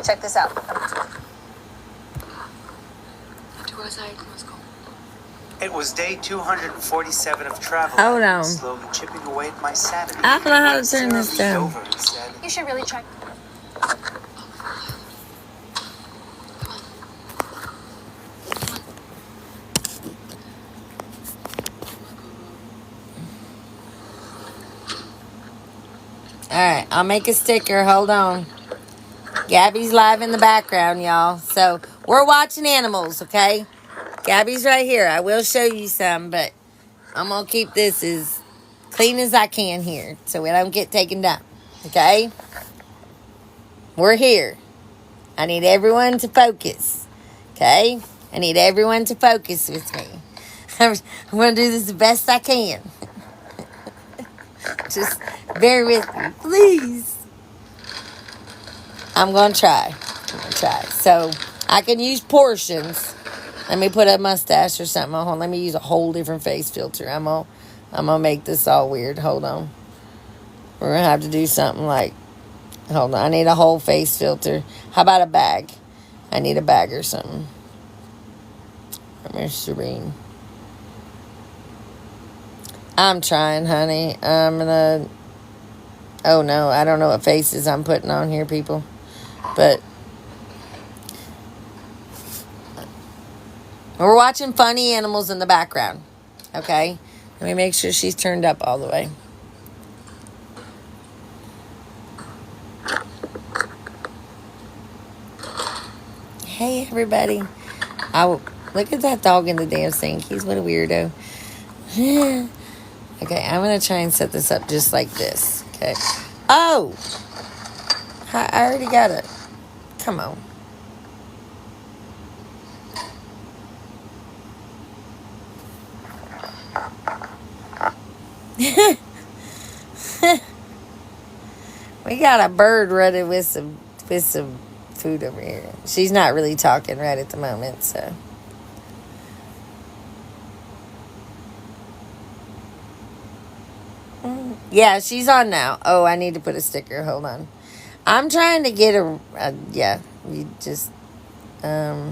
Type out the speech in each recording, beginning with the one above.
Check this out. It was day 247 of travel. Hold on. Slowly chipping away at my sanity. I don't know how to turn this down. Over and said, You should really check. Alright, I'll make a sticker. Hold on. Gabby's live in the background, y'all. So, we're watching animals, okay? Gabby's right here. I will show you some, but I'm going to keep this as clean as I can here so we don't get taken down, okay? We're here. I need everyone to focus, okay? I need everyone to focus with me. I'm going to do this the best I can. Just bear with me, please. I'm going to try. So, I can use portions. Let me put a mustache or something on. Let me use a whole different face filter. I'm gonna make this all weird. Hold on. We're going to have to do something like... Hold on. I need a whole face filter. How about a bag? I need a bag or something. Where's Serene? I'm trying, honey. I'm gonna... Oh, no. I don't know what faces I'm putting on here, people. But... We're watching funny animals in the background. Okay? Let me make sure she's turned up all the way. Hey, everybody. Look at that dog in the damn sink. He's what a weirdo. Okay, I'm going to try and set this up just like this. Okay. Oh! I already got it. Come on. We got a bird ready with some food over here. She's not really talking right at the moment, so. Yeah, she's on now. Oh, I need to put a sticker. Hold on. I'm trying to get yeah, you just, I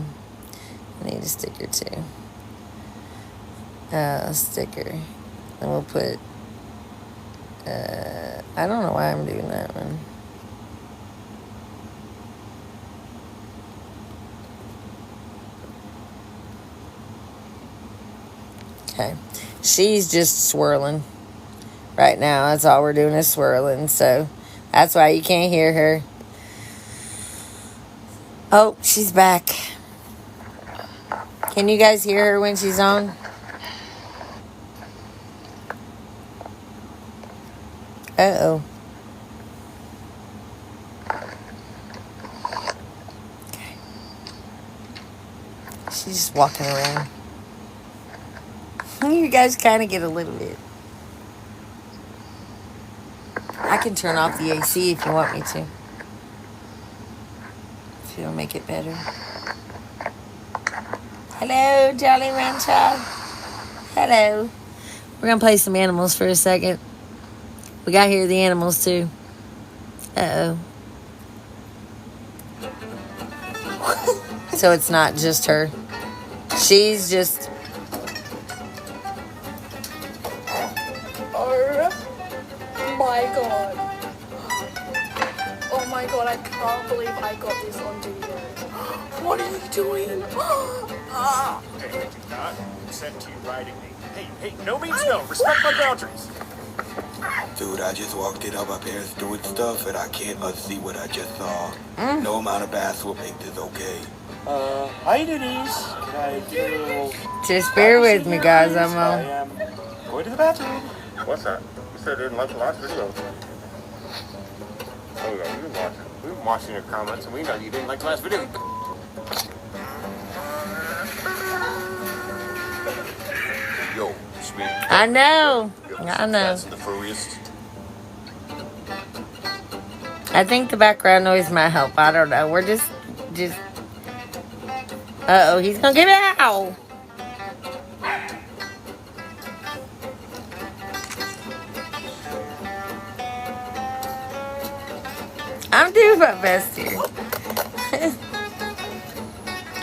need a sticker too. Sticker. And we'll put, I don't know why I'm doing that one. Okay. She's just swirling right now. That's all we're doing is swirling. So that's why you can't hear her. Oh, she's back. Can you guys hear her when she's on? Uh-oh. Okay. She's just walking around. You guys kind of get a little bit. I can turn off the AC if you want me to. If it'll make it better. Hello, Jolly Rancher. Hello. We're going to play some animals for a second. We got to hear the animals too. Uh-oh. So it's not just her. She's just... My god. Oh my god, I can't believe I got this on video. What are you doing? Hey, do not consent to you riding me. Hey, no means no. Respect my boundaries. Dude, I just walked in on my parents doing stuff and I can't unsee what I just saw. No amount of bass will make this okay. Hi Denise. Can I do a little... Just bear with me, guys. I am going to the bathroom. What's that? You said you didn't like the last video. Oh yeah, we've been watching your comments and we know you didn't like the last video. Yo, sweet. I know. I know. That's the furriest. I think the background noise might help. I don't know. We're just... Uh-oh, he's gonna give it out. I'm doing my best here.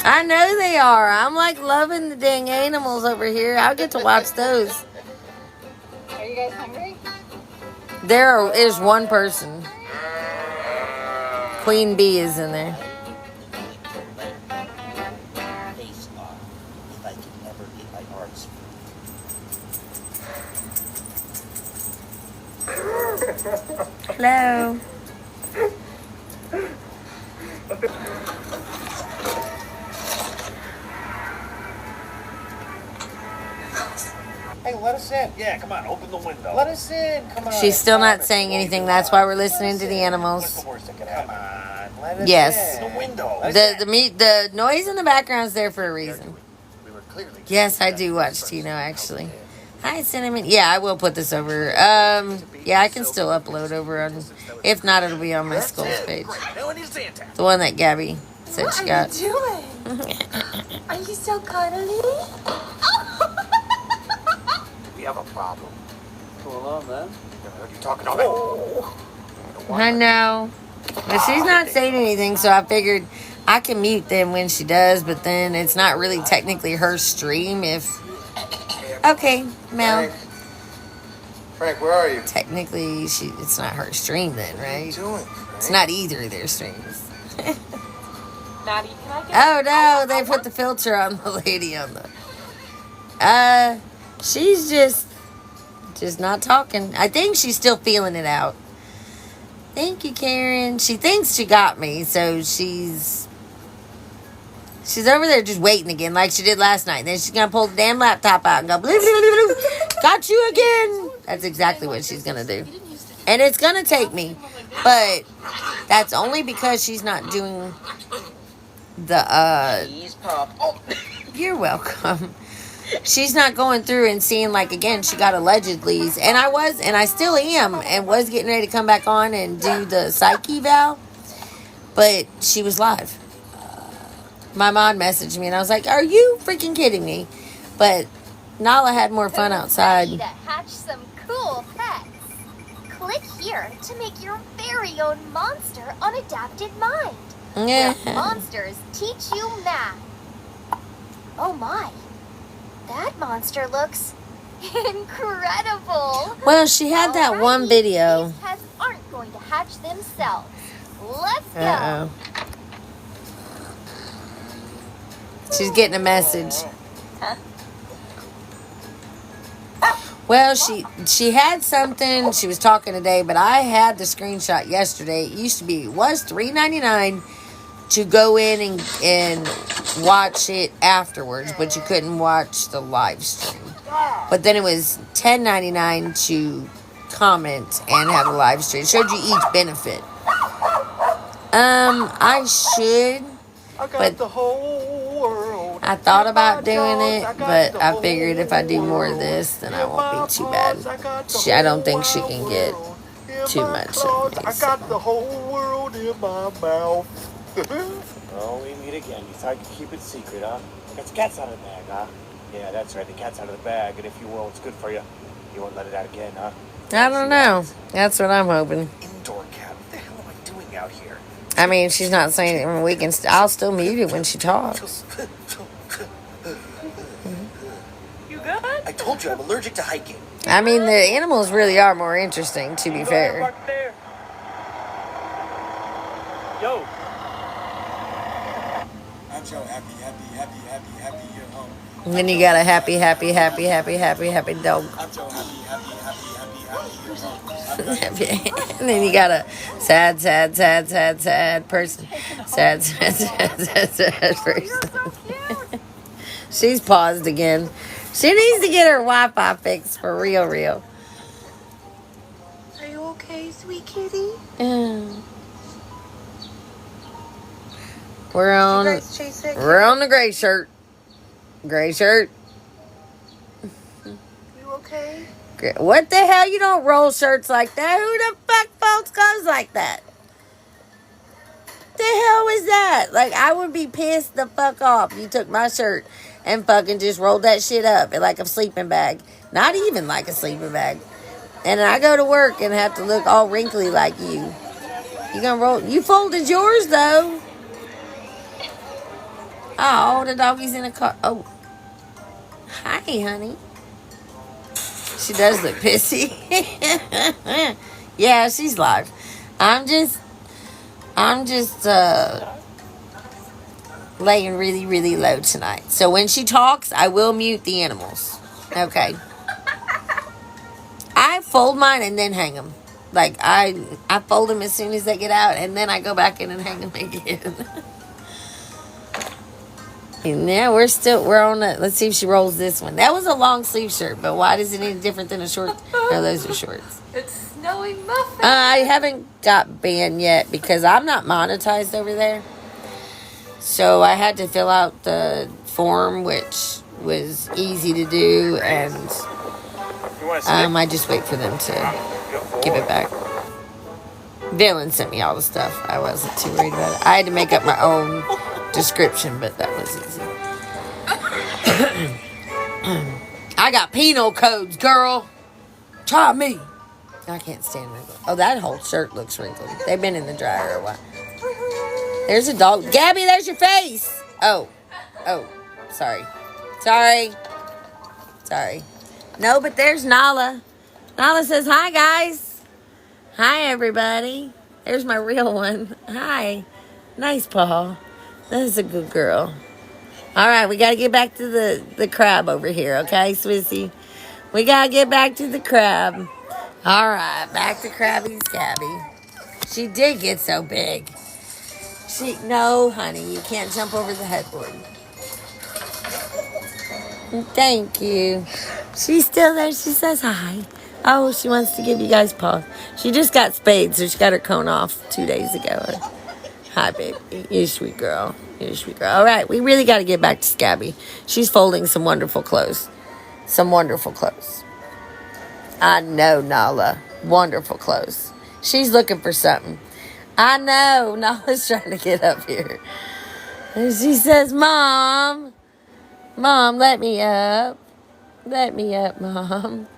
I know they are. I'm like loving the dang animals over here. I'll get to watch those. Are you guys hungry? There is one person. Queen Bee is in there. Face off if I could never get my arms free. Hello. Hey, let us in. Yeah, come on, open the window. Let us in. Come on. She's still not saying anything. That's why we're listening to the What's animals. the worst that could happen? Come on, let us Yes. in. The window. The noise in the background is there for a reason. We were clearly. Yes, I do watch Tino actually. Hi, Cinnamon. Yeah, I will put this over. Yeah, I can still upload over on. If not, it'll be on my Skulls page. No one is Santa. The one that Gabby said she got. What are you doing? Are you so cuddly? We have a problem. What's going on, man? I heard you talking to me. I know. But she's not saying anything, so I figured I can mute them when she does, but then it's not really technically her stream if... Okay, Mel. Frank, where are you? Technically, it's not her stream then, What are you right? doing, It's Frank? not either of their streams. Maddie, can I get Oh, no, they put the filter on the lady on the... She's just not talking. I think she's still feeling it out. Thank you, Karen. She thinks she got me, so she's over there just waiting again, like she did last night. Then she's gonna pull the damn laptop out and go, bleep, bleep, bleep, bleep. Got you again. That's exactly what she's gonna do, and it's gonna take me, but that's only because she's not doing the. Please pop. Oh. You're welcome. She's not going through and seeing, like, again, she got allegedly's. And I still am, and was getting ready to come back on and do the psych eval. But she was live. My mom messaged me, and I was like, are you freaking kidding me? But Nala had more fun outside. Ready to hatch some cool pets. Click here to make your very own monster unadapted mind. Yeah. Where monsters teach you math. Oh my. That monster looks incredible. Well, she had that one Alrighty, video. These pets aren't going to hatch themselves. Let's go. Uh-oh. She's getting a message. Well, she had something. She was talking today, but I had the screenshot yesterday. It was $3.99 to go in and watch it afterwards, but you couldn't watch the live stream. But then it was $10.99 to comment and have a live stream. It showed you each benefit. I should, but I thought about doing it, but I figured if I do more of this, then I won't be too bad. I don't think she can get too much of me. I got the whole world in my mouth. Oh, we meet again. You thought you'd keep it secret, huh? Got the cat's out of the bag, huh? Yeah, that's right. The cat's out of the bag, and if you will, it's good for you. You won't let it out again, huh? I don't know. That's what I'm hoping. Indoor cat. What the hell am I doing out here? I mean, she's not saying it. We can. I'll still mute it when she talks. You good? I told you I'm allergic to hiking. I mean, the animals really are more interesting, to be fair. Back there. Yo. I'm so happy you're home. And then you got a happy dog. I'm so happy you're home. And then you got a sad person. Sad person. She's paused again. She needs to get her Wi-Fi fixed for real. Are you okay, sweet kitty? We're on the gray shirt. Gray shirt. You okay? What the hell? You don't roll shirts like that. Who the fuck folds clothes like that? The hell is that? Like, I would be pissed the fuck off. You took my shirt and fucking just rolled that shit up like a sleeping bag. Not even like a sleeping bag. And I go to work and have to look all wrinkly like you. You gonna roll? You folded yours though. Oh, the doggy's in a car. Oh. Hi, honey. She does look pissy. Yeah, she's live. I'm just laying really, really low tonight. So when she talks, I will mute the animals. Okay. I fold mine and then hang them. Like, I fold them as soon as they get out, and then I go back in and hang them again. And now we're on the, let's see if she rolls this one. That was a long sleeve shirt, but why is it any different than a short? No, those are shorts. It's Snowy Muffin. I haven't got banned yet because I'm not monetized over there. So I had to fill out the form, which was easy to do, and I just wait for them to give it back. Dylan sent me all the stuff. I wasn't too worried about it. I had to make up my own description, but that was easy. I got penal codes, girl. Try me. I can't stand wrinkles. Oh, that whole shirt looks wrinkled. They've been in the dryer a while. There's a dog. Gabby, there's your face. Oh, sorry. No, but there's Nala. Nala says, hi, guys. Hi, everybody. There's my real one. Hi. Nice paw. That is a good girl. All right, we got to get back to the crab over here, okay, Swissy? We got to get back to the crab. All right, back to Krabby's Gabby. She did get so big. No, honey, you can't jump over the headboard. Thank you. She's still there. She says hi. Oh, she wants to give you guys paws. She just got spayed, so she got her cone off 2 days ago. Hi, baby. You're a sweet girl. All right, we really got to get back to Scabby. She's folding some wonderful clothes. I know, Nala. Wonderful clothes. She's looking for something. I know. Nala's trying to get up here. And she says, Mom, let me up. Let me up, Mom.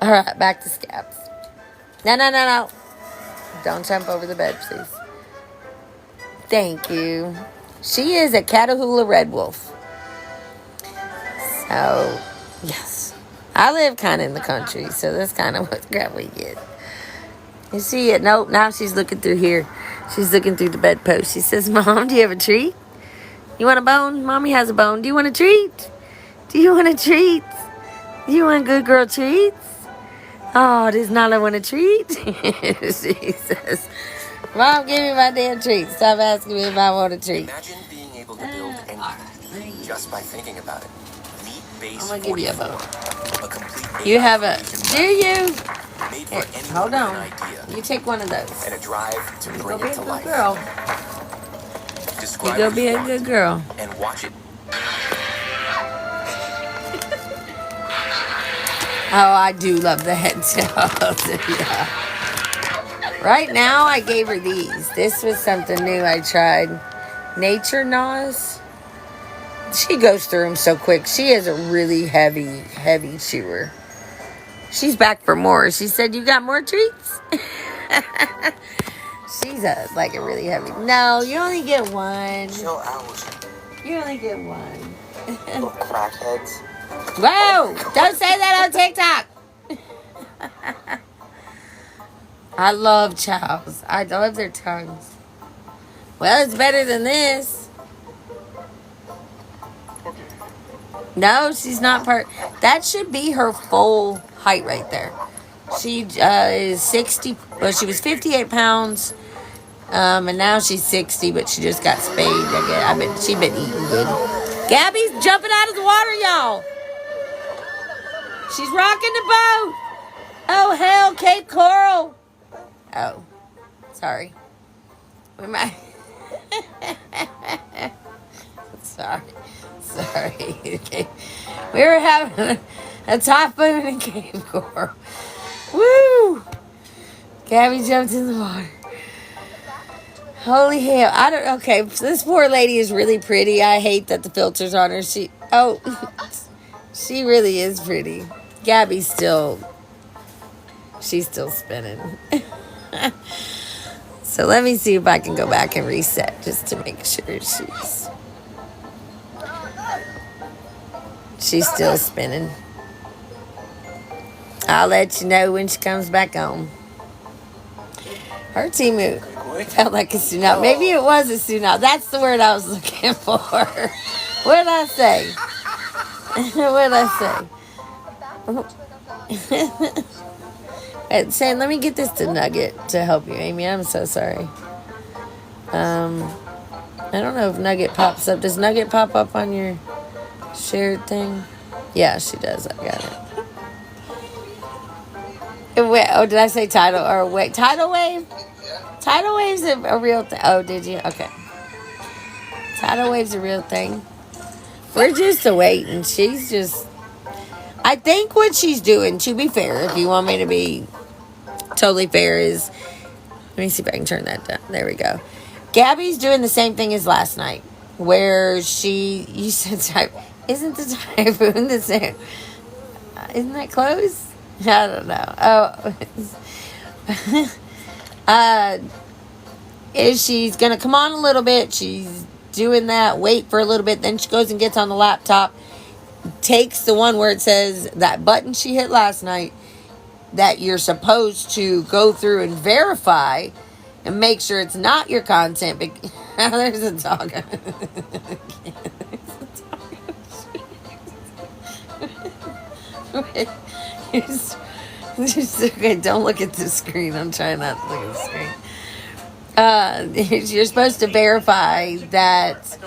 All right, back to Scabs. No. Don't jump over the bed, please. Thank you. She is a Catahoula Red Wolf. So, yes. I live kind of in the country, so that's kind of what crap we get. You see it? Nope, now she's looking through here. She's looking through the bedpost. She says, Mom, do you have a treat? You want a bone? Mommy has a bone. Do you want a treat? Do you want a treat? Do you want good girl treats? Oh, does Nala want a treat? She says, Mom, give me my damn treat. Stop asking me if I want a treat. Imagine being able to build anything just by thinking about it. Meat base I'm going to give you a bone. a complete You have a... Do you? made Here, for anyone hold with on. an idea You take one of those. and a drive to You go bring be it a to good life. girl. Describe You go what be a want good girl. and watch it. Oh, I do love the head tails. Yeah. Right now, I gave her these. This was something new I tried. Nature Gnaws. She goes through them so quick. She is a really heavy chewer. She's back for more. She said, you got more treats? She's like a really heavy. No, you only get one. Chill out. You only get one. Little crackheads. Whoa! Don't say that on TikTok. I love chows. I love their tongues. Well, it's better than this. No, she's not part. That should be her full height right there. She is 60. Well, she was 58 pounds. And now she's 60, but she just got spayed. I bet she's been eating good. Gabby's jumping out of the water, y'all. She's rocking the boat. Oh, hell, Cape Coral. Oh, sorry. We might. Sorry. Okay. We were having a typhoon in Cape Coral. Woo! Gabby jumped in the water. Holy hell. Okay, this poor lady is really pretty. I hate that the filter's on her. She really is pretty. Gabby's she's still spinning. So let me see if I can go back and reset just to make sure she's... She's still spinning. I'll let you know when she comes back on. Her team felt like a tsunami. Maybe it was a tsunami. That's the word I was looking for. What did I say? What did I say? Shane, let me get this to Nugget to help you, Amy. I'm so sorry. I don't know if Nugget pops up. Does Nugget pop up on your shared thing? Yeah, she does. I got it. Wait, oh, did I say tidal or wait? Tidal wave? Tidal wave's a real thing. Oh, did you? Okay. Tidal wave's a real thing. We're just waiting. She's just. I think what she's doing, to be fair, if you want me to be totally fair, is. Let me see if I can turn that down. There we go. Gabby's doing the same thing as last night, where you said, isn't the typhoon the same? Isn't that close? I don't know. Oh, is she's gonna come on a little bit? She's doing that. Wait for a little bit, then she goes and gets on the laptop, takes the one where it says that button she hit last night that you're supposed to go through and verify and make sure it's not your content. There's a dog. Okay, don't look at the screen. I'm trying not to look at the screen. You're supposed to verify that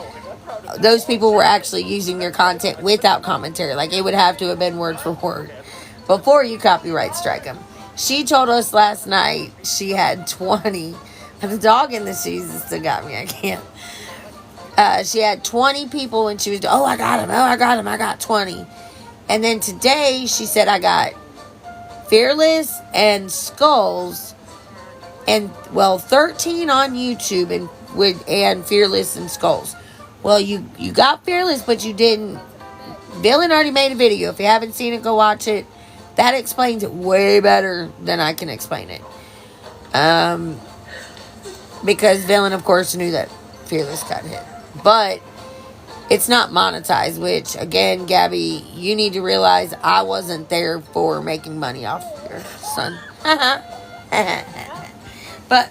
those people were actually using your content without commentary. Like, it would have to have been word for word before you copyright strike them. She told us last night she had 20. The dog in the shoes still got me. I can't. She had 20 people and she was, oh, I got him. Oh, I got him. I got 20. And then today she said, I got Fearless and Skulls and, 13 on YouTube and Fearless and Skulls. Well, you got Fearless, but you didn't. Dylan already made a video. If you haven't seen it, go watch it. That explains it way better than I can explain it. Because Dylan, of course, knew that Fearless got hit. But it's not monetized, which, again, Gabby, you need to realize I wasn't there for making money off your son. But,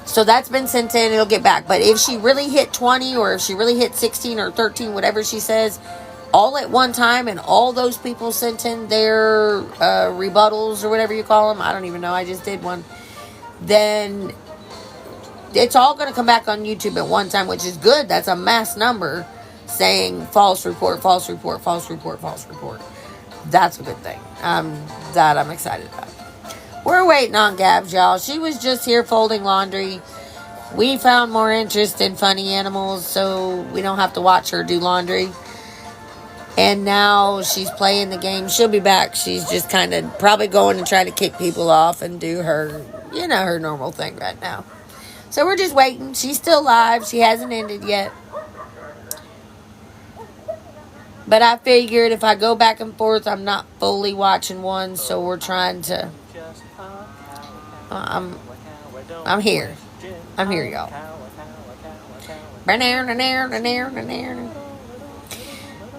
so that's been sent in. It'll get back. But if she really hit 20 or if she really hit 16 or 13, whatever she says, all at one time, and all those people sent in their rebuttals or whatever you call them, I don't even know, I just did one, then it's all going to come back on YouTube at one time, which is good. That's a mass number saying false report, false report, false report, false report. That's a good thing. That I'm excited about. We're waiting on Gabs, y'all. She was just here folding laundry. We found more interest in funny animals, so we don't have to watch her do laundry. And now she's playing the game. She'll be back. She's just kind of probably going to try to kick people off and do her, her normal thing right now. So we're just waiting. She's still live. She hasn't ended yet. But I figured if I go back and forth, I'm not fully watching one. So we're trying to... I'm here. I'm here, y'all.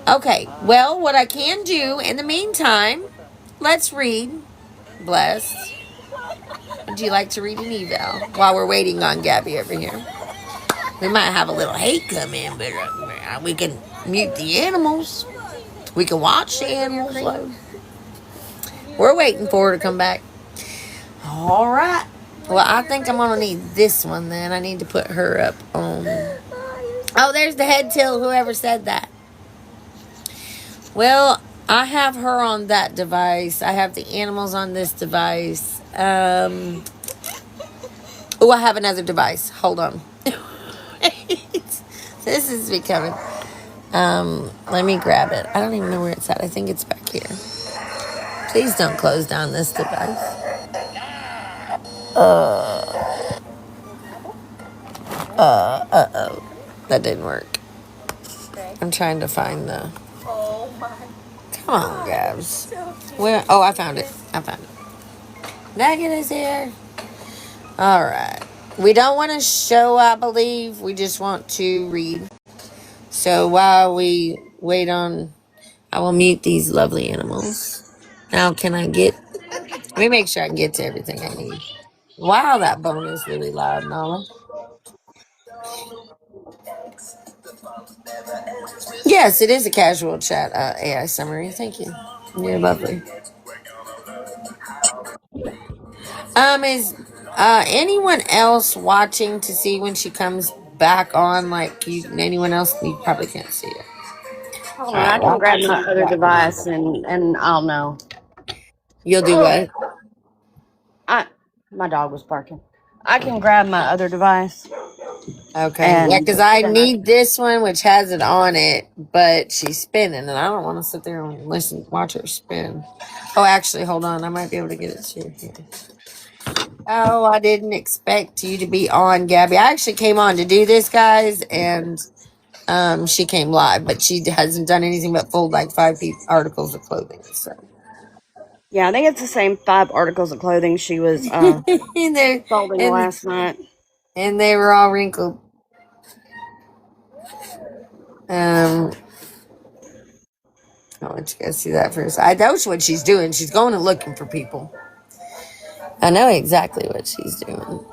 Okay, well, what I can do in the meantime, let's read. Blessed. Would you like to read an eval while we're waiting on Gabby over here? We might have a little hate come in, but we can mute the animals. We can watch the animals load. We're waiting for her to come back. All right. Well, I think I'm going to need this one then. I need to put her up on... Oh, there's the head tilt, whoever said that. Well, I have her on that device. I have the animals on this device. I have another device. Hold on. This is becoming... let me grab it. I don't even know where it's at. I think it's back here. Please don't close down this device. Uh-oh. That didn't work. I'm trying to find the... Come on, Gabs. Where? Oh, I found it. Nugget is here. Alright. We don't want to show, I believe. We just want to read. So while we wait on, I will mute these lovely animals. Now, can I get? Let me make sure I can get to everything I need. Wow, that bone is really loud, Nala. Yes, it is a casual chat AI summary. Thank you. You're lovely. Is anyone else watching to see when she comes back on? Like you, anyone else? You probably can't see it. Hold All on, right, I well, can I'll grab just my keep other watching. device and I'll know. You'll do what? My dog was barking. I can grab my other device Okay, yeah, and because I then I need this one, which has it on it, but she's spinning, and I don't want to sit there and watch her spin. Oh, actually, hold on, I might be able to get it to you here. Oh, I didn't expect you to be on, Gabby. I actually came on to do this, guys, and she came live, but she hasn't done anything but fold like 5 articles of clothing. So yeah, I think it's the same 5 articles of clothing she was and they folding and last night. and they were all wrinkled. I'll let you guys see that first. I know what she's doing. She's going and looking for people. I know exactly what she's doing.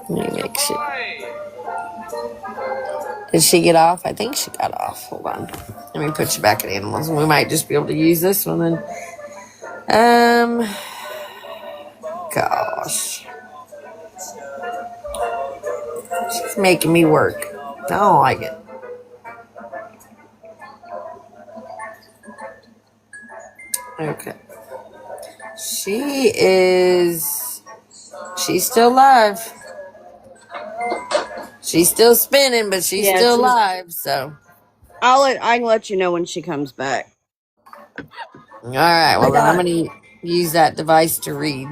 Let me make sure. Did she get off? I think she got off. Hold on. Let me put you back at animals, and we might just be able to use this one then. Gosh, she's making me work. I don't like it. Okay. She's still live. She's still spinning, but she's Yeah, still live, so. I can let you know when she comes back. All right, I well, then I'm got going to use that device to read.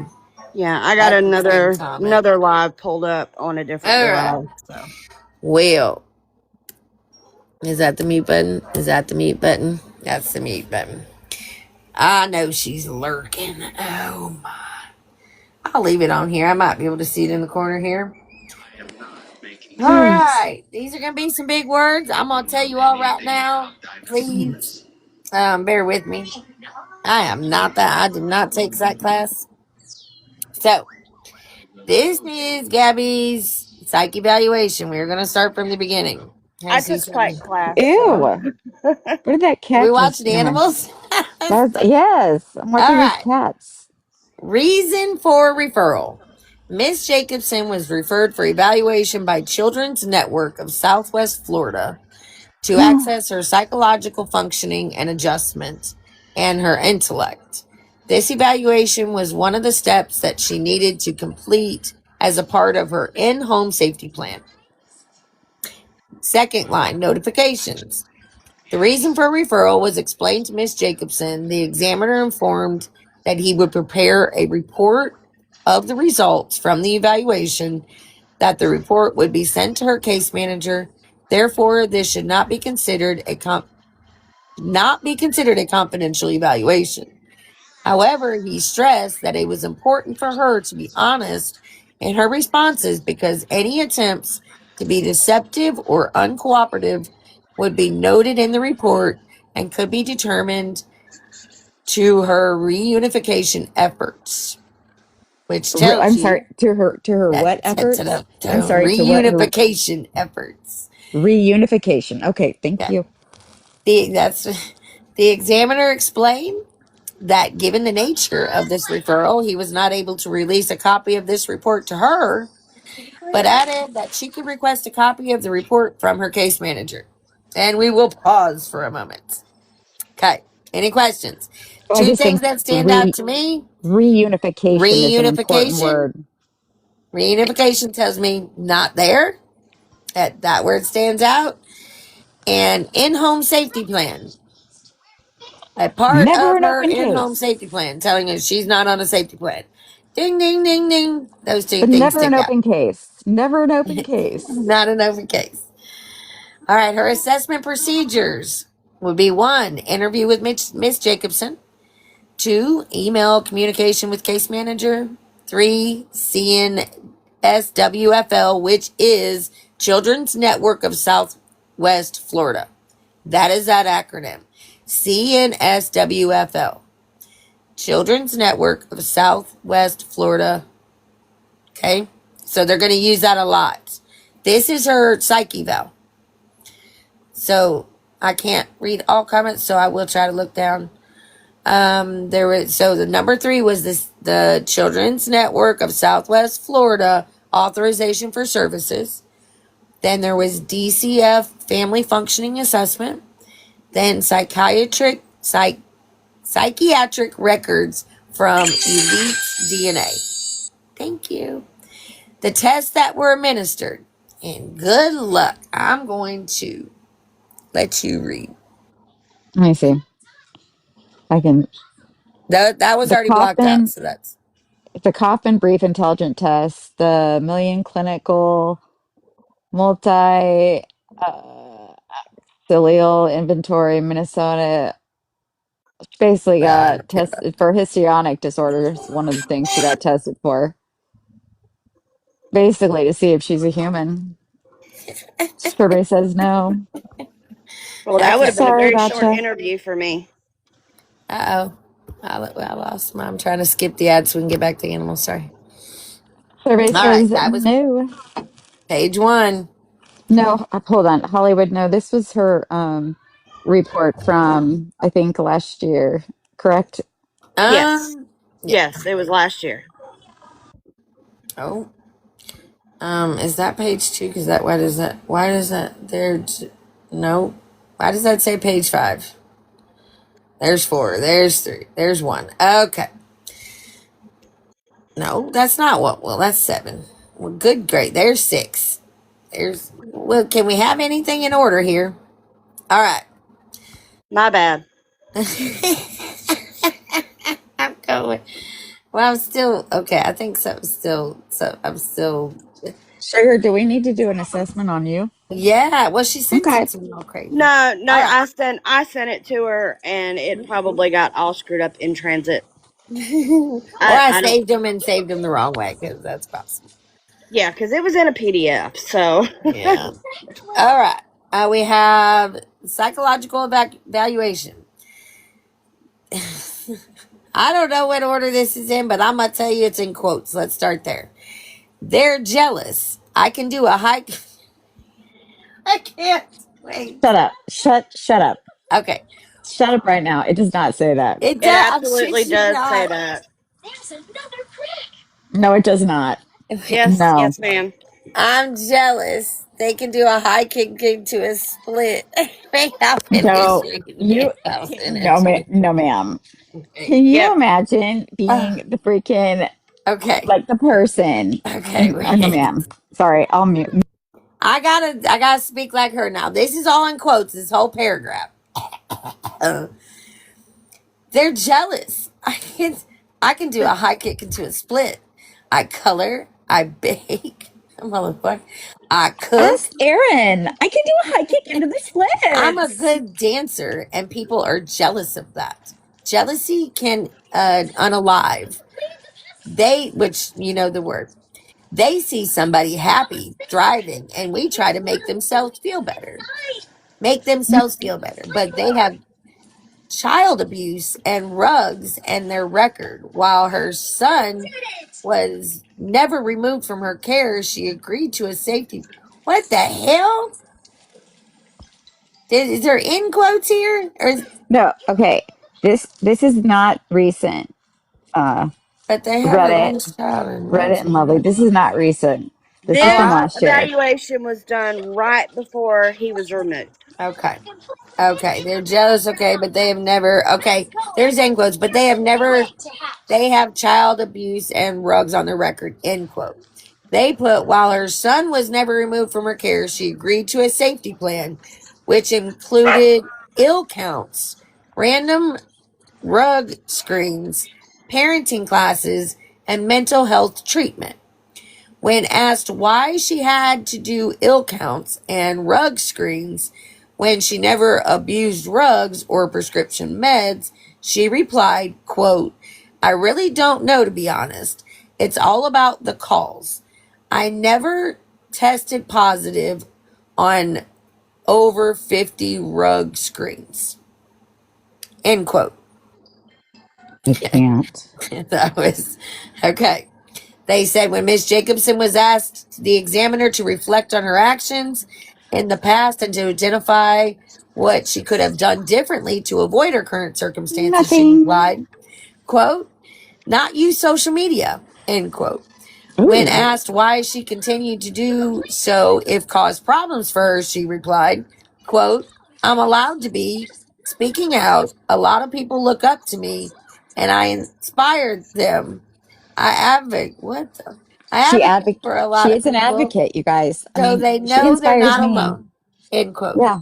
I got That's the same comment. another live pulled up on a different All right. device. So. Well, is that the mute button? Is that the mute button? That's the mute button. I know she's lurking. Oh, my. I'll leave it on here. I might be able to see it in the corner here. All right. These are going to be some big words. I'm going to tell you all right now. Please bear with me. I am not that. I did not take that class. So, this is Gabby's psych evaluation. We're going to start from the beginning. I took psych class, Ew. so Where did that Are we cat just watching come in? animals? Yes, I'm All watching these right. cats. Reason for referral. Miss Jacobson was referred for evaluation by Children's Network of Southwest Florida to access her psychological functioning and adjustment and her intellect. This evaluation was one of the steps that she needed to complete as a part of her in-home safety plan. Second line, notifications. The reason for referral was explained to Miss Jacobson. The examiner informed that he would prepare a report of the results from the evaluation, that the report would be sent to her case manager. Therefore, this should not be considered a confidential evaluation. However, he stressed that it was important for her to be honest in her responses because any attempts to be deceptive or uncooperative would be noted in the report and could be determined to her reunification efforts, which tells I'm you sorry. To her that what efforts? to I'm sorry. To what her reunification efforts. reunification? Okay, thank Yeah. you. The examiner explained that given the nature of this referral, he was not able to release a copy of this report to her, but added that she could request a copy of the report from her case manager. And we will pause for a moment. Okay. Any questions? Well, I Two just things think that stand out to me. reunification is an important Reunification. word. Reunification tells me not there. That word stands out. And in-home safety plan. A part Never of an her open in-home case. safety plan telling her she's not on a safety plan. Ding, ding, ding, ding. Those two But things never an stick out. open case. Never an open case. Not an open case. All right, her assessment procedures would be 1, interview with Miss Jacobson. 2, email communication with case manager. 3, CNSWFL, which is Children's Network of Southwest Southwest Florida. That is that acronym. CNSWFL. Children's Network of Southwest Florida. Okay? So they're going to use that a lot. This is her psych eval. So I can't read all comments, so I will try to look down. So the number 3 was the Children's Network of Southwest Florida authorization for services. Then there was DCF Family Functioning Assessment. Then psychiatric records from Elite's DNA. Thank you. The tests that were administered. And good luck. I'm going to let you read. Let me see. I can. That was The already blocked out, Coffin, so that's the Coffin Brief Intelligent Test, the Million Clinical Multi Cilial Inventory, Minnesota. She basically got tested for histrionic disorders. One of the things she got tested for, basically to see if she's a human. Survey says no. Well, that would okay. have been a Sorry very about short you. interview for me. Uh-oh. I lost my. I'm trying to skip the ad so we can get back to animals. Sorry. Survey All right. says That was no. page 1. No, hold on. Hollywood, no. This was her report from I think last year, correct? Yes. Yeah. Yes, it was last year. Oh. Is that page 2? Because why does that there? No. Why does that say page 5? There's 4. There's 3. There's 1. Okay. No, that's not what. Well, that's 7. Well, good, great. There's 6. Well, can we have anything in order here? All right. My bad. I'm going. Well, I'm still okay. I think something's still. So I'm still. Sugar, do we need to do an assessment on you? Yeah. Well, she sent Okay. it to me all crazy. No, All right. I sent it to her, and it probably got all screwed up in transit. Or I I don't. saved them the wrong way because that's possible. Yeah, because it was in a PDF. So Yeah. All right. We have psychological evaluation. I don't know what order this is in, but I'm gonna tell you it's in quotes. Let's start there. They're jealous. I can do a hike. I can't wait. Shut up. Shut up. Okay. Shut up right now. It does not say that. It it does. I'm shit absolutely you does say not. that. No, it does not. Yes, No. yes, ma'am. I'm jealous. They can do a high kick to a split. May I finish No. reading You it? I'll no finish. ma- no ma'am. Okay. Can you Yep. imagine Uh, being the freaking okay. like the person? Okay. No Wait. ma'am. Sorry, I'll mute. I gotta speak like her now. This is all in quotes. This whole paragraph. Uh, they're jealous. I can do a high kick into a split. I color. I bake. Motherfucker. I cook. Ask Aaron. I can do a high kick into the I'm a splits. good dancer, and people are jealous of that. Jealousy can unalive. Which you know the word. They see somebody happy, thriving, and we try to make themselves feel better. Make themselves feel better, but they have child abuse and rugs and their record. While her son was never removed from her care, she agreed to a safety. What the hell? Is there end quotes here? No, okay. This is not recent. Uh But they have their Reddit. own child and Reddit rugs. and Lovely. This is not recent. This is from This last year. evaluation was done right before he was removed. Okay. Okay. They're jealous, okay, but they have never okay. There's end quotes, but they have child abuse and rugs on their record. End quote. They put while her son was never removed from her care, she agreed to a safety plan, which included ill counts, random rug screens, parenting classes, and mental health treatment. When asked why she had to do ill counts and rug screens when she never abused rugs or prescription meds, she replied, quote, I really don't know, to be honest. It's all about the calls. I never tested positive on over 50 rug screens. End quote. I can't. That was okay. They said when Miss Jacobson was asked the examiner to reflect on her actions in the past and to identify what she could have done differently to avoid her current circumstances, she Nothing. replied, quote, not use social media, end quote. When Ooh. asked why she continued to do so if caused problems for her, she replied, quote, I'm allowed to be speaking out. A lot of people look up to me and I inspired them. I advocate for a lot She of is an people advocate, you guys. I so mean, they she know they're inspires not me. alone. End quote. Yeah.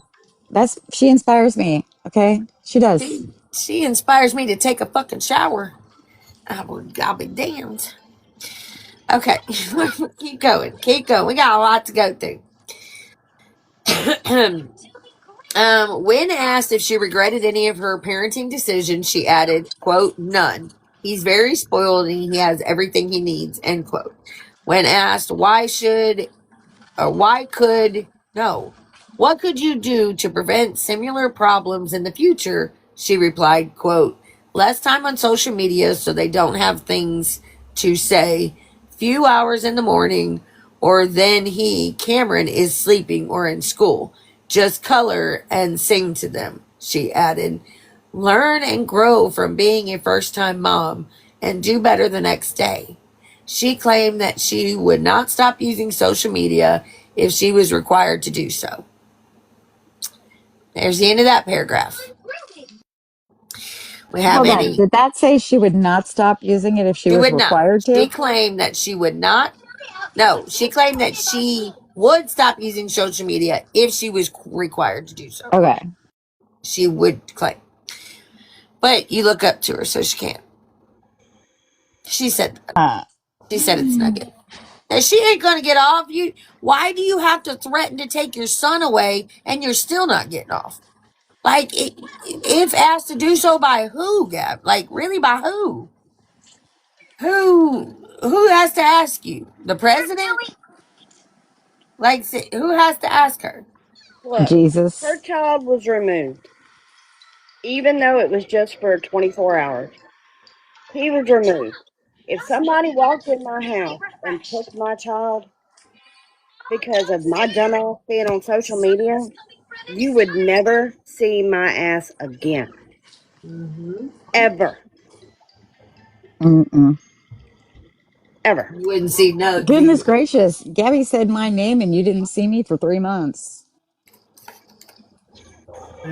She inspires me. Okay? She does. She inspires me to take a fucking shower. I'll be damned. Okay, keep going. Keep going. We got a lot to go through. When asked if she regretted any of her parenting decisions, she added, quote, none. He's very spoiled and he has everything he needs, end quote. When asked why could, no, what could you do to prevent similar problems in the future? She replied, quote, less time on social media so they don't have things to say, few hours in the morning, or then Cameron, is sleeping or in school. Just color and sing to them, she added. Learn and grow from being a first time mom and do better the next day. She claimed that she would not stop using social media if she was required to do so. There's the end of that paragraph. We have Hold on. any. Did that say she would not stop using it if she She was would not. required She to? claimed that she would not. No, she claimed that she would stop using social media if she was required to do so. Okay. She would claim. But you look up to her, so she can't. She said it's not good. Now, she ain't gonna get off. Why do you have to threaten to take your son away and you're still not getting off? Like, if asked to do so by who, Gab? Like, really, by who? Who has to ask you? The president? Like, who has to ask her? Look, her Jesus. child was removed, even though it was just for 24 hours. He was removed. If somebody walked in my house and took my child because of my dumbass being on social media, you would never see my ass again. Ever. Mm-mm. Ever. You wouldn't see no. Goodness gracious. Gabby said my name and you didn't see me for 3 months. All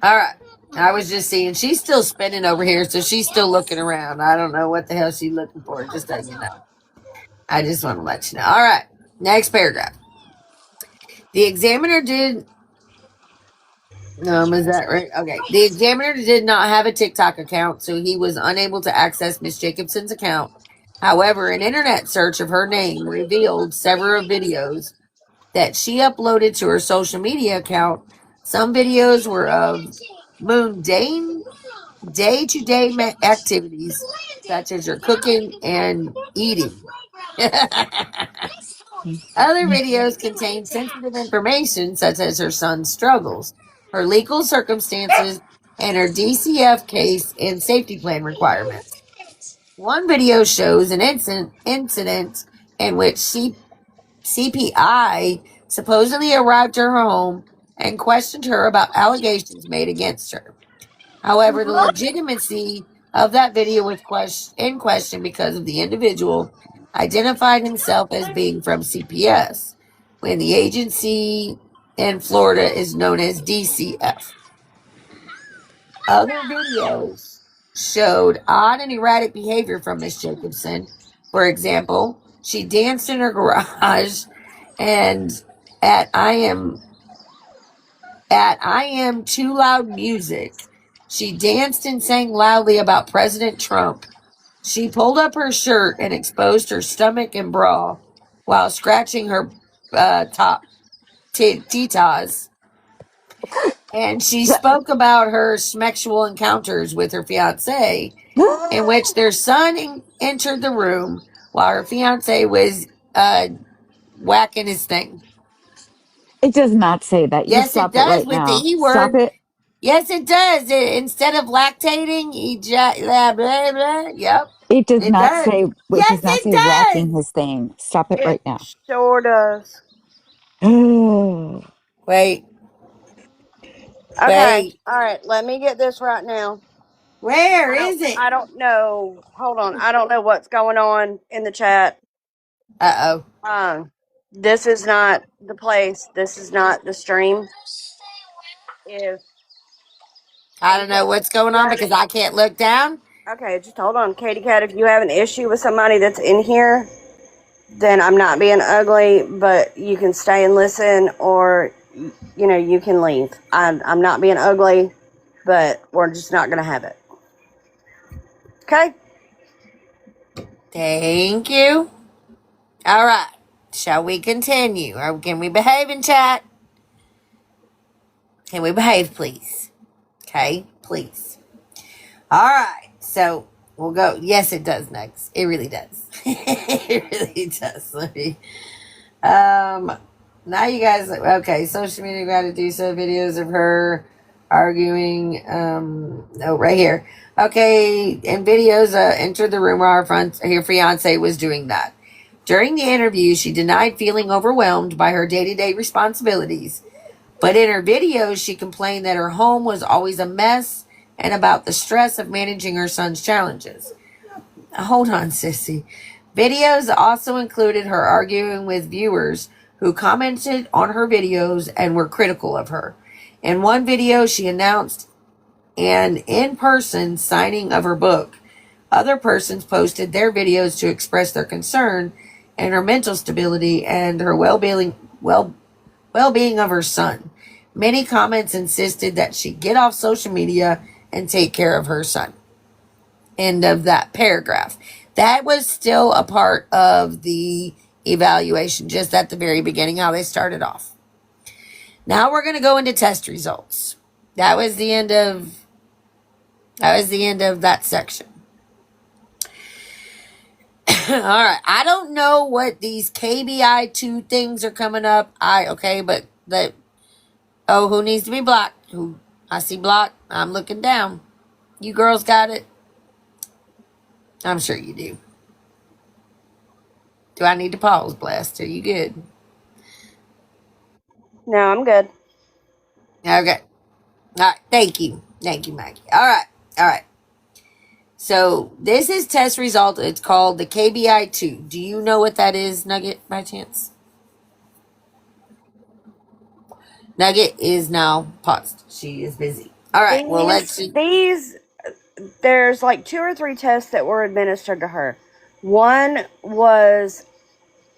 right. I was just seeing she's still spinning over here, so she's still looking around. I don't know what the hell she's looking for. Just so you know. I just want to let you know. All right. Next paragraph. The examiner did. Is that right? Okay. The examiner did not have a TikTok account, so he was unable to access Miss Jacobson's account. However, an internet search of her name revealed several videos that she uploaded to her social media account. Some videos were of mundane day-to-day activities such as her cooking and eating. Other videos contain sensitive information such as her son's struggles, her legal circumstances, and her DCF case and safety plan requirements. One video shows an incident in which CPI supposedly arrived at her home and questioned her about allegations made against her. However, the legitimacy of that video was in question because of the individual identified himself as being from CPS, when the agency in Florida is known as DCF. Other videos showed odd and erratic behavior from Miss Jacobson. For example, she danced in her garage and at I am too loud music. She danced and sang loudly about President Trump. She pulled up her shirt and exposed her stomach and bra while scratching her top titas. And she spoke about her sexual encounters with her fiance, in which their son entered the room while her fiance was whacking his thing. It does not say that. You Yes, it stop it does right with the now. E Stop word. it. Yes, it does. Instead of lactating, blah, blah, blah. Yep, It does it not does. say. It Yes, does not it say whacking does. his thing. Stop it It right now. sure does. Wait, Okay. wait. All right. Let me get this right now. Where is it? I don't know. Hold on. I don't know what's going on in the chat. Uh-oh. This is not the place. This is not the stream. If I don't know what's going you on have because I can't look down. okay, just hold on, Katie Cat. If you have an issue with somebody that's in here, then I'm not being ugly, but you can stay and listen, or you can leave. I'm not being ugly, but we're just not gonna have it. Okay. Thank you. All right. Shall we continue? Or can we behave in chat? Can we behave, please? Okay, please. All right. So we'll go. Yes, it does, Nugs. It really does. It really does. Let me. Now you guys. Okay, social media got to do some videos of her arguing. No, right here. Okay, and videos. Entered the room where her fiance was doing that. During the interview, she denied feeling overwhelmed by her day-to-day responsibilities. But in her videos, she complained that her home was always a mess and about the stress of managing her son's challenges. Hold on, sissy. Videos also included her arguing with viewers who commented on her videos and were critical of her. In one video, she announced an in-person signing of her book. Other persons posted their videos to express their concern and her mental stability and her well-being of her son. Many comments insisted that she get off social media and take care of her son. End of that paragraph. That was still a part of the evaluation, just at the very beginning, how they started off. Now we're going to go into test results. That was the end of that section. All right. I don't know what these KBI2 things are coming up. But who needs to be blocked? Who I see blocked. I'm looking down. You girls got it? I'm sure you do. Do I need to pause, Blast? Are you good? No, I'm good. Okay. All right. Thank you. Thank you, Maggie. All right. All right. So this is test result. It's called the KBI2. Do you know what that is, Nugget, by chance? Nugget is now paused. She is busy. All right. Well, let's see. There's like 2 or 3 tests that were administered to her. One was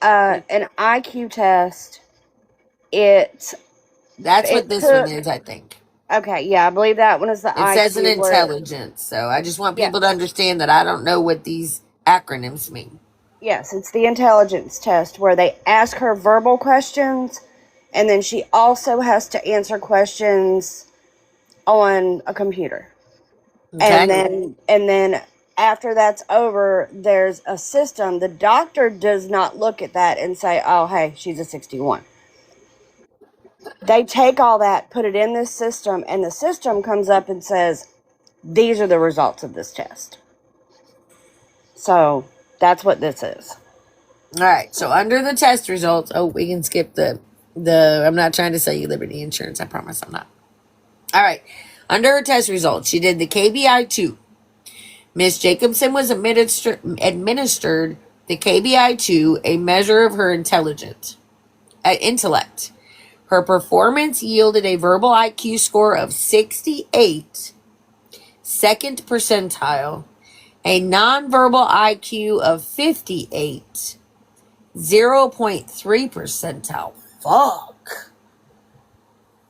an IQ test. That's what It this one took. is, I think. Okay, yeah, I believe that one is the It says an IQ. intelligence. So I just want Yeah, people to understand that I don't know what these acronyms mean. yes, it's the intelligence test where they ask her verbal questions, and then she also has to answer questions on a computer. Okay. And then after that's over, there's a system. The doctor does not look at that and say, "Oh, hey, she's a 61." They take all that, put it in this system, and the system comes up and says, "These are the results of this test." So that's what this is. All right. So under the test results, we can skip the. I'm not trying to sell you Liberty Insurance. I promise I'm not. All right. Under her test results, she did the KBI2. Miss Jacobson was administered the KBI2, a measure of her intellect. Her performance yielded a verbal IQ score of 68, second percentile, a nonverbal IQ of 58, 0.3 percentile. Fuck.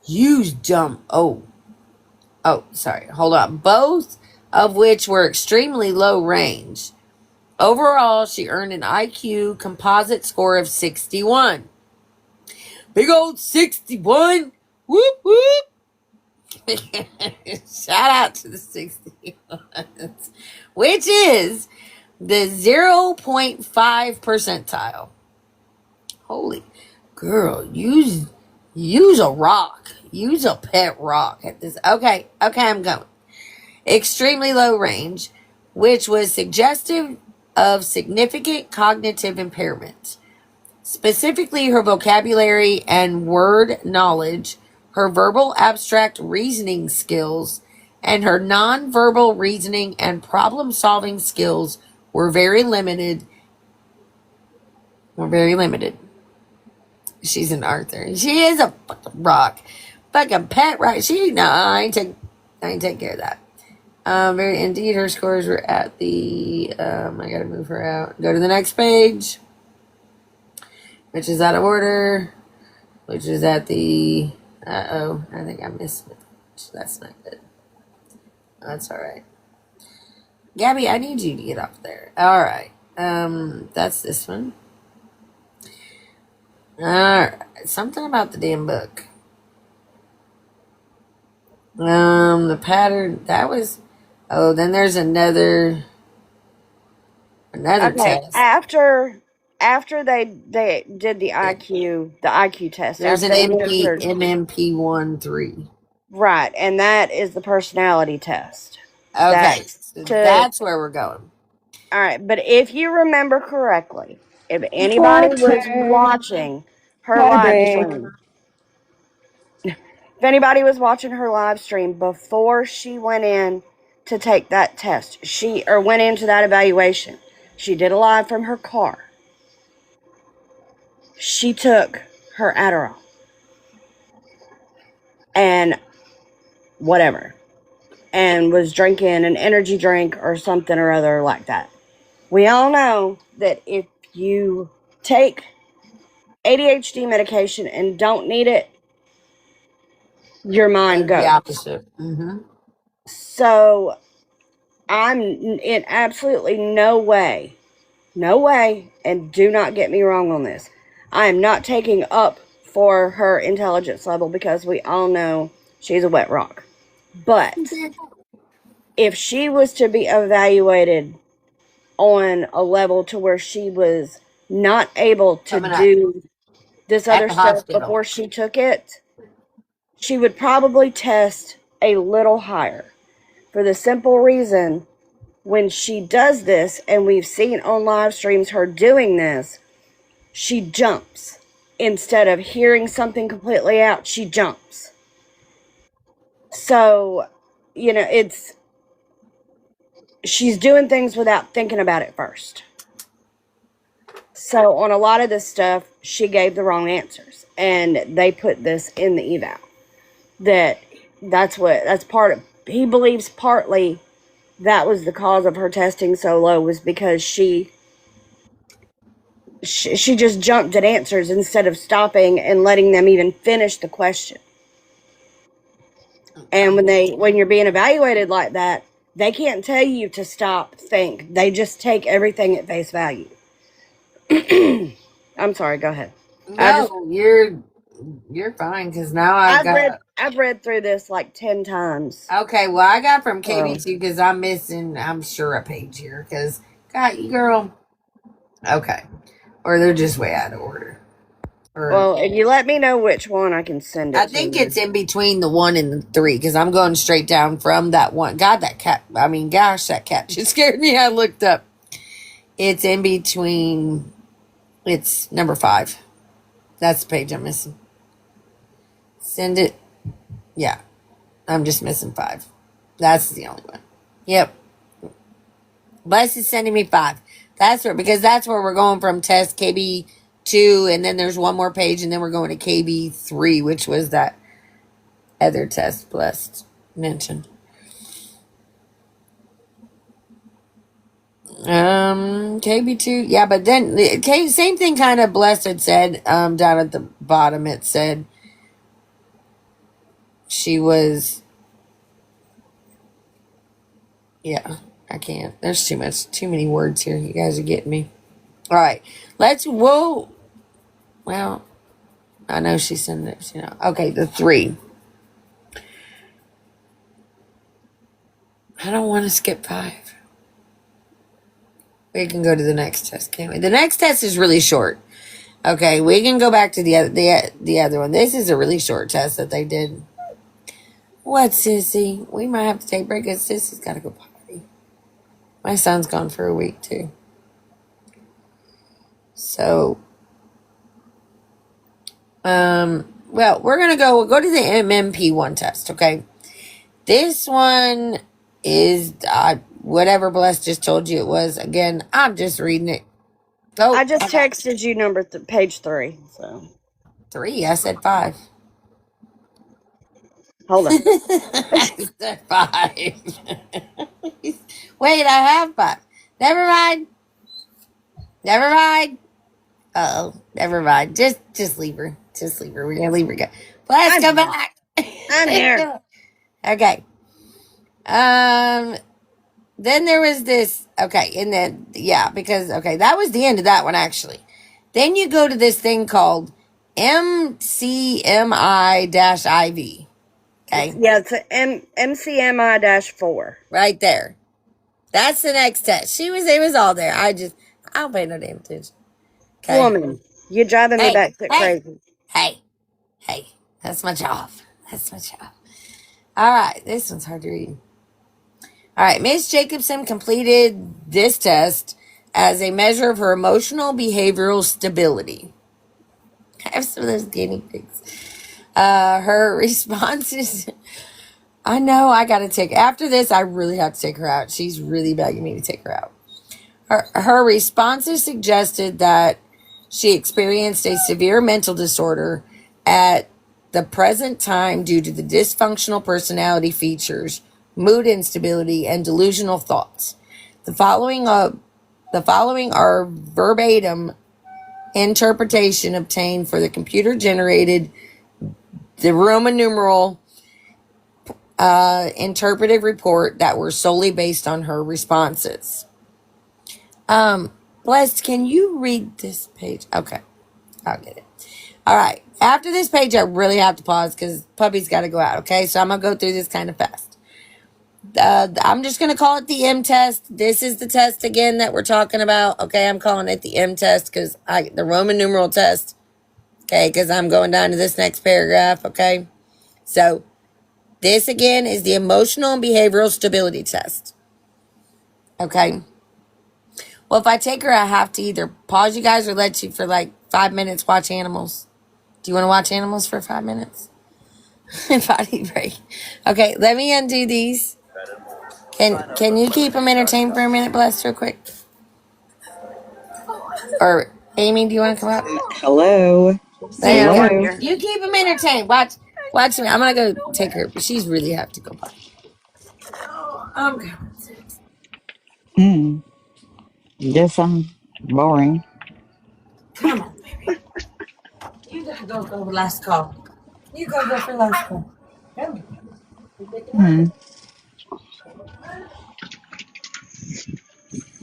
You dumb. Sorry. Hold on. Both of which were extremely low range. Overall, she earned an IQ composite score of 61. Big old 61. Whoop, whoop. Shout out to the 61. Which is the 0.5 percentile. Holy girl, Use a rock. Use a pet rock at this. Okay, I'm going. Extremely low range, which was suggestive of significant cognitive impairment. Specifically, her vocabulary and word knowledge, her verbal abstract reasoning skills, and her nonverbal reasoning and problem solving skills were very limited. She's an Arthur. She is a fucking rock. Fucking pet rock. I ain't take care of that. Very indeed, her scores were at the. I gotta move her out. Go to the next page, which is out of order, which is at the. I think I missed it. That's not good. That's all right. Gabby, I need you to get up there. All right. That's this one. All right. Something about the damn book. The pattern that was. Oh, then there's another test. After they did the IQ test. There's after an they administered- MMP13. Right, and that is the personality test. Okay, that's where we're going. All right, but if you remember correctly, if anybody was watching her live stream, before she went in to take that test, went into that evaluation, she did a live from her car. She took her Adderall and whatever, and was drinking an energy drink or something or other like that. We all know that if you take ADHD medication and don't need it, your mind goes. The opposite. Mm-hmm. So I'm in absolutely no way, and do not get me wrong on this, I am not taking up for her intelligence level because we all know she's a wet rock. But if she was to be evaluated on a level to where she was not able to do this other stuff before she took it, she would probably test a little higher. For the simple reason, when she does this, and we've seen on live streams her doing this, she jumps. Instead of hearing something completely out, she jumps. So, she's doing things without thinking about it first. So on a lot of this stuff, she gave the wrong answers, and they put this in the eval. He believes partly that was the cause of her testing so low, was because she just jumped at answers instead of stopping and letting them even finish the question. And when you're being evaluated like that, they can't tell you to stop, think. They just take everything at face value. I'm sorry, go ahead. No, you're fine, because now I've read through this like 10 times. Okay, well, I got from KB2 because I'm missing, I'm sure, a page here, because, God, you girl. Okay. Or they're just way out of order. Well, if you let me know which one, I can send it I think it's in between the 1 and the 3, because I'm going straight down from that one. God, that cat, that cat just scared me. I looked up. It's in between, it's number 5. That's the page I'm missing. Send it. Yeah. I'm just missing 5. That's the only one. Yep. Bless is sending me 5. Because that's where we're going from test KB2, and then there's one more page, and then we're going to KB3, which was that other test Blessed mentioned. KB2, yeah, but then same thing kind of Blessed had said, down at the bottom. It said she was, yeah, I can't. There's too many words here. You guys are getting me. All right, well, I know she sent it, Okay, the 3. I don't want to skip 5. We can go to the next test, can't we? The next test is really short. Okay, we can go back to the other one. This is a really short test that they did. What, Sissy? We might have to take a break because Sissy's got to go potty. My son's gone for a week too. So, well, we'll go to the MMP1 test, okay? This one is whatever Bless just told you it was. Again, I'm just reading it. Oh, I just texted you page 3. So 3. I said 5. hold on. I said 5. Wait, I have 5. Never mind. Uh-oh, never mind. Just leave her. Just leave her. We're gonna leave her go. Bless, come back. I'm here. Okay. Then there was this. Okay, and then because that was the end of that one actually. Then you go to this thing called MCMI-IV. Okay. It's MCMI-4. Right there. That's the next test. It was all there. I don't pay no damn attention. Okay. Woman, you're driving me back crazy. Hey. That's my job. All right. This one's hard to read. All right. Miss Jacobson completed this test as a measure of her emotional behavioral stability. I have some of those guinea pigs. Her responses. I know I got to after this, I really have to take her out. She's really begging me to take her out. Her responses suggested that she experienced a severe mental disorder at the present time due to the dysfunctional personality features, mood instability, and delusional thoughts. The following are verbatim interpretation obtained for the computer-generated, the Roman numeral interpretive report that were solely based on her responses. Blessed, can you read this page? Okay, I'll get it. All right. After this page, I really have to pause because puppy's got to go out. Okay, so I'm gonna go through this kind of fast. I'm just gonna call it the M test. This is the test again that we're talking about. Okay, I'm calling it the M test because the Roman numeral test. Okay, because I'm going down to this next paragraph. Okay, so this again is the emotional and behavioral stability test. Okay. Well, if I take her, I have to either pause you guys or let you for like 5 minutes watch animals. Do you want to watch animals for 5 minutes? Body break. Okay, let me undo these. Can you keep them entertained for a minute, Bless, real quick? Or Amy, do you want to come up? Hello. Hello. You keep them entertained. Watch me. I'm gonna go take her. She's really have to go by. Guess I'm boring. Come on, baby. You gotta go for the last call. You gotta go for the last call. Come. I'm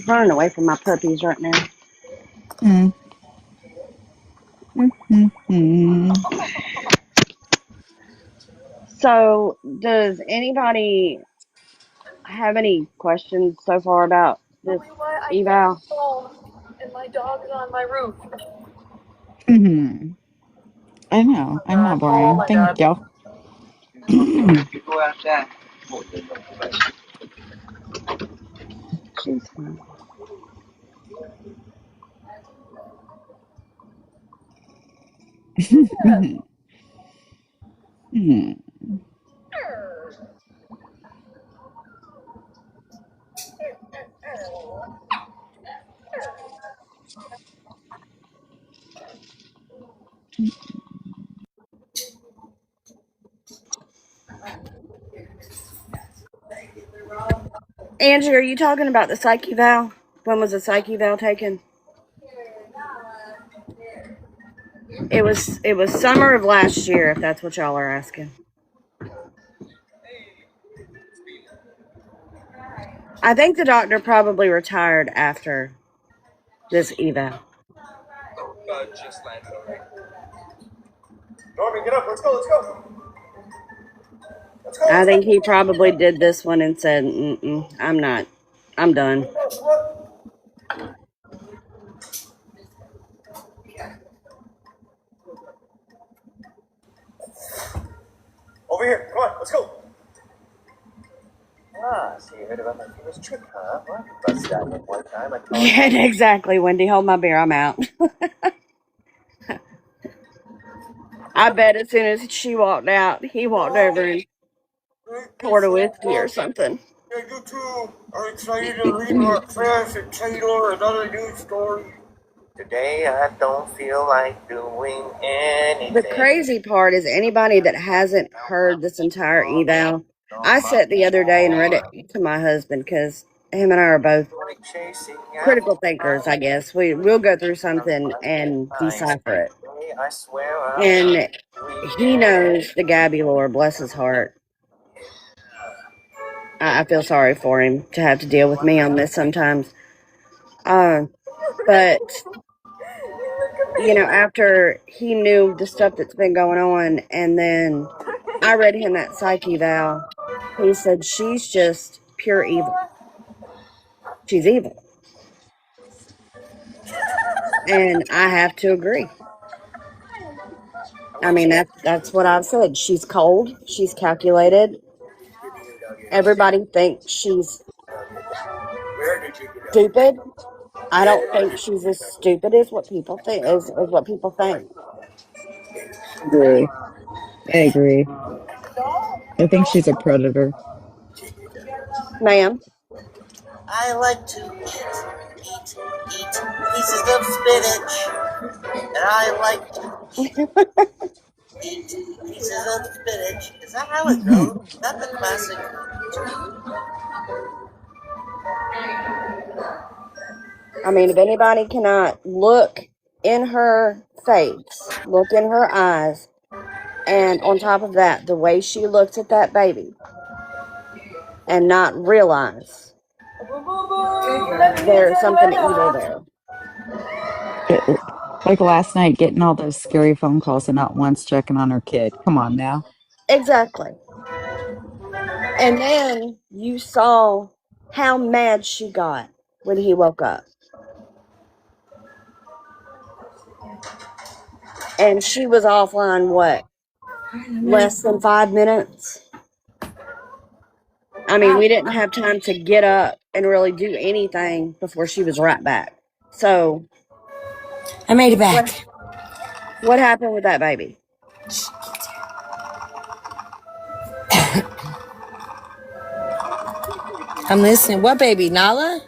running away from my puppies right now. So, does anybody have any questions so far about this eval? And my dog is on my roof. I know. I'm not boring. Thank you. Go outside. She's fine. Angie, are you talking about the psych eval? When was the psych eval taken? It was summer of last year, if that's what y'all are asking. I think the doctor probably retired after this eval. Norman, get up. Let's go. I think he probably did this one and said, I'm done. Bust that one more time. I told Yeah, exactly, Wendy. Hold my beer. I'm out. I bet as soon as she walked out, he walked over and poured a whiskey or something. Yeah, you too are excited to read about Flash and Taylor and other news stories. Today I don't feel like doing anything. The crazy part is anybody that hasn't heard this entire eval. I sat the other day and read it to my husband because him and I are both critical thinkers, I guess. We'll go through something and decipher it. I swear And he knows the Gabby lore, bless his heart. I feel sorry for him to have to deal with me on this sometimes. But, you know, after he knew the stuff that's been going on, and then I read him that psych eval, he said, she's just pure evil. She's evil. And I have to agree. I mean, that's what I've said. She's cold. She's calculated. Everybody thinks she's stupid. I don't think she's as stupid as what people think. As what people think. Agree. I agree. I think she's a predator. Ma'am. I like to eat pieces of spinach. And I like to eat pieces of spinach. Is that how it goes? Is that the classic? I mean, if anybody cannot look in her face, look in her eyes, and on top of that, the way she looks at that baby, and not realize there's something evil there. Like last night, getting all those scary phone calls and not once checking on her kid. Come on now. Exactly. And then you saw how mad she got when he woke up. And she was offline, what? Less than 5 minutes? I mean, we didn't have time to get up and really do anything before she was right back. So I made it back. What happened with that baby? I'm listening. What baby? Nala?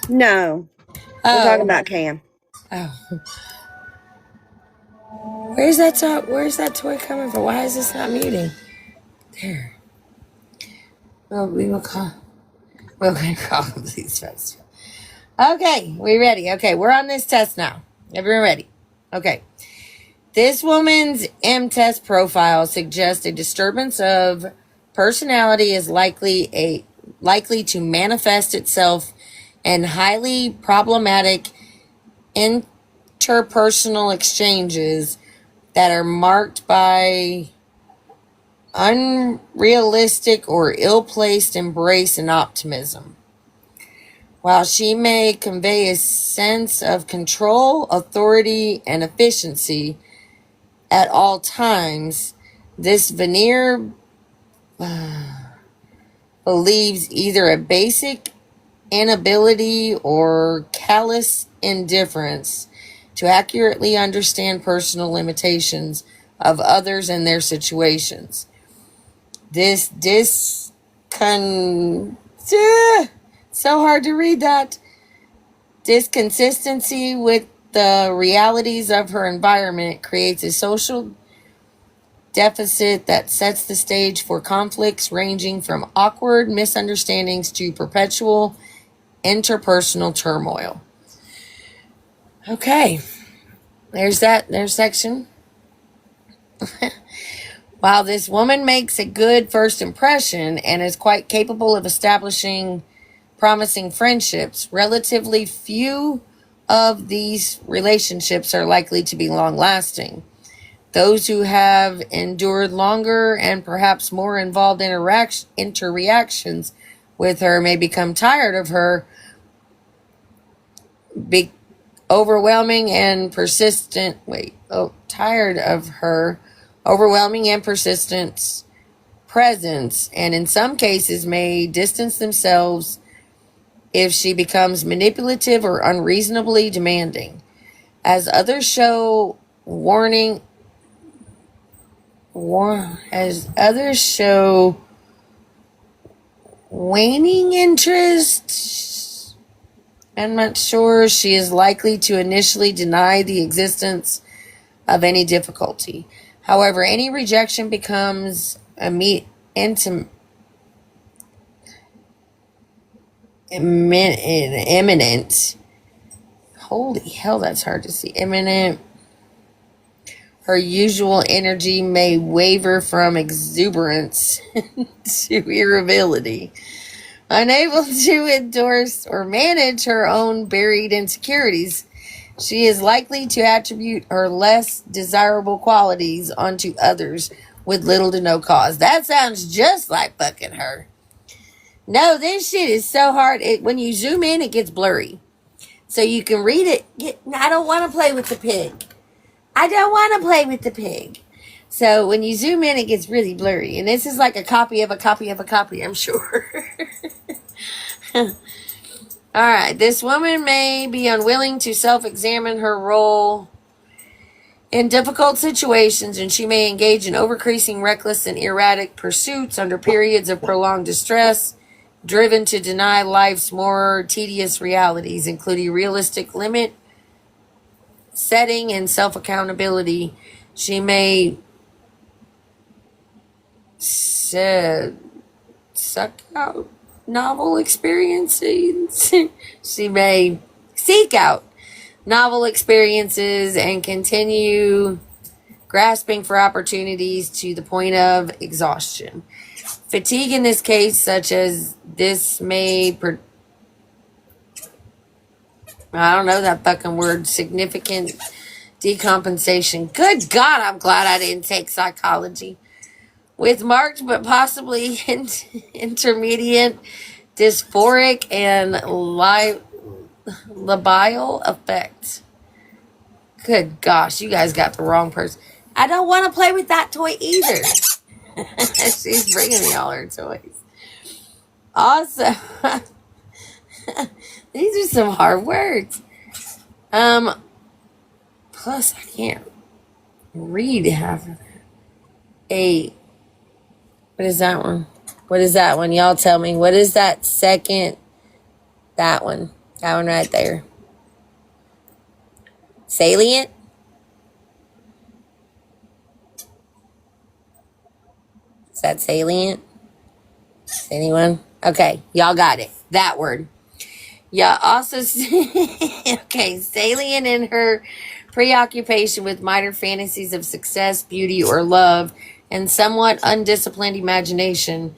No. We're talking about Cam. Oh. Where's that toy coming from? Why is this not muting? There. Well, we will call. We're going to call these folks. Okay, we ready? Okay, we're on this test now. Everyone ready? Okay. This woman's M-test profile suggests a disturbance of personality is likely to manifest itself in highly problematic interpersonal exchanges that are marked by unrealistic or ill-placed embrace and optimism. While she may convey a sense of control, authority, and efficiency at all times, this veneer believes either a basic inability or callous indifference to accurately understand personal limitations of others and their situations. So hard to read that. Disconsistency with the realities of her environment creates a social deficit that sets the stage for conflicts ranging from awkward misunderstandings to perpetual interpersonal turmoil. Okay, there's section. While this woman makes a good first impression and is quite capable of establishing promising friendships, relatively few of these relationships are likely to be long-lasting. Those who have endured longer and perhaps more involved interreactions with her may become tired of her overwhelming and persistent presence, and in some cases may distance themselves if she becomes manipulative or unreasonably demanding. As others show waning interest, I'm not sure, she is likely to initially deny the existence of any difficulty. However, any rejection becomes imminent. Holy hell, that's hard to see. Imminent. Her usual energy may waver from exuberance to irritability. Unable to endorse or manage her own buried insecurities, she is likely to attribute her less desirable qualities onto others with little to no cause. That sounds just like fucking her. No, this shit is so hard. When you zoom in, it gets blurry. So you can read it. I don't want to play with the pig. I don't want to play with the pig. So when you zoom in, it gets really blurry. And this is like a copy of a copy of a copy, I'm sure. All right. This woman may be unwilling to self-examine her role in difficult situations, and she may engage in overcreasing, reckless, and erratic pursuits under periods of prolonged distress, driven to deny life's more tedious realities, including realistic limit setting and self-accountability. She may suck out novel experiences. She may seek out novel experiences and continue grasping for opportunities to the point of exhaustion. Fatigue in this case, such as this, may I don't know that fucking word. Significant decompensation. Good God, I'm glad I didn't take psychology. With marked but possibly intermediate dysphoric and labile effects. Good gosh, you guys got the wrong person. I don't want to play with that toy either. She's bringing me all her toys. Awesome. These are some hard words. Plus I can't read half of that. What is that one? What is that one? Y'all tell me. What is that second? That one. That one right there. Salient? Is that salient? Anyone? Okay, y'all got it. That word. Y'all also... okay, salient in her preoccupation with minor fantasies of success, beauty, or love, and somewhat undisciplined imagination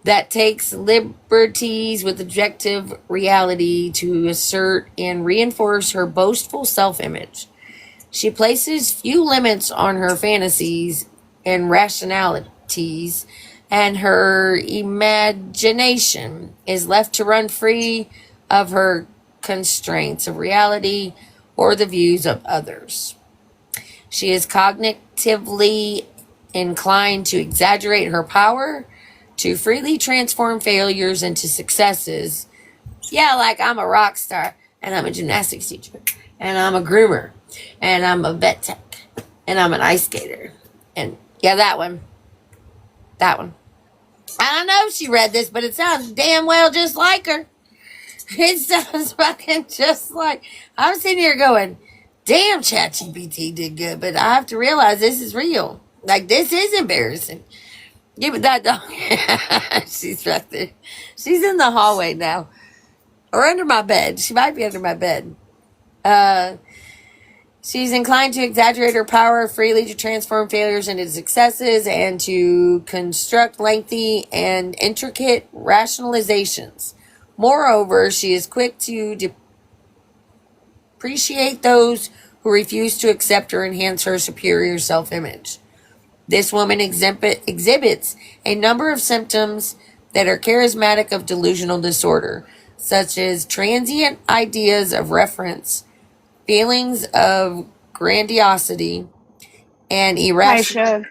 that takes liberties with objective reality to assert and reinforce her boastful self-image. She places few limits on her fantasies and rationalities, and her imagination is left to run free of her constraints of reality or the views of others. She is cognitively inclined to exaggerate her power, to freely transform failures into successes. Yeah, like I'm a rock star, and I'm a gymnastics teacher, and I'm a groomer, and I'm a vet tech, and I'm an ice skater. And yeah, that one. That one. I don't know if she read this, but it sounds damn well just like her. It sounds fucking just like... I'm sitting here going, damn, ChatGPT did good, but I have to realize this is real. Like, this is embarrassing. Give it that dog. She's right there. She's in the hallway now. Or under my bed. She might be under my bed. She's inclined to exaggerate her power freely to transform failures into successes and to construct lengthy and intricate rationalizations. Moreover, she is quick to depreciate those who refuse to accept or enhance her superior self-image. This woman exhibits a number of symptoms that are charismatic of delusional disorder, such as transient ideas of reference, feelings of grandiosity, and irrational...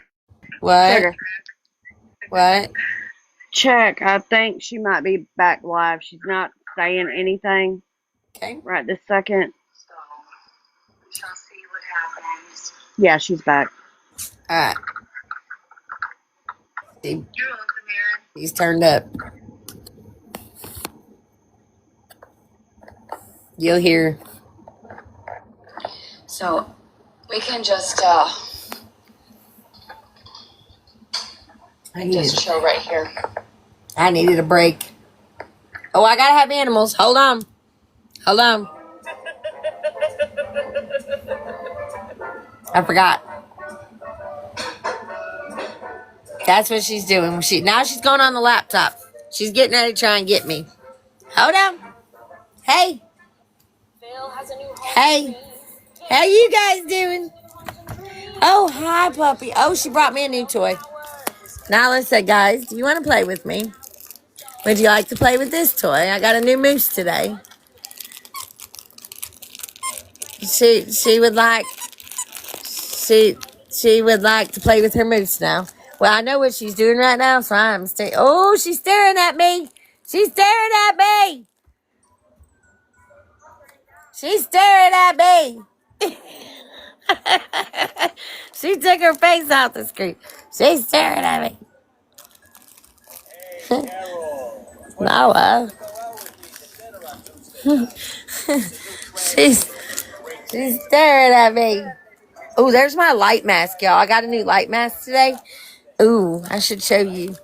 What? Sugar. What? Check. I think she might be back live. She's not saying anything Okay. right this second. Yeah, she's back. All right. He's turned up. You'll hear. So we can just chill right here. I needed a break. Oh, I gotta have animals. Hold on. Hold on. I forgot. That's what she's doing. Now she's going on the laptop. She's getting ready to try and get me. Hold on. Hey. Hey. How you guys doing? Oh, hi, puppy. Oh, she brought me a new toy. Now let's say, guys, do you want to play with me? Would you like to play with this toy? I got a new moose today. She would like she would like to play with her moose now. Well, I know what she's doing right now, so I'm staying. Oh, she's staring at me. She's staring at me. She's staring at me. She took her face off the screen. She's staring at me. Noah. she's staring at me. Oh, there's my light mask, y'all. I got a new light mask today. Ooh, I should show you.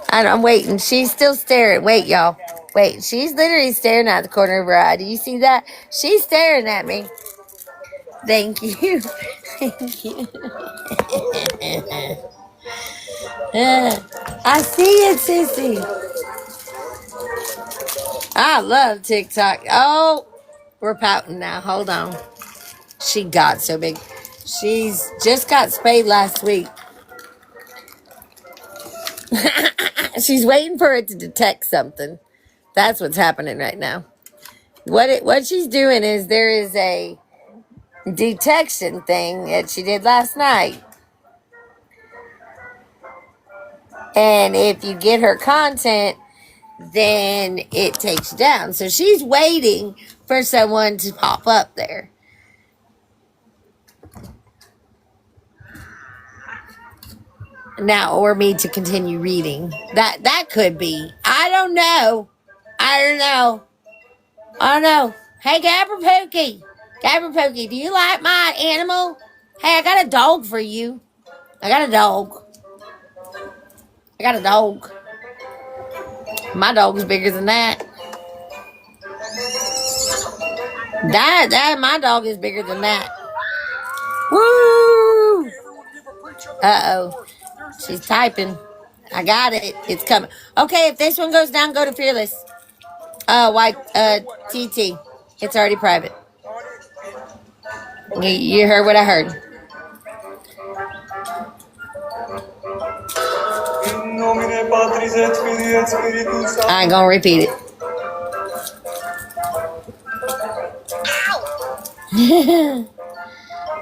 I'm waiting. She's still staring. Wait, y'all. Wait, she's literally staring at the corner of her eye. Do you see that? She's staring at me. Thank you. Thank you. I see it, Sissy. I love TikTok. Oh, we're pouting now. Hold on. She got so big. She's just got spayed last week. She's waiting for it to detect something. That's what's happening right now. What she's doing is there is a detection thing that she did last night. And if you get her content, then it takes you down. So she's waiting for someone to pop up there. Now, or me to continue reading. That could be. I don't know. Hey, Gabby, do you like my animal? Hey, I got a dog for you. I got a dog. My dog's bigger than that. My dog is bigger than that. Woo! Uh-oh. She's typing. I got it. It's coming. Okay, if this one goes down, go to Fearless. TT. It's already private. You heard what I heard. I ain't gonna repeat it.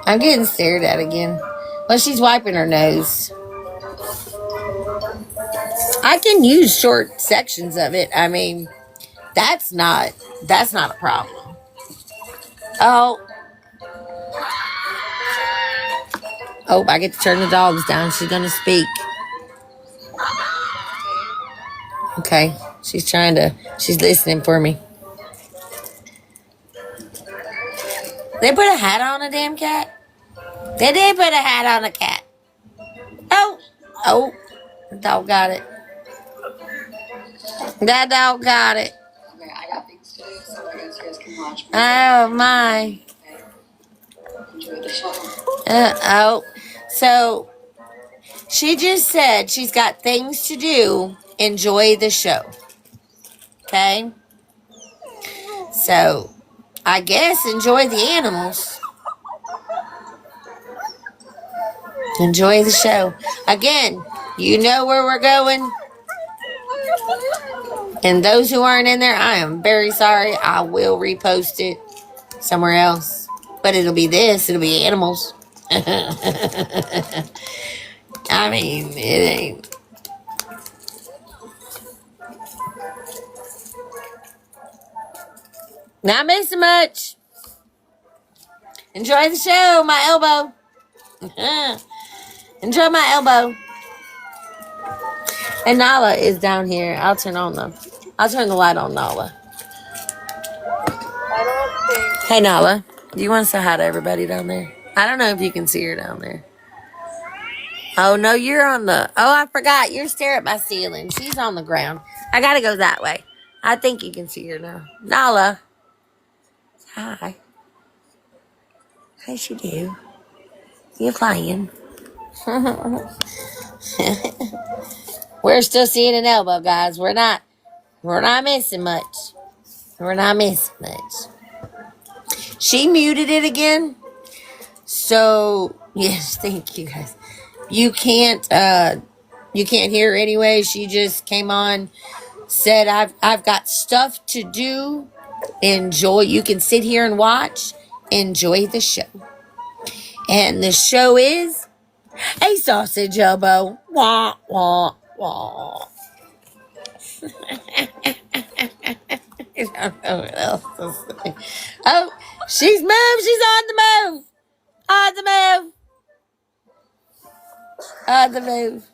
I'm getting stared at again. Well, she's wiping her nose. I can use short sections of it. I mean, that's not a problem. Oh, I get to turn the dogs down. She's gonna speak. Okay, she's listening for me. They put a hat on a damn cat? They did put a hat on a cat. Oh, the dog got it. That dog got it. Okay, I got things to do, so I guess you guys can watch me. Oh, my. Enjoy the show. So she just said she's got things to do. Enjoy the show. Okay? So, I guess enjoy the animals. Enjoy the show. Again, you know where we're going. And those who aren't in there, I am very sorry. I will repost it somewhere else. But it'll be it'll be animals. I mean, it ain't. Not missing much. Enjoy the show, my elbow. Enjoy my elbow. And Nala is down here. I'll turn the light on Nala. I don't think. Hey Nala, do you want to say hi to everybody down there? I don't know if you can see her down there. Oh no, you're on the. Oh, I forgot. You're staring at my ceiling. She's on the ground. I gotta go that way. I think you can see her now. Nala. Hi. How's you do? You playing? We're still seeing an elbow, guys. We're not missing much. We're not missing much. She muted it again. So yes, thank you guys. You can't hear her anyway. She just came on, said I've got stuff to do. Enjoy. You can sit here and watch. Enjoy the show. And the show is a sausage elbow. Wah, wah, wah. I don't know what else to say. Oh, she's moved. She's on the move. On the move. On the move.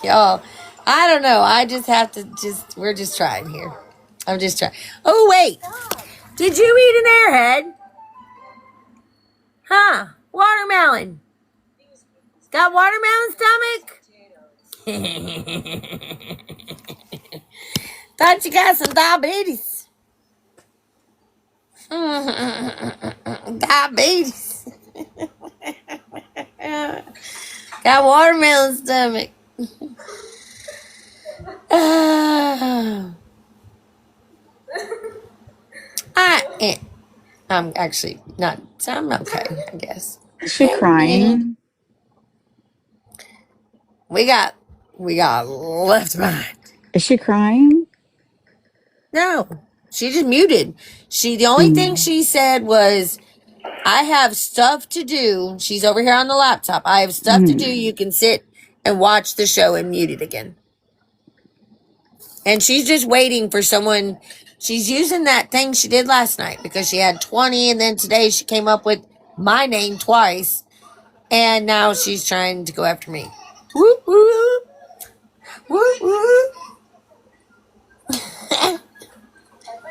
Y'all, I don't know. I just have to we're just trying here. I'm just trying. Oh, wait. Did you eat an airhead? Huh? Watermelon. Got watermelon stomach? Thought you got some diabetes. Diabetes. Got watermelon stomach. I'm actually not. I'm okay, I guess. Is she crying? We got left behind. Is she crying? No, she just muted. The only thing she said was, I have stuff to do. She's over here on the laptop. I have stuff to do. You can sit and watch the show, and mute it again. And she's just waiting for someone. She's using that thing she did last night because she had 20, and then today she came up with my name twice, and now she's trying to go after me. Whoop, whoop. Whoop, whoop.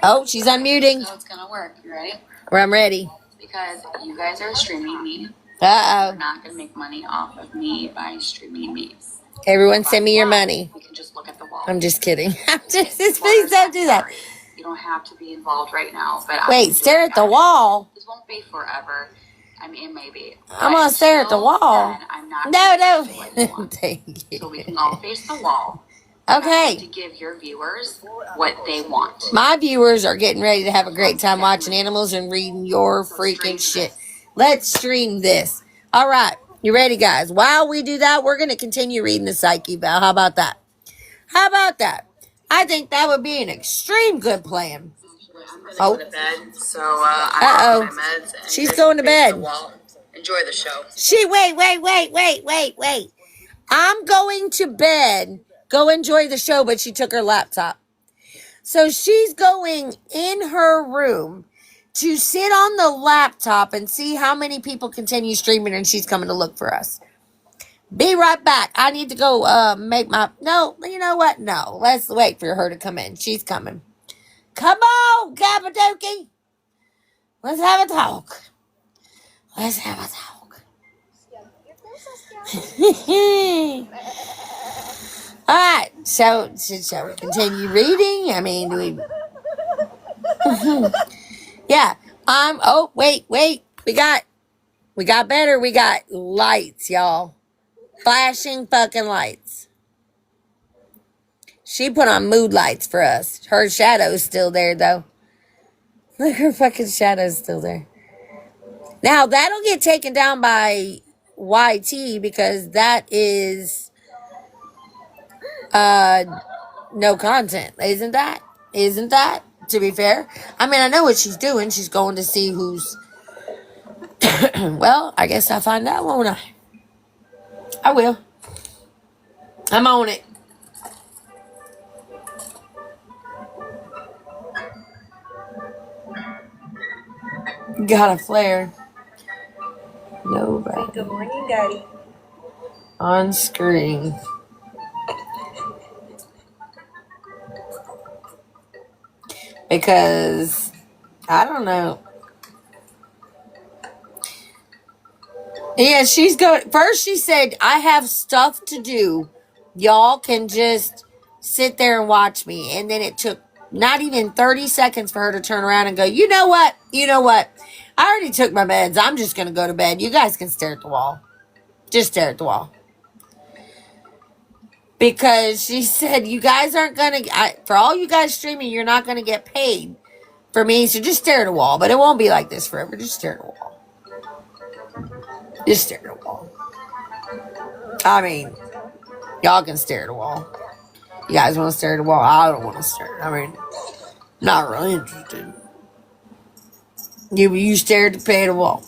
Oh, she's unmuting. So it's gonna work. You ready? I'm ready. Because you guys are streaming me. Uh-oh. You're not gonna make money off of me by streaming me. Everyone send me your money. We can just look at the wall. I'm just kidding. Please don't do that. You don't have to be involved right now, but wait, stare at the wall. This won't be forever. I mean, it may be. I'm gonna stare at the wall. I'm not. No. Thank you. So we can all face the wall. Okay. To give your viewers what they want. My viewers are getting ready to have a great time watching animals and reading your freaking shit. Let's stream this. All right. You ready, guys? While we do that, we're going to continue reading the psych eval. How about that? I think that would be an extreme good plan. I'm going to bed, so I'm taking my meds. And she's going to bed. Enjoy the show. Wait. I'm going to bed. Go enjoy the show, but she took her laptop. So she's going in her room to sit on the laptop and see how many people continue streaming, and she's coming to look for us. Be right back. I need to go make my... No, you know what? No, let's wait for her to come in. She's coming. Come on, Cappadocia. Let's have a talk. All right, so shall we continue reading? I mean, do we... Yeah, oh, wait. We got better. We got lights, y'all. Flashing fucking lights. She put on mood lights for us. Her shadow's still there, though. Look, her fucking shadow's still there. Now, that'll get taken down by YT because that is... no content, isn't that? To be fair, I mean, I know what she's doing. She's going to see who's... Well, I guess I'll find out, won't I? I will. I'm on it. Got a flare. Nobody. Good morning, Daddy. On screen. Because, I don't know. Yeah, she's going. First, she said, I have stuff to do. Y'all can just sit there and watch me. And then it took not even 30 seconds for her to turn around and go, you know what? You know what? I already took my meds. I'm just going to go to bed. You guys can stare at the wall. Just stare at the wall. Because she said, you guys aren't going to, for all you guys streaming, you're not going to get paid for me. So just stare at the wall. But it won't be like this forever. Just stare at the wall. Just stare at the wall. I mean, y'all can stare at the wall. You guys want to stare at the wall? I don't want to stare. I mean, not really interested. You stare at the wall.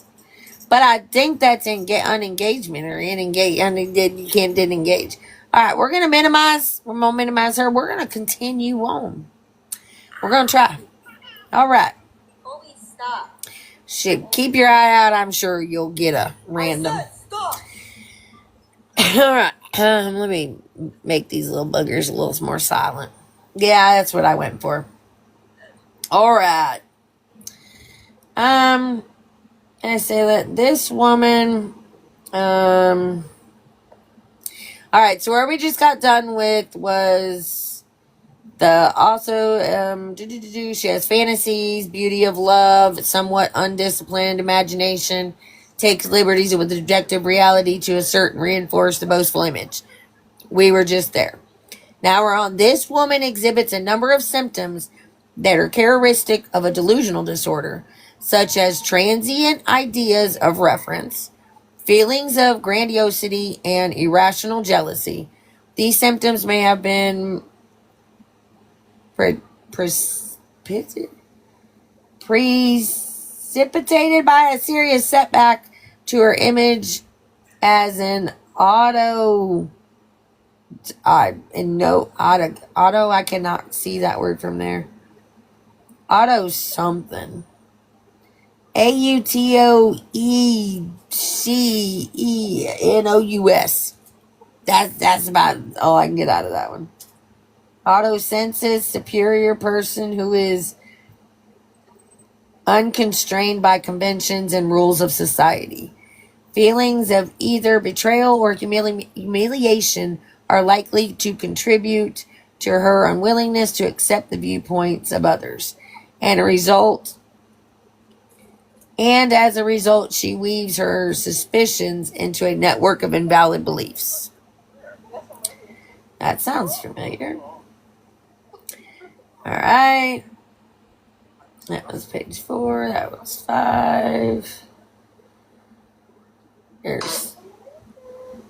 But I think that's unengagement or you can't engage. All right, we're going to minimize. We're going to minimize her. We're going to continue on. We're going to try. All right. Holy stop. Shit, keep your eye out. I'm sure you'll get a random. Stop. All right. Let me make these little buggers a little more silent. Yeah, that's what I went for. All right. And I say that this woman, all right, so where we just got done with was she has fantasies, beauty of love, somewhat undisciplined imagination, takes liberties with objective reality to assert and reinforce the boastful image. We were just there. Now we're on, this woman exhibits a number of symptoms that are characteristic of a delusional disorder, such as transient ideas of reference, feelings of grandiosity, and irrational jealousy. These symptoms may have been precipitated by a serious setback to her image as an auto, I cannot see that word from there. Auto something. AUTOECENOUS. That's about all I can get out of that one. Autosensus, superior person who is unconstrained by conventions and rules of society. Feelings of either betrayal or humiliation are likely to contribute to her unwillingness to accept the viewpoints of others. And as a result, she weaves her suspicions into a network of invalid beliefs. That sounds familiar. All right. That was page 4. That was 5. Is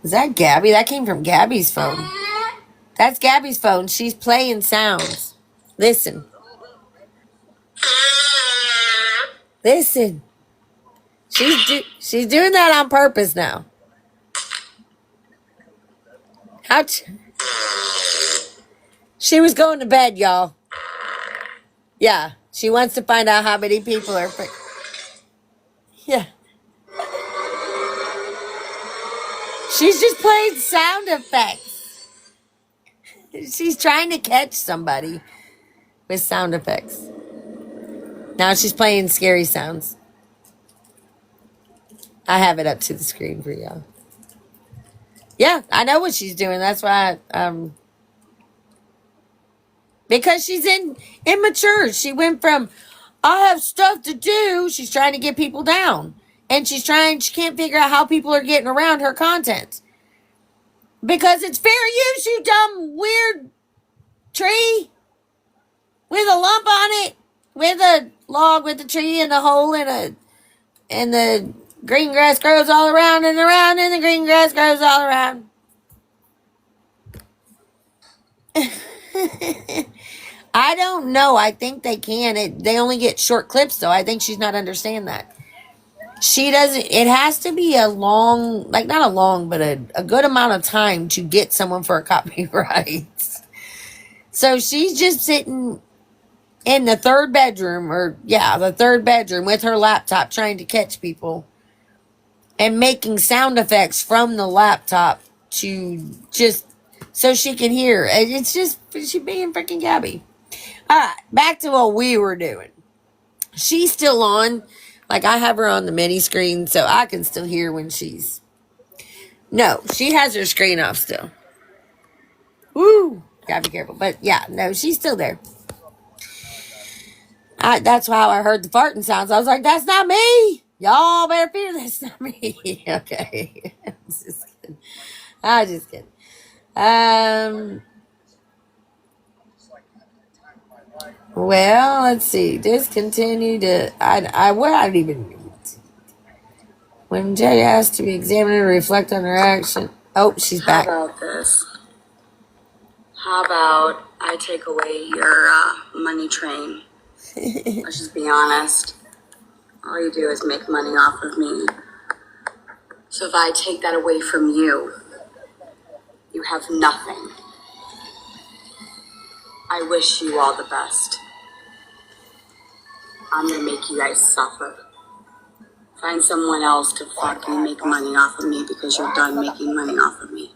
that Gabby? That came from Gabby's phone. That's Gabby's phone. She's playing sounds. Listen. Listen. She's doing that on purpose now. She was going to bed, y'all. Yeah, she wants to find out how many people are. Yeah. She's just playing sound effects. She's trying to catch somebody with sound effects. Now she's playing scary sounds. I have it up to the screen for y'all. Yeah, I know what she's doing. That's why because she's immature. She went from, I have stuff to do. She's trying to get people down. And she can't figure out how people are getting around her content. Because it's fair use, you dumb, weird tree. With a lump on it. With a log with a tree and a hole and the green grass grows all around and around and the green grass grows all around. I don't know. I think they can. They only get short clips, though. I think she's not understanding that. She doesn't. It has to be a long, like not a long, but a good amount of time to get someone for a copyright. So she's just sitting in the third bedroom, the third bedroom with her laptop trying to catch people and making sound effects from the laptop to just so she can hear. It's just she being freaking Gabby. All right, back to what we were doing. She's still on. Like I have her on the mini screen so I can still hear when she's. No, she has her screen off still. Woo! Gotta be careful. But yeah, no, she's still there. That's how I heard the farting sounds. I was like, that's not me. Y'all better fear that's not me. Okay. I'm just kidding. Well, let's see. Discontinue to I don't even when Jay asked to be examined and reflect on her action. Oh, she's back. How about this? How about I take away your money train? Let's just be honest. All you do is make money off of me. So if I take that away from you, you have nothing. I wish you all the best. I'm gonna make you guys suffer. Find someone else to fucking make money off of me because you're done making money off of me.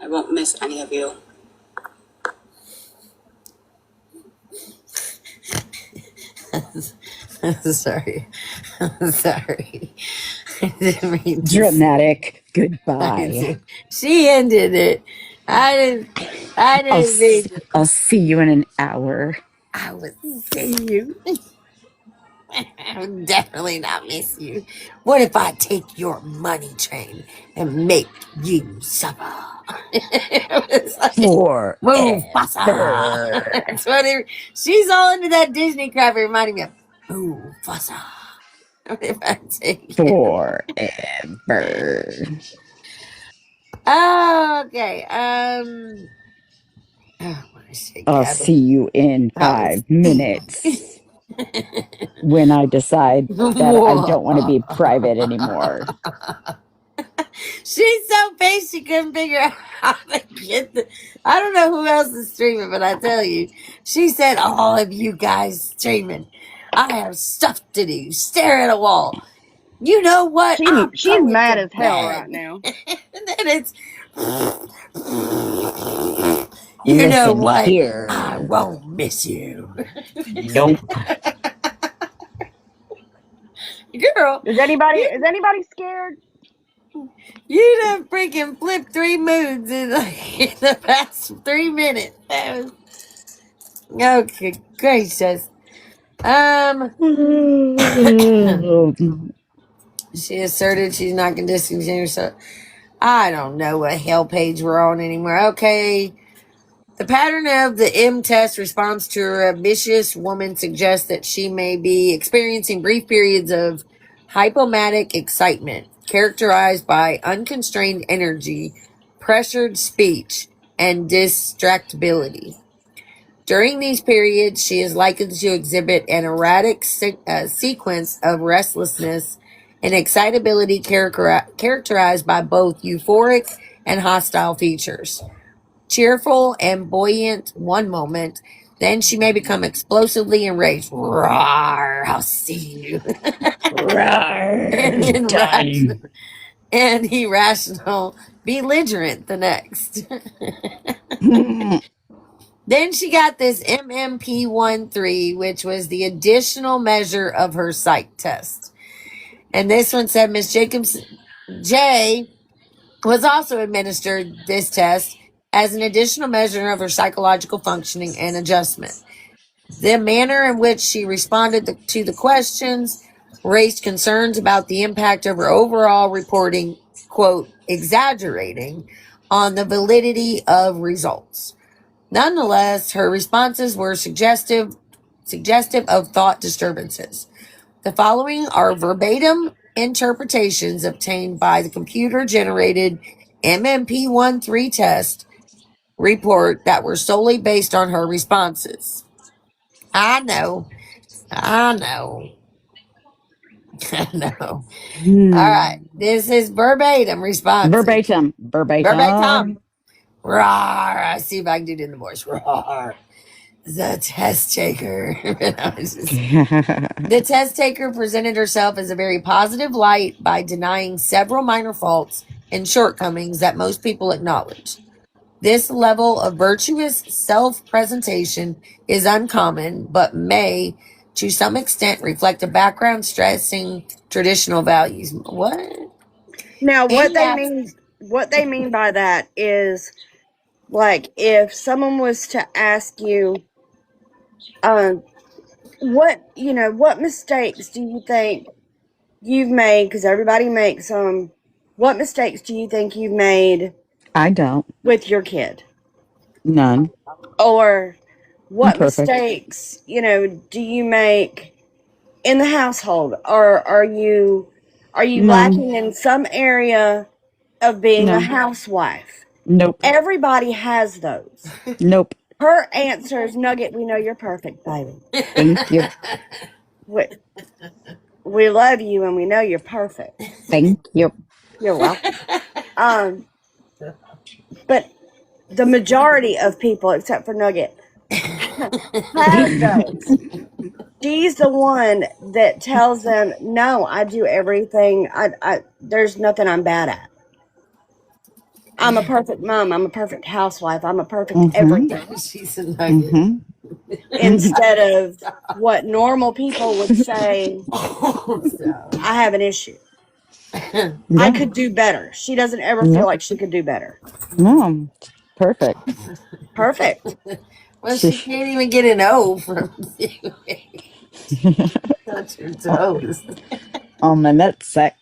I won't miss any of you. Sorry. Sorry. I didn't mean to. Dramatic goodbye. She ended it. I didn't mean to. I'll see you in an hour. I would see you. I would definitely not miss you. What if I take your money train and make you suffer? Forever. Mufasa. That's what she's all into that Disney crap. It reminded me of Mufasa. What if I take Forever. Okay. I'll see you in 5 minutes. When I decide that I don't want to be private anymore. She's so pissed she couldn't figure out how to get the. I don't know who else is streaming, but I tell you, she said, all of you guys streaming. I have stuff to do. Stare at a wall. You know what? She's mad as hell right now. And then it's. You know what? Here. I won't miss you. Nope. Girl. Is anybody scared? You done freaking flipped 3 moods in the past 3 minutes. That was okay. Gracious. She asserted she's not going to discontinue herself. I don't know what hell page we're on anymore. Okay. The pattern of the M test response to a ambitious woman suggests that she may be experiencing brief periods of hypomanic excitement, characterized by unconstrained energy, pressured speech, and distractibility. During these periods, she is likely to exhibit an erratic sequence of restlessness and excitability characterized by both euphoric and hostile features. Cheerful and buoyant one moment, then she may become explosively enraged. Roar, I'll see you. Roar, done. And irrational, belligerent the next. Then she got this MMP13, which was the additional measure of her psych test. And this one said Miss Jacobs J was also administered this test as an additional measure of her psychological functioning and adjustment. The manner in which she responded to the questions raised concerns about the impact of her overall reporting, quote, exaggerating on the validity of results. Nonetheless, her responses were suggestive of thought disturbances. The following are verbatim interpretations obtained by the computer-generated MMP13 test report that were solely based on her responses. I know. I know. All right. This is verbatim responses. Verbatim. Roar. I see if I can do it in the voice. Roar. The test taker. The test taker presented herself as a very positive light by denying several minor faults and shortcomings that most people acknowledge. This level of virtuous self presentation is uncommon, but may, to some extent, reflect a background stressing traditional values. What? Now, Yeah. what they mean by that is, like, if someone was to ask you, what mistakes do you think you've made? Because everybody makes them. What mistakes do you think you've made I don't. with your kid? None. Or I'm what perfect. mistakes, do you make in the household? Or are you None. lacking in some area of being a No. housewife? Nope. Everybody has those. Nope. Her answer is, Nugget, we know you're perfect, baby. Thank you. We love you and we know you're perfect. Thank you. You're welcome. But the majority of people, except for Nugget, have those. She's the one that tells them, no, I do everything. There's nothing I'm bad at. I'm a perfect mom. I'm a perfect housewife. I'm a perfect everything. She's a nugget. Instead of what normal people would say, I have an issue. I could do better. She doesn't ever feel Nope. like she could do better. No. Perfect. Perfect. Well, she can't even get an O from touch her toes. On the nutsack.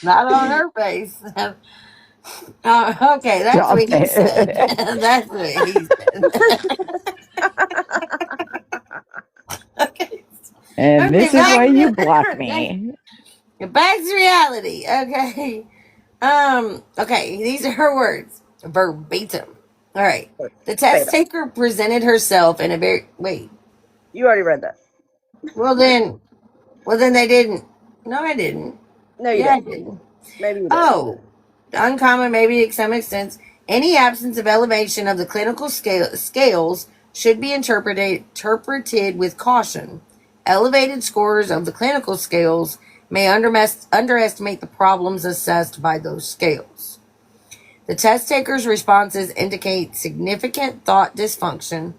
Not on her face. Okay, that's what he said. That's what he said. Okay. And this is why you block Okay. me. Back to reality. Okay. Okay, these are her words. Verbatim. All right. The test taker presented herself in a very wait. You already read that. Well then they didn't. No, I didn't. No, you Yeah, I didn't. did. Maybe you did. Oh, uncommon, maybe to some extent. Any absence of elevation of the clinical scales should be interpreted with caution. Elevated scores of the clinical scales may underestimate the problems assessed by those scales. The test taker's responses indicate significant thought dysfunction.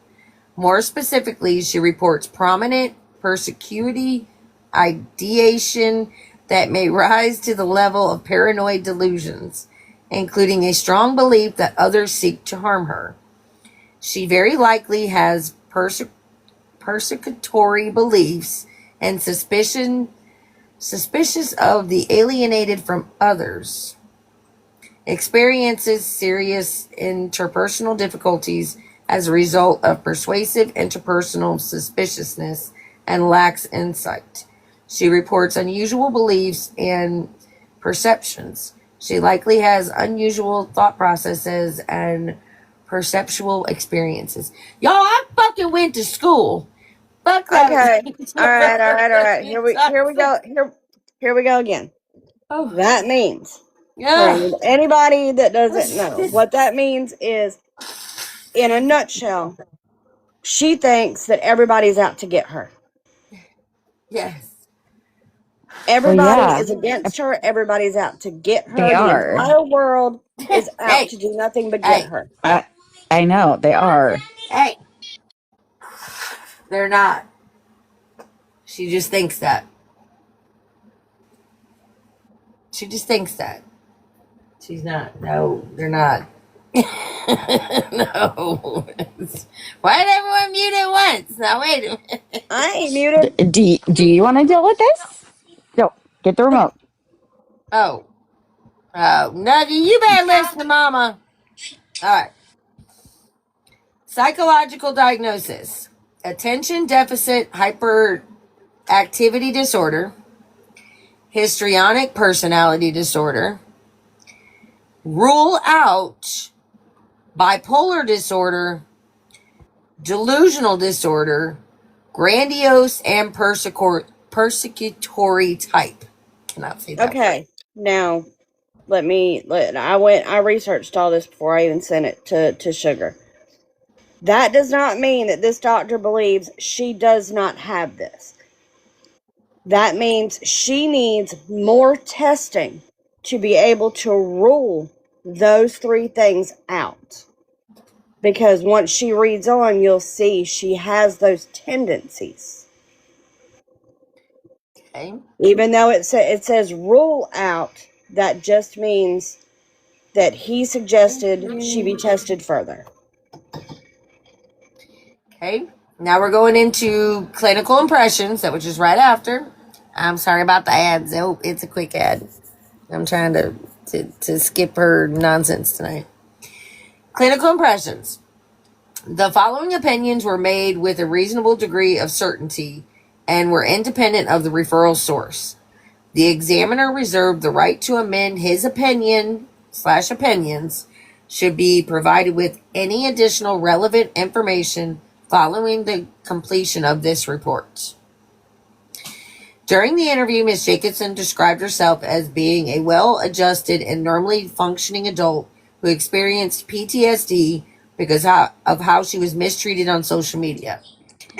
More specifically, she reports prominent persecutory ideation that may rise to the level of paranoid delusions, including a strong belief that others seek to harm her. She very likely has persecutory beliefs and suspicious of the alienated from others, experiences serious interpersonal difficulties as a result of persuasive interpersonal suspiciousness, and lacks insight. She reports unusual beliefs and perceptions. She likely has unusual thought processes and perceptual experiences. Y'all, I fucking went to school. Fuck that. Okay. All right. Here we go. Here we go again. Oh. That means Yeah. for anybody that doesn't know, what that means is, in a nutshell, she thinks that everybody's out to get her. Yes. Everybody is against her. Everybody's out to get her. They The are. entire world is out to do nothing but get her. I know, they are. Hey. They're not. She just thinks that. She just thinks that. She's not. No, they're not. No. Why did everyone mute at once? Now, wait a minute. I ain't muted. Do you want to deal with this? Go. Get the remote. Oh. Oh, Nuggy, you better listen to Mama. All right. Psychological diagnosis: attention deficit hyperactivity disorder, histrionic personality disorder, rule out bipolar disorder, delusional disorder, grandiose and persecutory type. Cannot say that. Okay, now I researched all this before I even sent it to Sugar. That does not mean that this doctor believes she does not have this. That means she needs more testing to be able to rule those three things out. Because once she reads on, you'll see she has those tendencies. Okay. Even though it says rule out, that just means that he suggested she be tested further. Okay. Now we're going into clinical impressions, which is right after. I'm sorry about the ads. Oh, it's a quick ad. I'm trying to skip her nonsense tonight. Clinical impressions. The following opinions were made with a reasonable degree of certainty and were independent of the referral source. The examiner reserved the right to amend his opinion/opinions should be provided with any additional relevant information following the completion of this report. During the interview, Ms. Jacobson described herself as being a well-adjusted and normally functioning adult who experienced PTSD because of how she was mistreated on social media.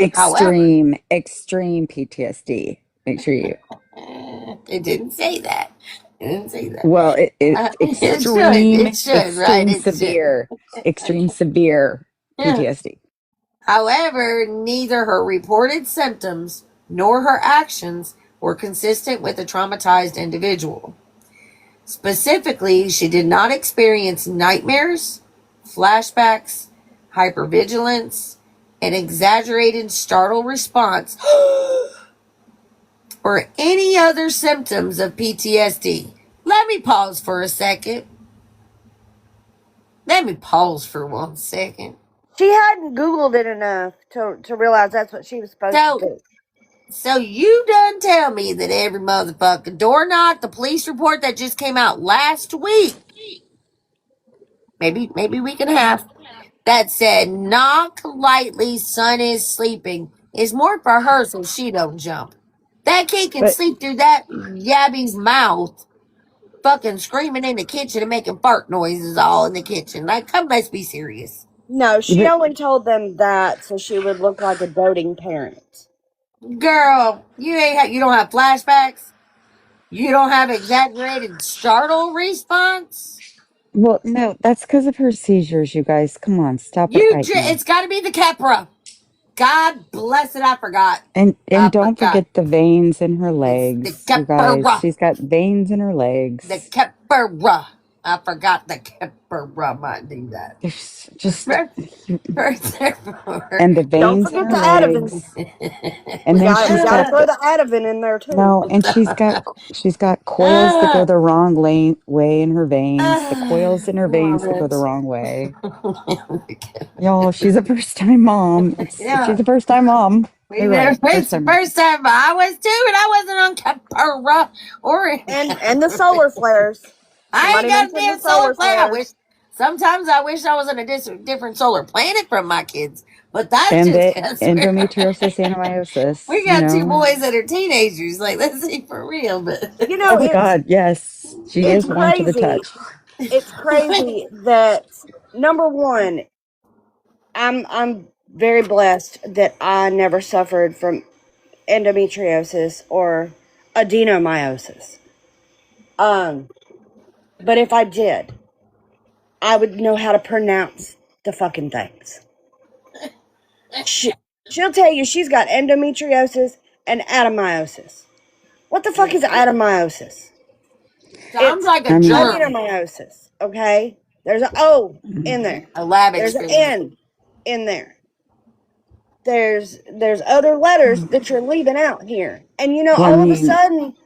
Extreme PTSD. Make sure you. It didn't say that. It didn't say that. Well, It should. It should, right? It should. extreme severe Yeah. PTSD. However, neither her reported symptoms nor her actions were consistent with a traumatized individual. Specifically, she did not experience nightmares, flashbacks, hypervigilance, an exaggerated startle response, or any other symptoms of PTSD. Let me pause for a second. Let me pause for 1 second. She hadn't Googled it enough to realize that's what she was supposed to do. So you done tell me that every motherfucking door knock, the police report that just came out last week, maybe week and a half, that said knock lightly, son is sleeping, is more for her so she don't jump. That kid can sleep through that Gabby's mouth, fucking screaming in the kitchen and making fart noises all in the kitchen. Like, come, let's be serious. No, she only told them that so she would look like a doting parent. Girl, you don't have flashbacks? You don't have exaggerated startle response? Well, no, that's because of her seizures, you guys. Come on, stop it right now. It's got to be the Keppra. God bless it, I forgot. And don't forget the veins in her legs, the you guys. Keppra. She's got veins in her legs. The Keppra. I forgot the Keppra might do that. There's just right there. And the veins in her legs. And then she's got throw the Ativan in there too. No, and she's got coils that go the wrong way in her veins. The coils in her veins that go the wrong way. Y'all, she's a first-time mom. She's a first-time mom. It's the first time I was too, and I wasn't on Keppra or and the solar flares. I ain't got a damn solar flare. Sometimes I wish I was on a different solar planet from my kids, but that's and just the endometriosis anomyosis. We got two boys that are teenagers. Like, let's see for real, but oh my God, yes, she is one to the touch. It's crazy that number one, I'm very blessed that I never suffered from endometriosis or adenomyosis. But if I did, I would know how to pronounce the fucking things. She'll tell you she's got endometriosis and adenomyosis. What the fuck is adenomyosis? Sounds like a germ. Adenomyosis, okay? There's an O in there. A lab There's an experience. N in there. There's other letters that you're leaving out here. And all of a sudden,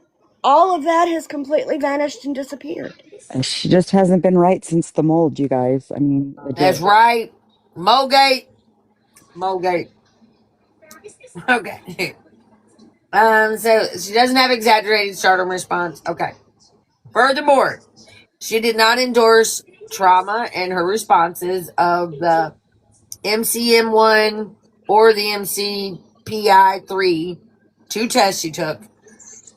all of that has completely vanished and disappeared. She just hasn't been right since the mold, you guys. I mean, that's right. Mogate. Okay. So she doesn't have exaggerated startle response. Okay. Furthermore, she did not endorse trauma in her responses of the MCM1 or the MCPI3, two tests she took.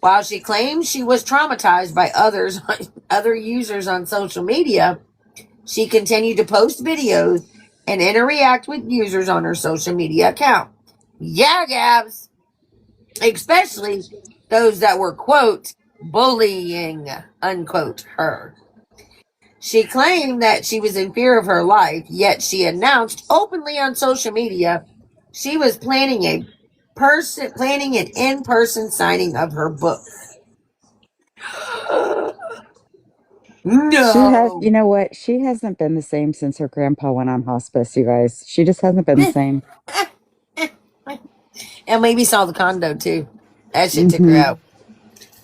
While she claims she was traumatized by other users on social media, she continued to post videos and interact with users on her social media account. Yeah, Gabs. Especially those that were, quote, bullying, unquote, her. She claimed that she was in fear of her life, yet she announced openly on social media she was planning an in-person signing of her book. You No. know what? She hasn't been the same since her grandpa went on hospice, you guys. She just hasn't been the same. And maybe saw the condo too. That shit took her Hmm. out.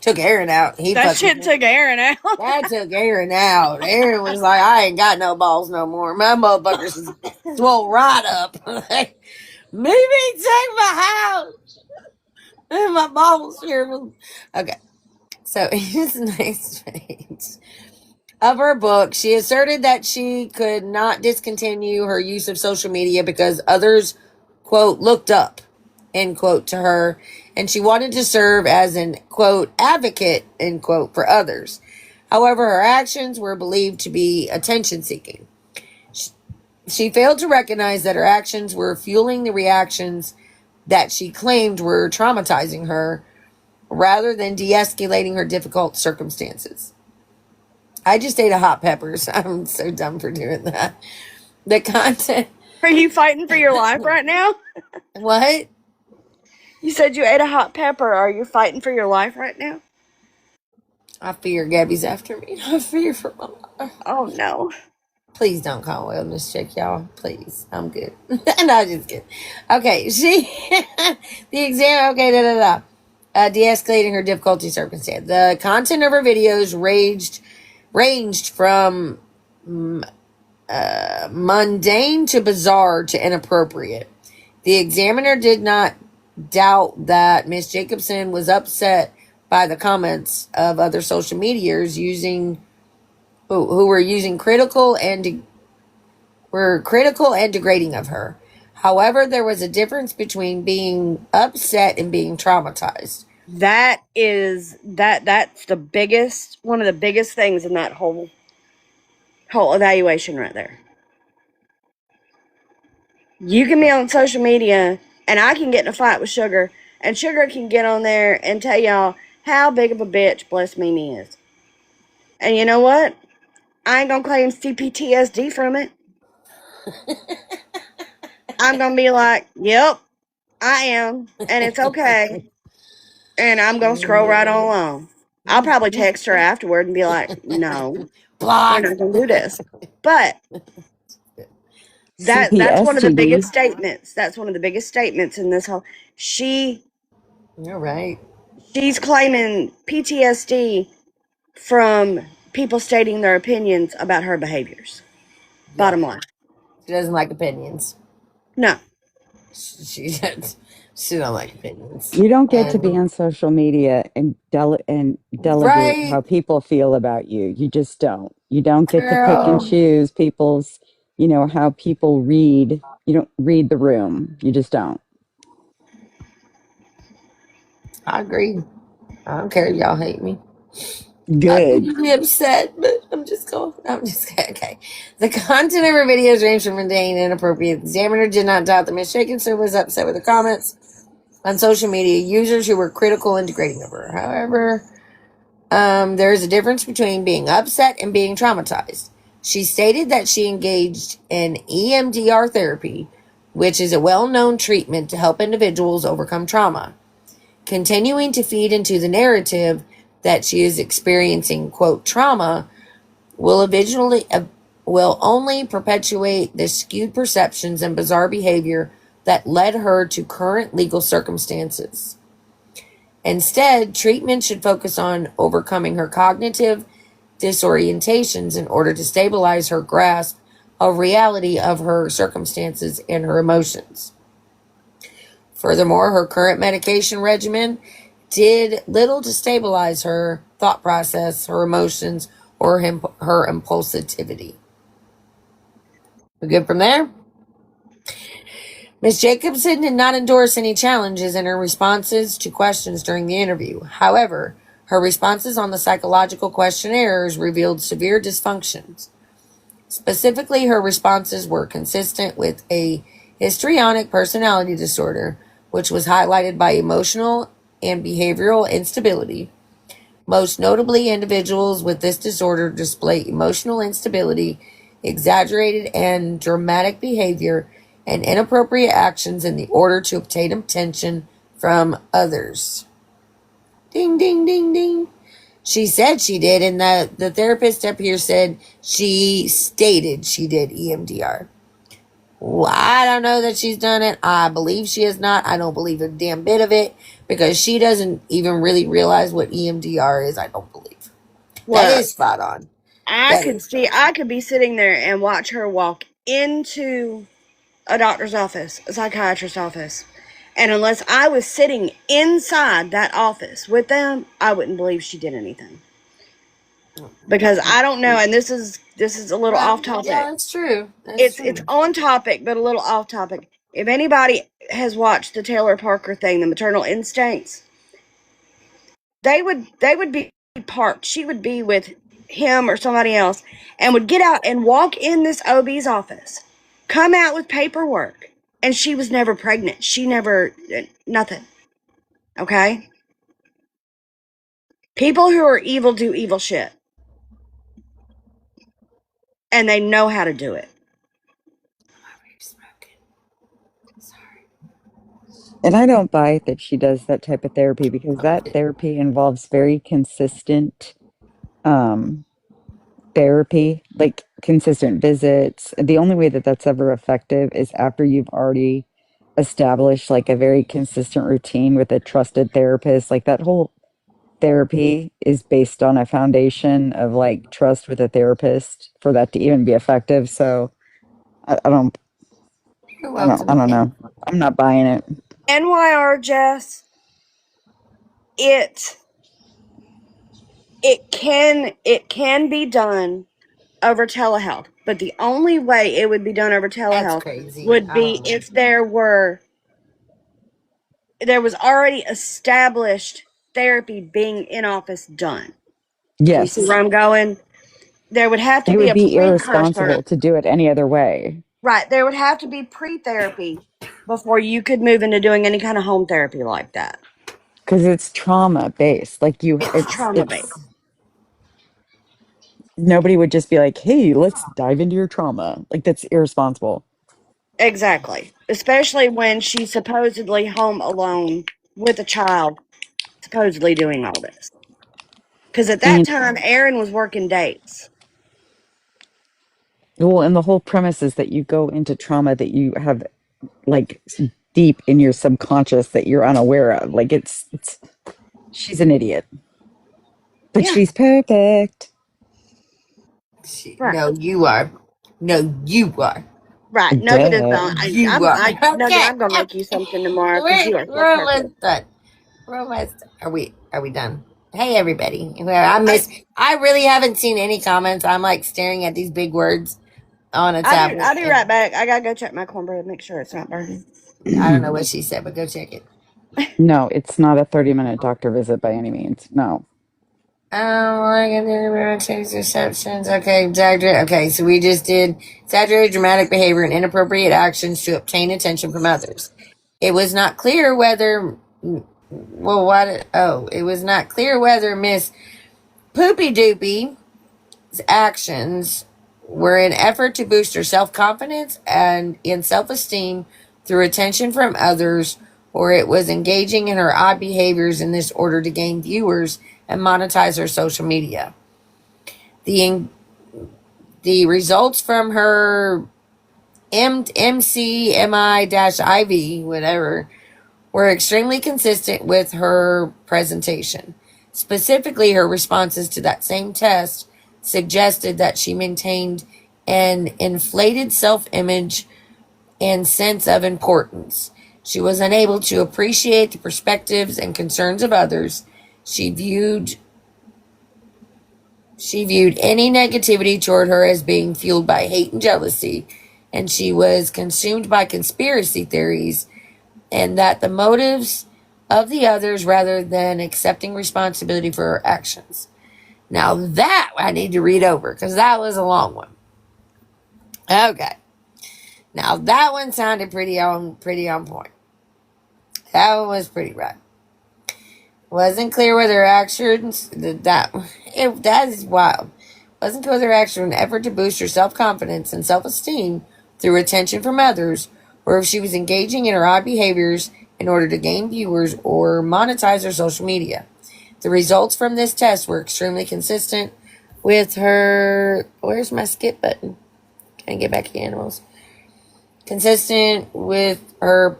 Took Aaron out. That shit took Aaron out. That took Aaron out. Aaron was like, I ain't got no balls no more. My motherfuckers is swole right up. Maybe take my house. And my balls here. Okay. So here's the next page of her book. She asserted that she could not discontinue her use of social media because others, quote, looked up, end quote, to her, and she wanted to serve as an, quote, advocate, end quote, for others. However, her actions were believed to be attention seeking. She failed to recognize that her actions were fueling the reactions that she claimed were traumatizing her rather than de escalating her difficult circumstances. I just ate a hot peppers. I'm so dumb for doing that. The content. Are you fighting for your life right now? What? You said you ate a hot pepper. Are you fighting for your life right now? I fear Gabby's after me. I fear for my life. Oh no. Please don't call wellness check, y'all. Please. I'm good. No, just kidding. Okay, the exam, okay, de-escalating her difficulty circumstance. The content of her videos ranged from mundane to bizarre to inappropriate. The examiner did not doubt that Miss Jacobson was upset by the comments of other social medias who were using critical and degrading of her. However, there was a difference between being upset and being traumatized. That's the biggest, one of the biggest things in that whole evaluation right there. You can be on social media and I can get in a fight with Sugar and Sugar can get on there and tell y'all how big of a bitch Bless Mimi is. And you know what? I ain't gonna claim CPTSD from it. I'm gonna be like, yep, I am, and it's okay. And I'm gonna scroll right on along. I'll probably text her afterward and be like, no, we're Block. not gonna do this. But that's one of the CPSTD. biggest statements. That's one of the biggest statements in this whole. You're right. She's claiming PTSD from people stating their opinions about her behaviors. Yeah. Bottom line. She doesn't like opinions. No. She don't like opinions. You don't get to be on social media and delegate Right, how people feel about you. You just don't. You don't get to pick and girl. choose people's, how people read. You don't read the room. You just don't. I agree. I don't care if y'all hate me. I'm Good. usually upset, but I'm just okay. The content of her videos range from mundane and inappropriate. The examiner did not doubt that Miss Jacobson was upset with the comments on social media users who were critical and degrading of her. However, there is a difference between being upset and being traumatized. She stated that she engaged in EMDR therapy, which is a well-known treatment to help individuals overcome trauma, continuing to feed into the narrative that she is experiencing, quote, trauma will only perpetuate the skewed perceptions and bizarre behavior that led her to current legal circumstances. Instead, treatment should focus on overcoming her cognitive disorientations in order to stabilize her grasp of reality of her circumstances and her emotions. Furthermore, her current medication regimen did little to stabilize her thought process, her emotions, or her impulsivity. We good from there? Ms. Jacobson did not endorse any challenges in her responses to questions during the interview. However, her responses on the psychological questionnaires revealed severe dysfunctions. Specifically, her responses were consistent with a histrionic personality disorder, which was highlighted by emotional and behavioral instability. Most notably, individuals with this disorder display emotional instability, exaggerated and dramatic behavior, and inappropriate actions in the order to obtain attention from others. Ding, ding, ding, ding. She said she did, and the therapist up here said she stated she did EMDR. Well, I don't know that she's done it. I believe she has not. I don't believe a damn bit of it because she doesn't even really realize what EMDR is, I don't believe. That is spot on. I could be sitting there and watch her walk into a doctor's office, a psychiatrist's office. And unless I was sitting inside that office with them, I wouldn't believe she did anything. Because I don't know, and this is a little off topic. Yeah, that's true. It's on topic, but a little off topic. If anybody has watched the Taylor Parker thing, the Maternal Instincts, they would be parked. She would be with him or somebody else and would get out and walk in this OB's office, come out with paperwork, and she was never pregnant. She never, nothing. Okay? People who are evil do evil shit. And they know how to do it. And I don't buy that she does that type of therapy because that therapy involves very consistent therapy, like consistent visits. The only way that that's ever effective is after you've already established like a very consistent routine with a trusted therapist. Like that whole therapy is based on a foundation of like trust with a therapist for that to even be effective. So I don't know. I'm not buying it. NYR, Jess, it can be done over telehealth, but the only way it would be done over telehealth would be if there was already established therapy being in office done. Yes. You see where I'm going? There would have to It be would a be precursor. irresponsible to do it any other way. Right. There would have to be pre-therapy before you could move into doing any kind of home therapy like that. Because it's trauma based. Like it's trauma based. Nobody would just be like, hey, let's dive into your trauma. Like that's irresponsible. Exactly. Especially when she's supposedly home alone with a child, supposedly doing all this. Because at that time, Aaron was working dates. Well, and the whole premise is that you go into trauma that you have like deep in your subconscious that you're unaware of. Like she's an idiot. But she's perfect. Right. No, you are. No, you are. Right. Nugget is not. Nugget, I'm going to make you something tomorrow because you are so perfect. We're almost done. Are we done? Hey, everybody. I really haven't seen any comments. I'm like staring at these big words on a tablet. I'll be right back. I got to go check my cornbread, make sure it's not burning. I don't know what she said, but go check it. No, it's not a 30-minute doctor visit by any means. No. Receptions. Okay, okay, so we just did exaggerated dramatic behavior and inappropriate actions to obtain attention from others. It was not clear whether it was not clear whether Miss Poopy Doopy's actions were an effort to boost her self-confidence and in self-esteem through attention from others, or it was engaging in her odd behaviors in this order to gain viewers and monetize her social media. The results from her MCMI-IV, whatever, were extremely consistent with her presentation. Specifically, her responses to that same test suggested that she maintained an inflated self-image and sense of importance. She was unable to appreciate the perspectives and concerns of others. She viewed any negativity toward her as being fueled by hate and jealousy, and she was consumed by conspiracy theories, and that the motives of the others rather than accepting responsibility for her actions. Now that I need to read over because that was a long one. Okay. Now that one sounded pretty on point. That one was pretty right. Wasn't clear whether her actions that is wild. Wasn't clear whether her actions were an effort to boost her self-confidence and self-esteem through attention from others, or if she was engaging in her odd behaviors in order to gain viewers or monetize her social media. The results from this test were extremely consistent with her. Where's my skip button? Can I get back to animals? Consistent with her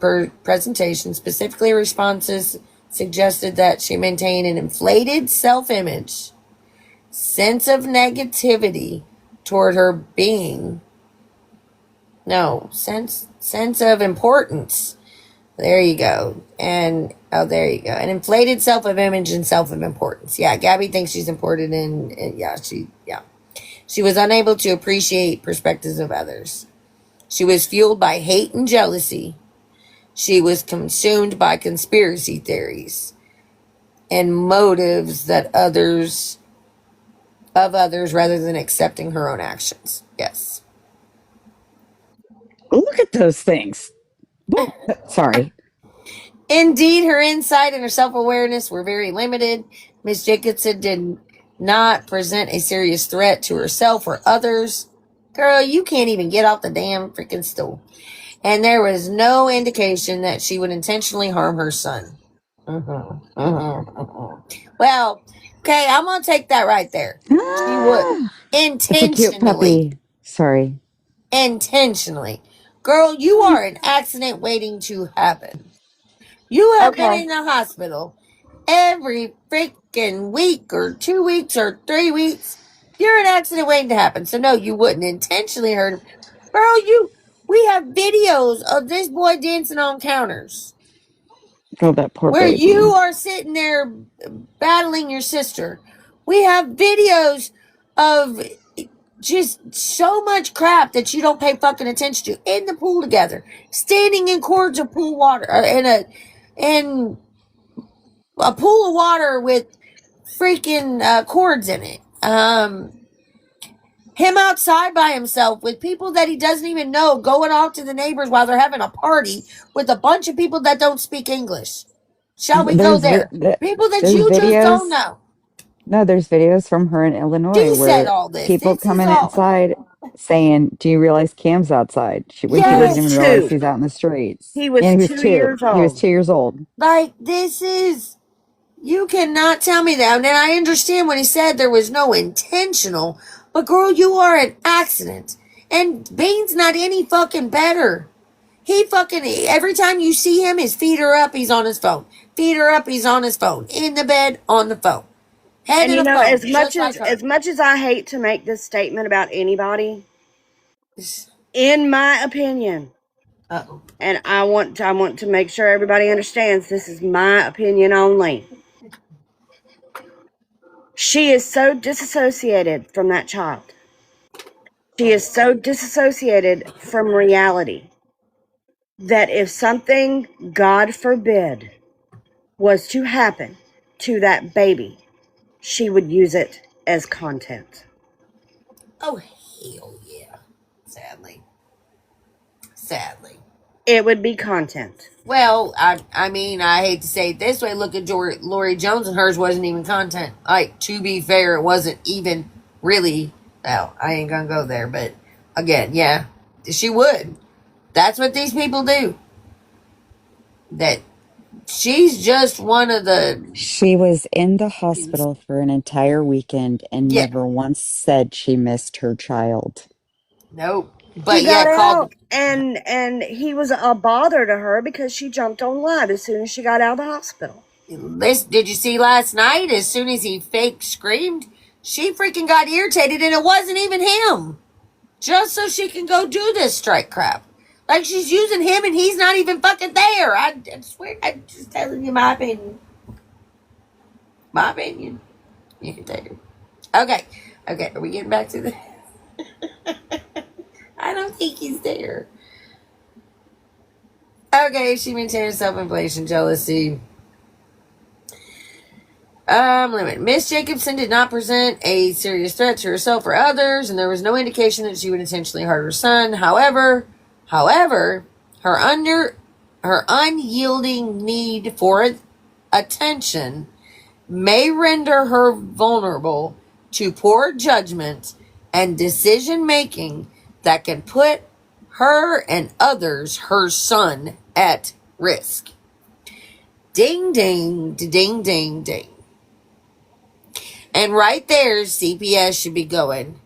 presentation, specifically responses suggested that she maintained an inflated self-image, sense of negativity toward her being. No, sense of importance. There you go. And, there you go. An inflated self-image and self-importance. Yeah, Gabby thinks she's important and She was unable to appreciate perspectives of others. She was fueled by hate and jealousy. She was consumed by conspiracy theories and motives that others rather than accepting her own actions. Yes. Look at those things. Sorry. Indeed, her insight and her self-awareness were very limited. Miss Jacobson did not present a serious threat to herself or others. Girl, you can't even get off the damn freaking stool. And there was no indication that she would intentionally harm her son. Well, okay, I'm going to take that right there. She would. It's a cute Intentionally. puppy. Sorry. Intentionally. Girl, you are an accident waiting to happen. You have been in the hospital every freaking week or 2 weeks or 3 weeks. You're an accident waiting to happen. So no, you wouldn't intentionally hurt him. Girl, we have videos of this boy dancing on counters. Oh, that poor where baby. you are sitting there battling your sister. We have videos of just so much crap that you don't pay fucking attention to in the pool together, standing in cords of pool water in a pool of water with freaking cords in it. Him outside by himself with people that he doesn't even know, going off to the neighbors while they're having a party with a bunch of people that don't speak English. Shall we go there? People that you just don't know. No, there's videos from her in Illinois She said where all this. people This is coming all. inside saying, "Do you realize Cam's outside?" When she doesn't even realize he's out in the streets. He was And he was 2 two. years old. He was 2 years old. Like, this is... You cannot tell me that. And I understand when he said there was no intentional. But, girl, you are an accident. And Bean's not any fucking better. He fucking... Every time you see him, his feet are up, he's on his phone. Feet are up, he's on his phone. In the bed, on the phone. Head in the phone. As much as I hate to make this statement about anybody, in my opinion, and I want to make sure everybody understands this is my opinion only. She is so disassociated from that child. She is so disassociated from reality that if something, God forbid, was to happen to that baby, she would use it as content. Oh, hell yeah. Sadly. It would be content. Well, I mean, I hate to say it this way. Look at Lori Jones, and hers wasn't even content. Like, to be fair, it wasn't even really... Well, I ain't gonna go there, but again, yeah, she would. That's what these people do. That she's just one of the... She was in the hospital for an entire weekend and never once said she missed her child. Nope. But he got out, and he was a bother to her because she jumped on live as soon as she got out of the hospital. Did you see last night? As soon as he fake screamed, she freaking got irritated, and it wasn't even him. Just so she can go do this strike crap. Like, she's using him, and he's not even fucking there. I swear, I'm just telling you my opinion. My opinion. You can take it. Okay, are we getting back to the... I don't think he's there. Okay, she maintains self-inflation, jealousy. Limit. Miss Jacobson did not present a serious threat to herself or others, and there was no indication that she would intentionally hurt her son. However, her unyielding need for attention may render her vulnerable to poor judgment and decision making that can put her and others, her son, at risk. Ding, ding, ding, ding, ding. And right there, CPS should be going,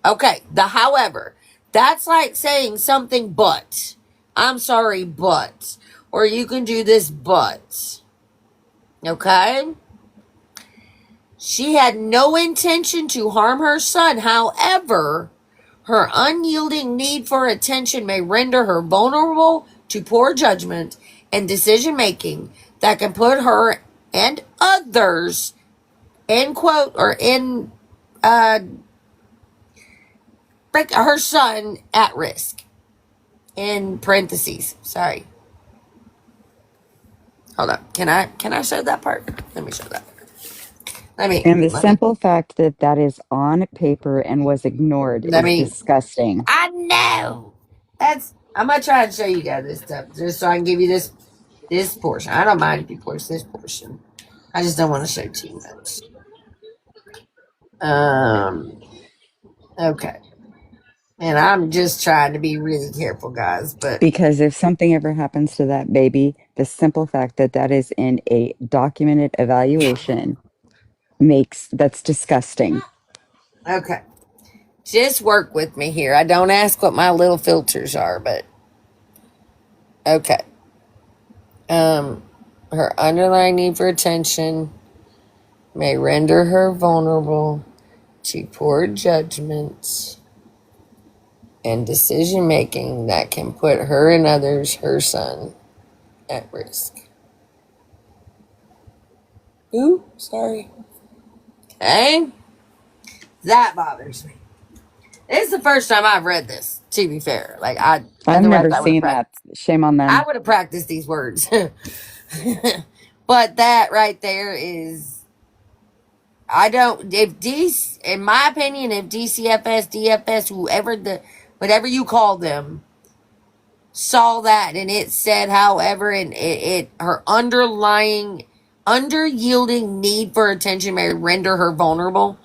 okay, however, that's like saying something but. I'm sorry, but. Or you can do this, but. Okay? She had no intention to harm her son. However, her unyielding need for attention may render her vulnerable to poor judgment and decision making that can put her and others, end quote, or in her son at risk. In parentheses. Sorry. Hold up. Can I show that part? Let me show that part. And the simple fact that that is on paper and was ignored is disgusting. I know. I'm gonna try and show you guys this stuff just so I can give you this portion. I don't mind if you push this portion. I just don't want to show too much. Okay. And I'm just trying to be really careful, guys. But because if something ever happens to that baby, the simple fact that that is in a documented evaluation that's disgusting. Okay. Just work with me here. I don't ask what my little filters are, but okay. Her underlying need for attention may render her vulnerable to poor judgments and decision making that can put her and others, her son, at risk. Ooh, sorry. Okay. That bothers me. It's the first time I've read this, to be fair. Like I've never seen that. Shame on them. I would have practiced these words. But that right there is, in my opinion, if DCFS, DFS, whatever you call them, saw that and it said, however, and her unyielding need for attention may render her vulnerable.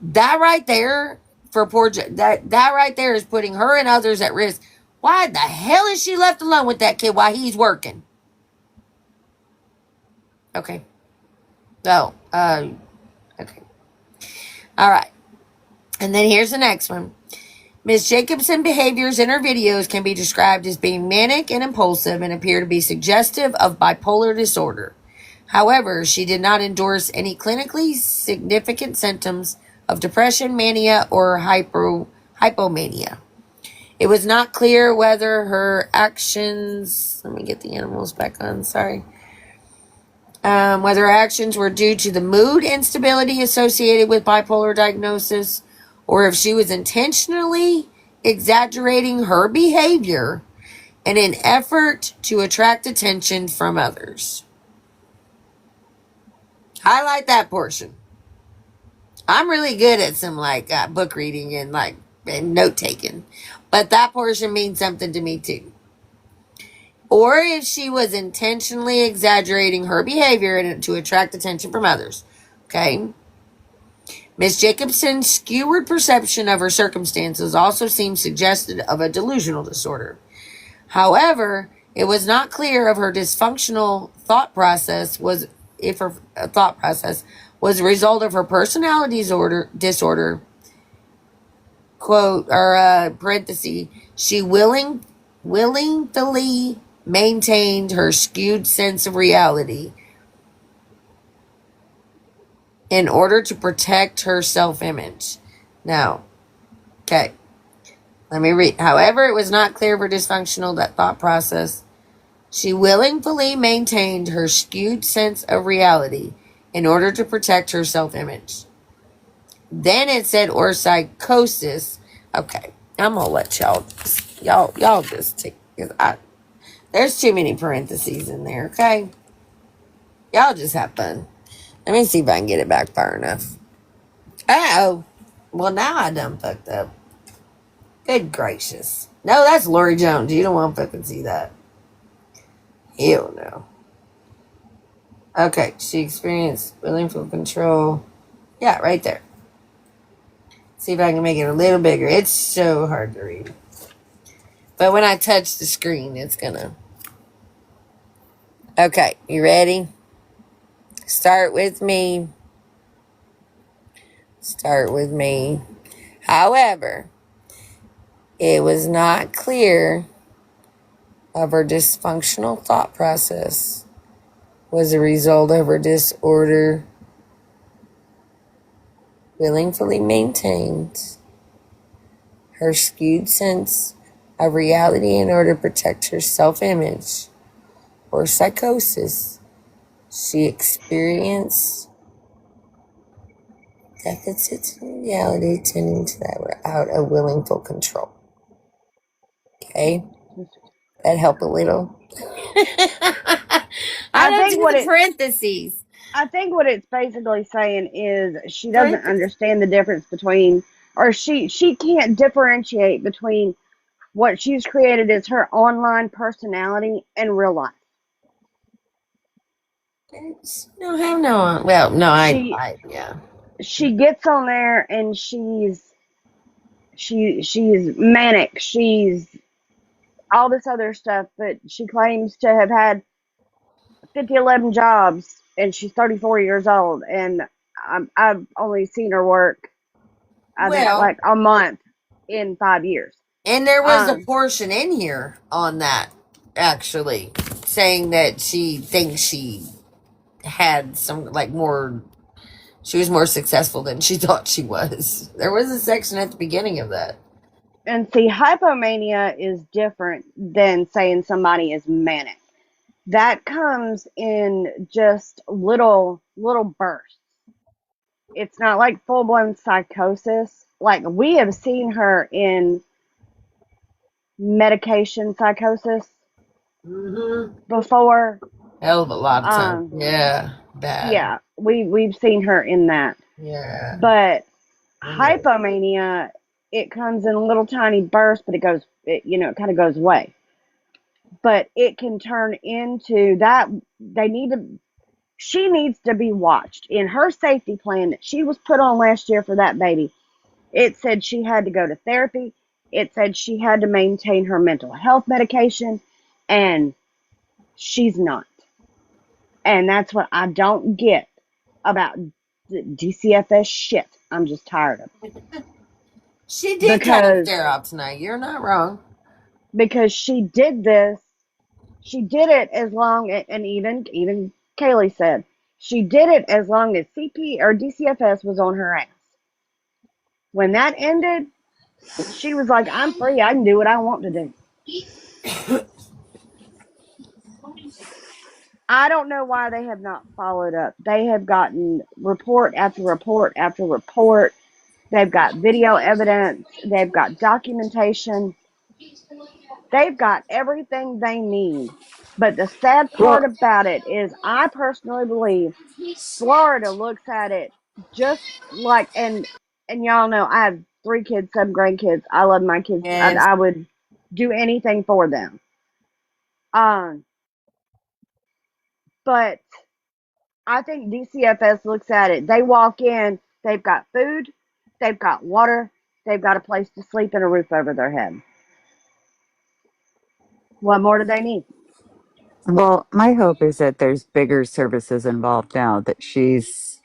That right there that right there is putting her and others at risk. Why the hell is she left alone with that kid while he's working? Okay. Oh, okay. All right. And then here's the next one. Ms. Jacobson's behaviors in her videos can be described as being manic and impulsive and appear to be suggestive of bipolar disorder. However, she did not endorse any clinically significant symptoms of depression, mania, or hypomania. It was not clear whether her actions... Let me get the animals back on, sorry. Whether her actions were due to the mood instability associated with bipolar diagnosis, or if she was intentionally exaggerating her behavior in an effort to attract attention from others. Highlight that portion. I'm really good at some book reading and note taking, but that portion means something to me too. Or if she was intentionally exaggerating her behavior to attract attention from others. Okay. Miss Jacobson's skewed perception of her circumstances also seems suggestive of a delusional disorder. However, it was not clear if her dysfunctional thought process was a result of her personality disorder, quote, or parenthesis, she willingly maintained her skewed sense of reality in order to protect her self-image. Now, okay, let me read. However, it was not clear for dysfunctional that thought process. She willingly maintained her skewed sense of reality in order to protect her self-image. Then it said, or psychosis. Okay. I'm gonna let y'all just take, because there's too many parentheses in there. Okay, y'all just have fun. Let me see if I can get it back far enough. Oh, well now I done fucked up. Good gracious! No, that's Lori Jones. You don't want to fucking see that. Hell no. Okay, she experienced willful control. Yeah, right there. See if I can make it a little bigger. It's so hard to read. But when I touch the screen, it's gonna. Okay, you ready? Start with me. Start with me. However, it was not clear of her dysfunctional thought process was a result of her disorder willingly maintained her skewed sense of reality in order to protect her self-image or psychosis. She experienced deficits in reality tending to that were out of willful control. Okay? That help a little? I don't think do what the it parentheses. I think what it's basically saying is she doesn't Parentheses. understand the difference between, or she can't differentiate between what she's created as her online personality and real life. No, have no. Well, no, She yeah. she gets on there and she's manic, she's all this other stuff, but she claims to have had 11 jobs and she's 34 years old, and I've only seen her work, I think, Well, like a month in 5 years. and there was a Um, portion in here on that, actually, saying that she thinks she had some, like, more, she was more successful than she thought she was. There was a section at the beginning of that. and see, hypomania is different than saying somebody is manic. That comes in just little bursts. It's not like full blown psychosis. Like, we have seen her in medication psychosis before. Hell of a lot of time. Um, Yeah, bad. yeah, we've seen her in that. Yeah. But hypomania, it comes in little tiny bursts, but it kind of goes away. But it can turn into that. She needs to be watched. In her safety plan that she was put on last year for that baby, it said she had to go to therapy. It said she had to maintain her mental health medication, and she's not. And that's what I don't get about DCFS shit. I'm just tired of it. She did kind of Because stare out tonight. You're not wrong. she did this. She did it as long, and even Kaylee said she did it as long as CP or DCFS was on her ass. When that ended, she was like, "I'm free. I can do what I want to do." I don't know why they have not followed up. They have gotten report after report after report. They've got video evidence. They've got documentation. They've got everything they need. But the sad part Well, about it is, I personally believe Florida looks at it just like, and y'all know I have 3 kids, 7 grandkids. I love my kids. Yes. I would do anything for them. Um, but I think DCFS looks at it. They walk in, they've got food, they've got water, they've got a place to sleep and a roof over their head. What more do they need? well, my hope is that there's bigger services involved now that she's.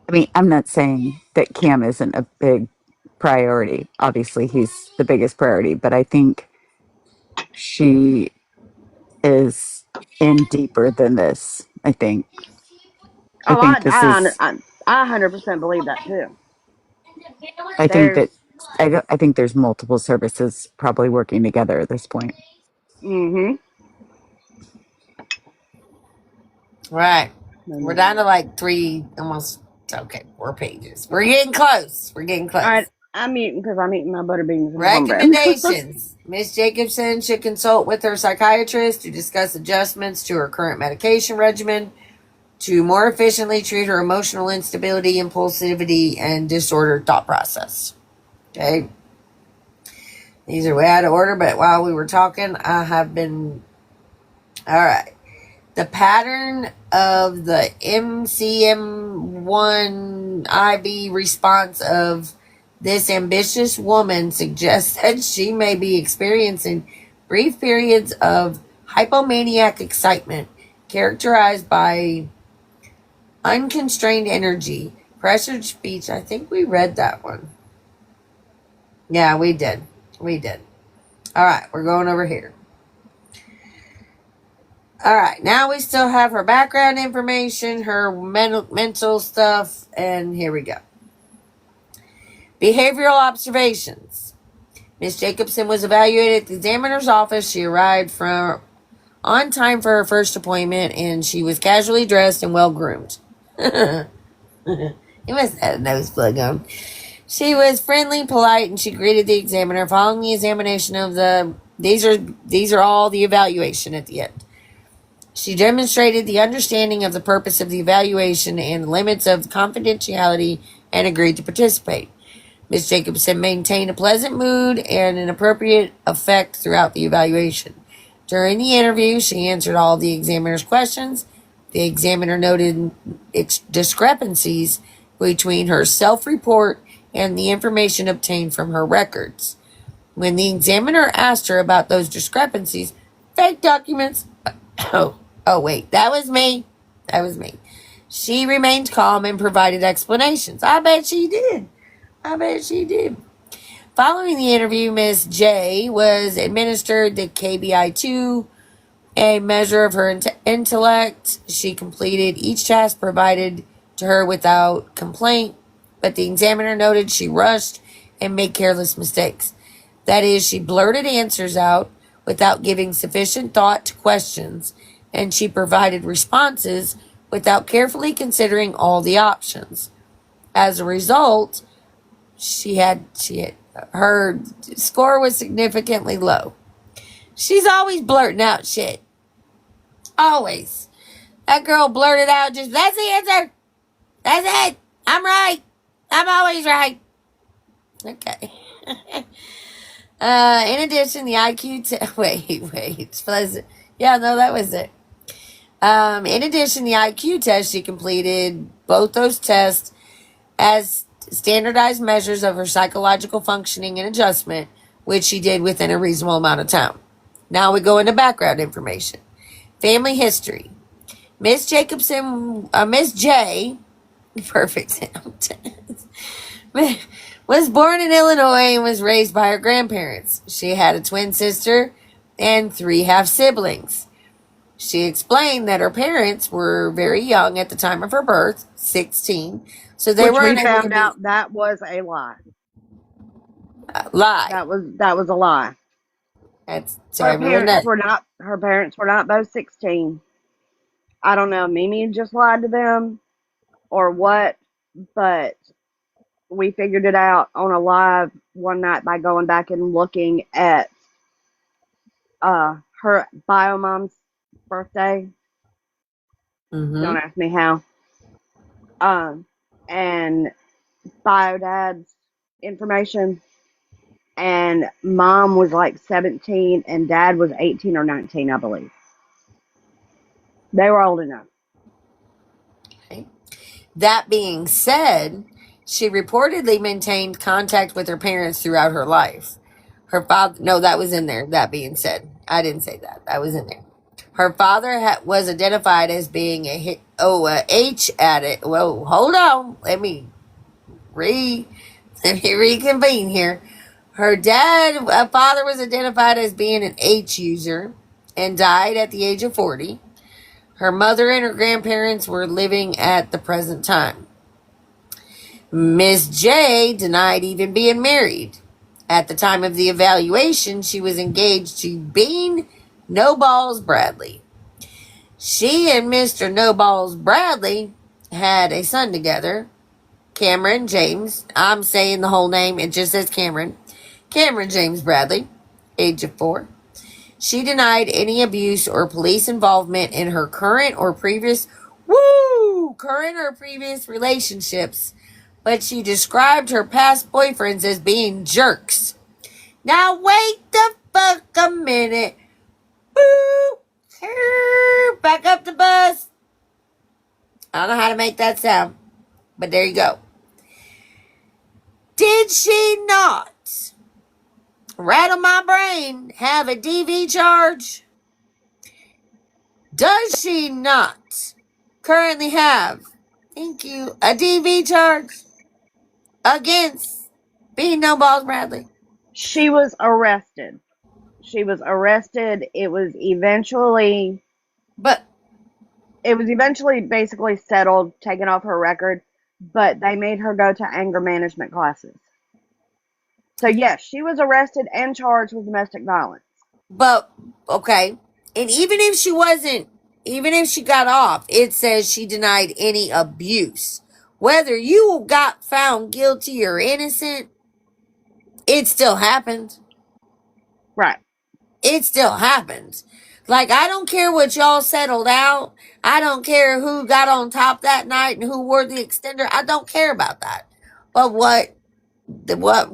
I mean, I'm not saying that Cam isn't a big priority. Obviously, he's the biggest priority, but I think she is in deeper than this. I Oh, think this is. I 100% believe that too. I think that There's, I think there's multiple services probably working together at this point. mm-hmm. Right. We're down to like 3, almost, okay, 4 pages. We're getting close. We're getting All close. right, I'm eating because I'm eating my butter beans and cornbread. Recommendations. Miss Jacobson should consult with her psychiatrist to discuss adjustments to her current medication regimen to more efficiently treat her emotional instability, impulsivity, and disordered thought process. Okay. These are way out of order, but while we were talking, I have been... All right. The pattern of the MCM1IB response of this ambitious woman suggests that she may be experiencing brief periods of hypomaniac excitement characterized by unconstrained energy, pressured speech. I think we read that one. Yeah, we did. We did. All right, we're going over here. All right, now we still have her background information, her mental stuff, and here we go. Behavioral observations. Miss Jacobson was evaluated at the examiner's office. She arrived on time for her first appointment, and she was casually dressed and well groomed. You must have a nose plug on. She was friendly, polite, and she greeted the examiner. Following the examination of these are all the evaluation at the end. She demonstrated the understanding of the purpose of the evaluation and the limits of confidentiality and agreed to participate. Ms. Jacobson maintained a pleasant mood and an appropriate effect throughout the evaluation. During the interview, she answered all the examiner's questions. The examiner noted discrepancies between her self-report and the information obtained from her records. When the examiner asked her about those discrepancies, fake documents... Oh, wait, that was me. She remained calm and provided explanations. I bet she did. Following the interview, Miss J was administered the KBI-2, a measure of her intellect. She completed each task provided to her without complaint, but the examiner noted she rushed and made careless mistakes. That is, she blurted answers out without giving sufficient thought to questions, and she provided responses without carefully considering all the options. As a result, her score was significantly low. She's always blurting out shit. Always. That girl blurted out just, that's the answer. That's it. I'm right. I'm always right. Okay. In addition, the IQ wait, it's pleasant. Yeah, no, that was it. In addition, the IQ test, she completed both those tests as standardized measures of her psychological functioning and adjustment, which she did within a reasonable amount of time. Now we go into background information. Family history. Miss Jacobson, Miss J, perfect, was born in Illinois and was raised by her grandparents. She had a twin sister and 3 half-siblings. She explained that her parents were very young at the time of her birth, 16, so they weren't we found out that was a lie. Lie. That was a lie. Her parents were not both 16. I don't know, Mimi just lied to them or what, but we figured it out on a live one night by going back and looking at her bio mom's birthday. Mm-hmm. Don't ask me how. And bio dad's information. And mom was like 17 and dad was 18 or 19, I believe. They were old enough. Okay. That being said, she reportedly maintained contact with her parents throughout her life. Her father, no, that was in there. That being said, I didn't say that. That was in there. Her father was identified as being a H addict. Whoa, hold on. Let me reconvene here. Her father was identified as being an H user and died at the age of 40. Her mother and her grandparents were living at the present time. Miss J denied even being married. At the time of the evaluation, she was engaged to Bean No Balls Bradley. She and Mr. No Balls Bradley had a son together, Cameron James. I'm saying the whole name. It just says Cameron. Cameron James Bradley, age of 4. She denied any abuse or police involvement in her current or previous relationships, but she described her past boyfriends as being jerks. Now wait the fuck a minute. Woo! Back up the bus. I don't know how to make that sound, but there you go. Did she not, rattle my brain, have a DV charge? Does she not currently have, thank you, a DV charge against Being No Balls Bradley? She was arrested. It was eventually basically settled, taken off her record, but they made her go to anger management classes. So yes, she was arrested and charged with domestic violence. But, okay, and even if she got off, it says she denied any abuse. Whether you got found guilty or innocent, it still happened. Right. It still happens. Like, I don't care what y'all settled out. I don't care who got on top that night and who wore the extender. I don't care about that. But what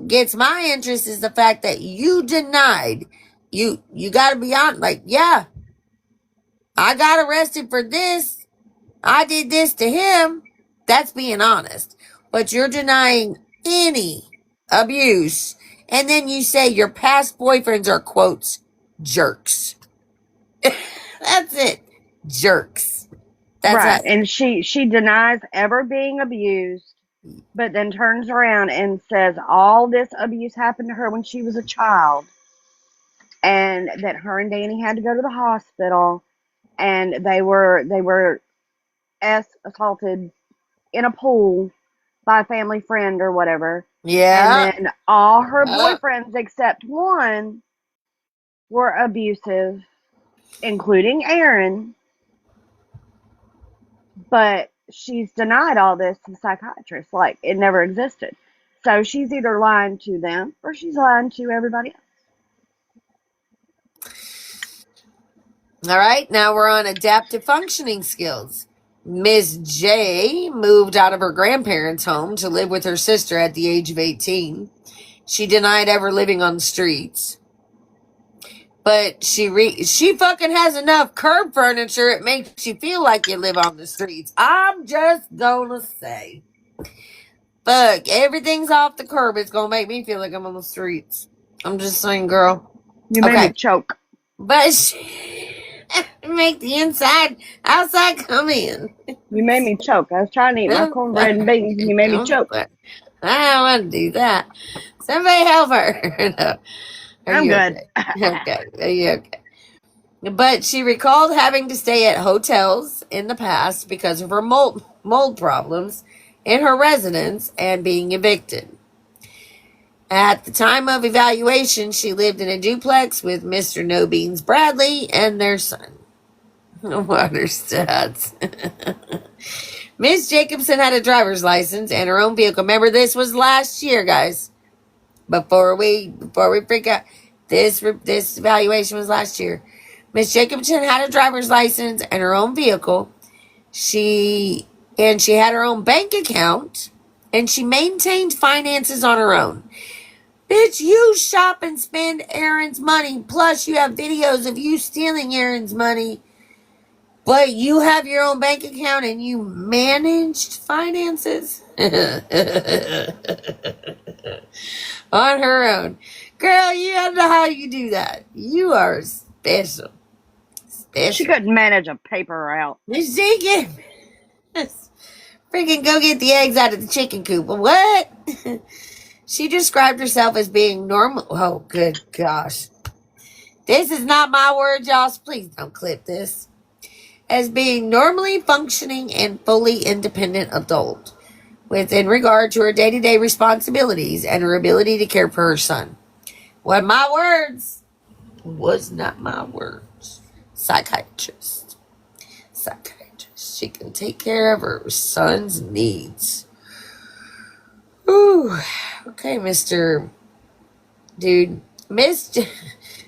gets my interest is the fact that you denied. You got to be honest. Like, yeah, I got arrested for this. I did this to him. That's being honest. But you're denying any abuse. And then you say your past boyfriends are, quotes, jerks. That's it. Jerks. That's right. how, And she denies ever being abused, but then turns around and says all this abuse happened to her when she was a child, and that her and Danny had to go to the hospital, and they were assaulted in a pool by a family friend or whatever. yeah. And then all her boyfriends except one were abusive, including Aaron. But she's denied all this to the psychiatrist, like it never existed. So she's either lying to them or she's lying to everybody else. All right, now we're on adaptive functioning skills. Miss J moved out of her grandparents' home to live with her sister at the age of 18. She denied ever living on the streets. But she fucking has enough curb furniture, it makes you feel like you live on the streets. I'm just gonna say. Fuck, everything's off the curb. It's gonna make me feel like I'm on the streets. I'm just saying, girl. You made me choke. But she make the outside come in. You made me choke. I was trying to eat my cornbread and beans and you made me choke. I don't want to do that. Somebody help her. No. I'm good. Okay. Are you okay? But she recalled having to stay at hotels in the past because of her mold problems in her residence and being evicted. At the time of evaluation, she lived in a duplex with Mr. No Beans Bradley and their son. What are stats? Miss Jacobson had a driver's license and her own vehicle. Remember, this was last year, guys. Before we freak out, this evaluation was last year. Miss Jacobson had a driver's license and her own vehicle. She had her own bank account, and she maintained finances on her own. Bitch, you shop and spend Aaron's money. Plus, you have videos of you stealing Aaron's money. But you have your own bank account and you managed finances on her own. Girl, you don't know how you do that. You are special. She couldn't manage a paper route. She can freaking go get the eggs out of the chicken coop. What? She described herself as being normal. Oh, good gosh. This is not my word, y'all. So please don't clip this. As being normally functioning and fully independent adult within regard to her day-to-day responsibilities and her ability to care for her son. What my words was not my words. Psychiatrist. She can take care of her son's needs. Whew. Okay, Mr. Dude.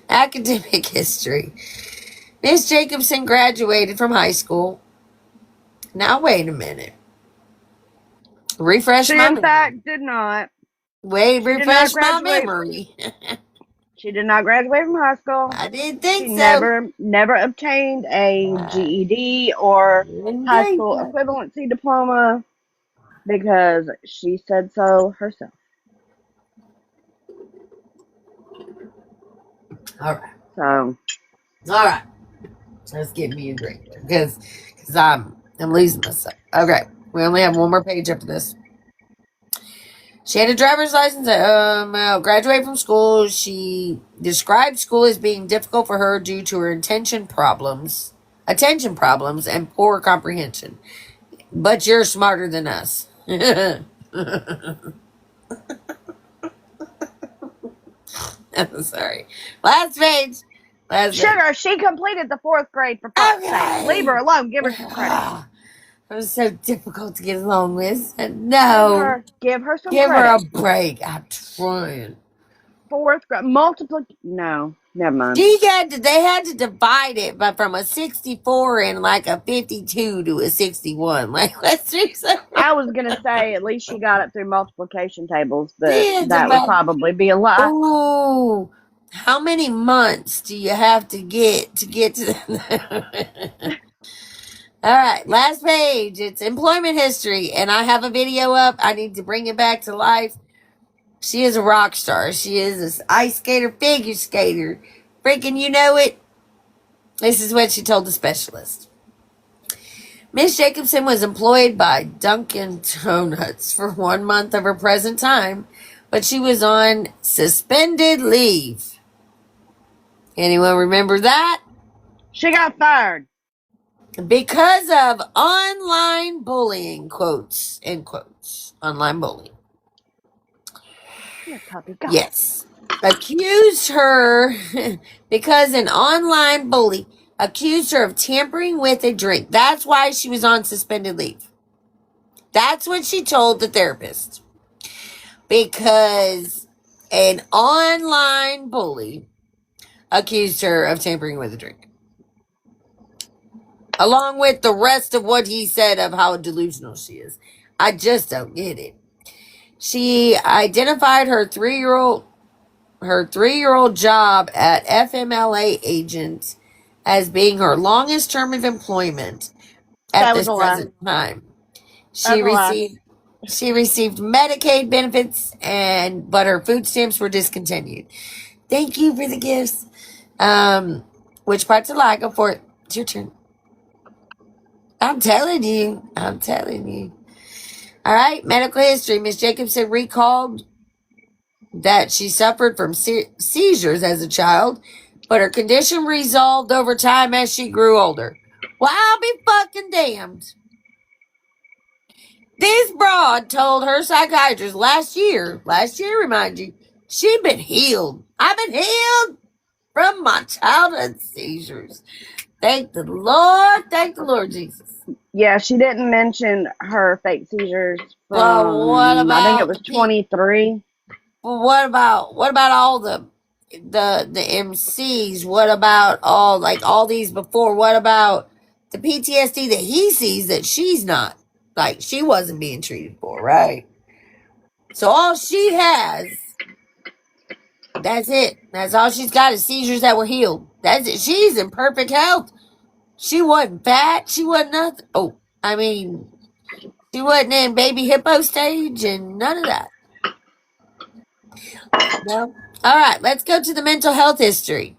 Academic history. Miss Jacobson graduated from high school. Now, wait a minute. Refresh She, my in memory. fact, did not. She did not Refresh my graduate. memory. She did not graduate from high school. I didn't She think so. never obtained a I GED or didn't high think school so. equivalency diploma because she said so herself. All right. So, All right. Let's get me a drink because I'm losing myself. Okay. We only have one more page after this. She had a driver's license. Graduated from school. She described school as being difficult for her due to her attention problems, and poor comprehension. But you're smarter than us. I'm sorry. Last page. Last page. Sugar, she completed the 4th grade for fuck's sake. Leave her alone. Give her some credit. It was so difficult to get along with. Give No. her some Give her a credit. break. I'm trying. 4th grade. No, never mind. They had to divide it but from a 64 and like a 52 to a 61. Like, let's do something. I was going to say at least she got it through multiplication tables, but Yeah, that would probably be a lie. Ooh. How many months do you have to get to the All right, last page. It's employment history, and I have a video up. I need to bring it back to life. She is a rock star. She is an ice skater, figure skater. Freaking, you know it. This is what she told the specialist. Miss Jacobson was employed by Dunkin' Donuts for 1 month of her present time, but she was on suspended leave. Anyone remember that? She got fired. Because of online bullying, quotes, end quotes. Online bullying. Here, puppy, go. Yes. Accused her, because an online bully accused her of tampering with a drink. That's why she was on suspended leave. That's what she told the therapist. Because an online bully accused her of tampering with a drink. Along with the rest of what he said of how delusional she is. I just don't get it. She identified her three-year-old job at FMLA agent as being her longest term of employment at this present time. She received Medicaid benefits but her food stamps were discontinued. Thank you for the gifts. Which part's a lie? Go for it. It's your turn. I'm telling you. All right, medical history. Miss Jacobson recalled that she suffered from seizures as a child, but her condition resolved over time as she grew older. Well, I'll be fucking damned. This broad told her psychiatrist last year, remind you, she'd been healed. I've been healed from my childhood seizures. Thank the Lord Jesus. Yeah, she didn't mention her fake seizures from, Well, what I think it about was 23. Well, what about all the MCs? What about all these before? What about the PTSD that he sees that she's not, like, she wasn't being treated for, right? So all she has, that's it. That's all she's got is seizures that were healed. That's it. She's in perfect health. She wasn't fat. She wasn't nothing. Oh, I mean, she wasn't in baby hippo stage and none of that. No. All right, let's go to the mental health history.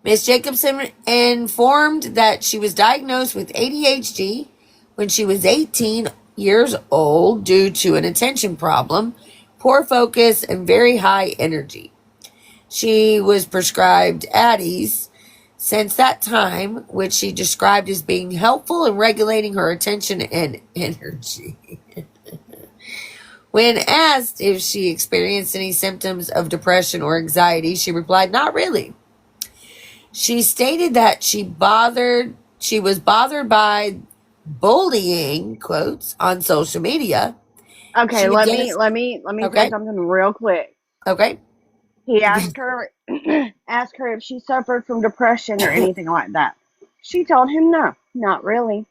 Miss Jacobson informed that she was diagnosed with ADHD when she was 18 years old due to an attention problem, poor focus, and very high energy. She was prescribed Addies since that time, which she described as being helpful in regulating her attention and energy. When asked if she experienced any symptoms of depression or anxiety, she replied, "Not really." She stated that she was bothered by bullying, quotes, on social media, Okay, She let me identified. let me let me say Okay. something real quick. Okay. He asked her asked her if she suffered from depression or anything like that. She told him no, not really.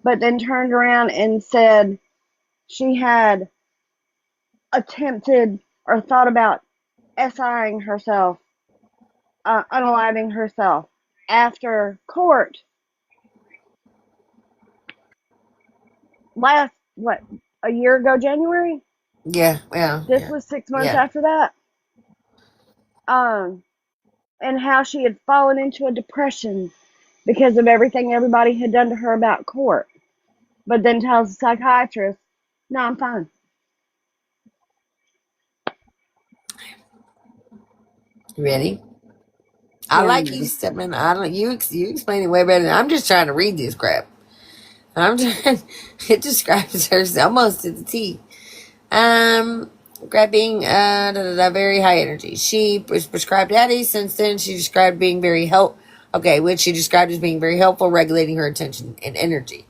But then turned around and said she had attempted or thought about SIing herself, unaliving herself after court last, what, a year ago, January? Yeah. Yeah. This Yeah. was 6 months Yeah. after that. Um, and how she had fallen into a depression because of everything everybody had done to her about court. But then tells the psychiatrist, no, I'm fine. Ready? I Yeah, I'm like you ready. stepping. I don't. You explain it way better. I'm just trying to read this crap. I'm trying. It describes her almost to the T. Um, grabbing very high energy. She was prescribed Addie. Since then, she described being very help. Okay, which she described as being very helpful, regulating her attention and energy.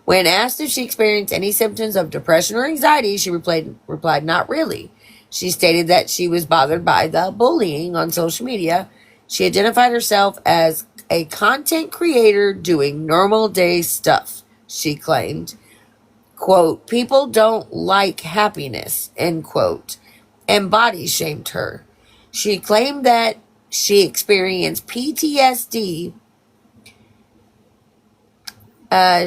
When asked if she experienced any symptoms of depression or anxiety, she replied not really. She stated that she was bothered by the bullying on social media. She identified herself as a content creator doing normal day stuff, she claimed. Quote, people don't like happiness, end quote, and body shamed her. She claimed that she experienced PTSD.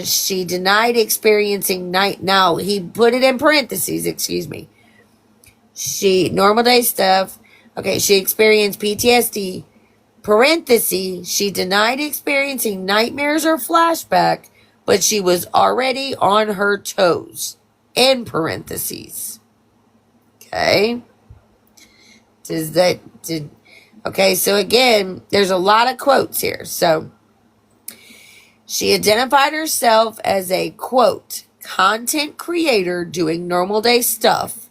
She denied experiencing night. Now, he put it in parentheses, excuse me. She, normal day stuff. Okay, she experienced PTSD. Parentheses, she denied experiencing nightmares or flashback, but she was already on her toes. In parentheses. Okay. Does that did okay, so again, there's a lot of quotes here. So she identified herself as a quote content creator doing normal day stuff.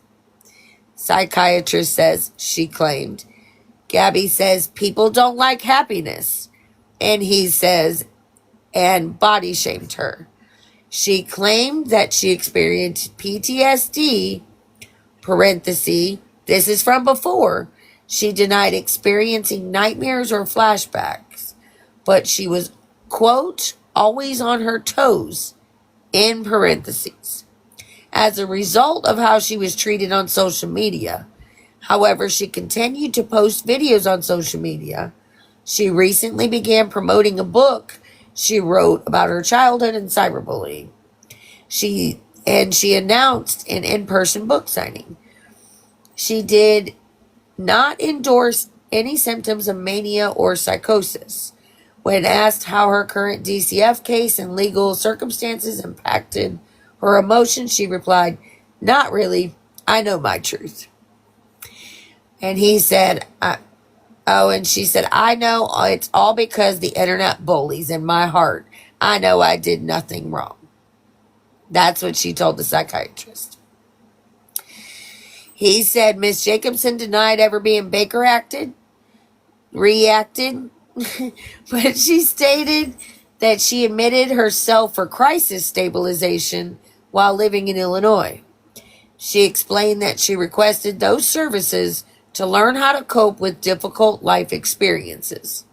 Psychiatrist says she claimed. Gabby says people don't like happiness. And he says and body shamed her. She claimed that she experienced PTSD, parenthesis, this is from before. She denied experiencing nightmares or flashbacks, but she was, quote, always on her toes, in parentheses, as a result of how she was treated on social media. However, she continued to post videos on social media. She recently began promoting a book she wrote about her childhood and cyberbullying. She announced an in-person book signing. She did not endorse any symptoms of mania or psychosis. When asked how her current DCF case and legal circumstances impacted her emotions, she replied, not really. I know my truth. And he said, and she said, I know it's all because the internet bullies in my heart. I know I did nothing wrong. That's what she told the psychiatrist. He said Miss Jacobson denied ever being reacted, but she stated that she admitted herself for crisis stabilization while living in Illinois. She explained that she requested those services to learn how to cope with difficult life experiences.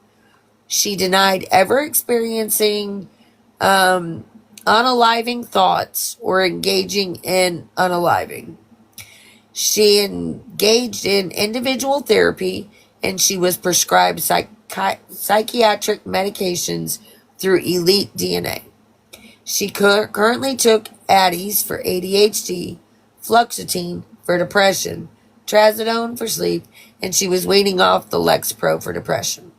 She denied ever experiencing unaliving thoughts or engaging in unaliving. She engaged in individual therapy and she was prescribed psychiatric medications through Elite DNA. She currently took Addies for ADHD, fluoxetine for depression, trazodone for sleep, and she was weaning off the Lexapro for depression.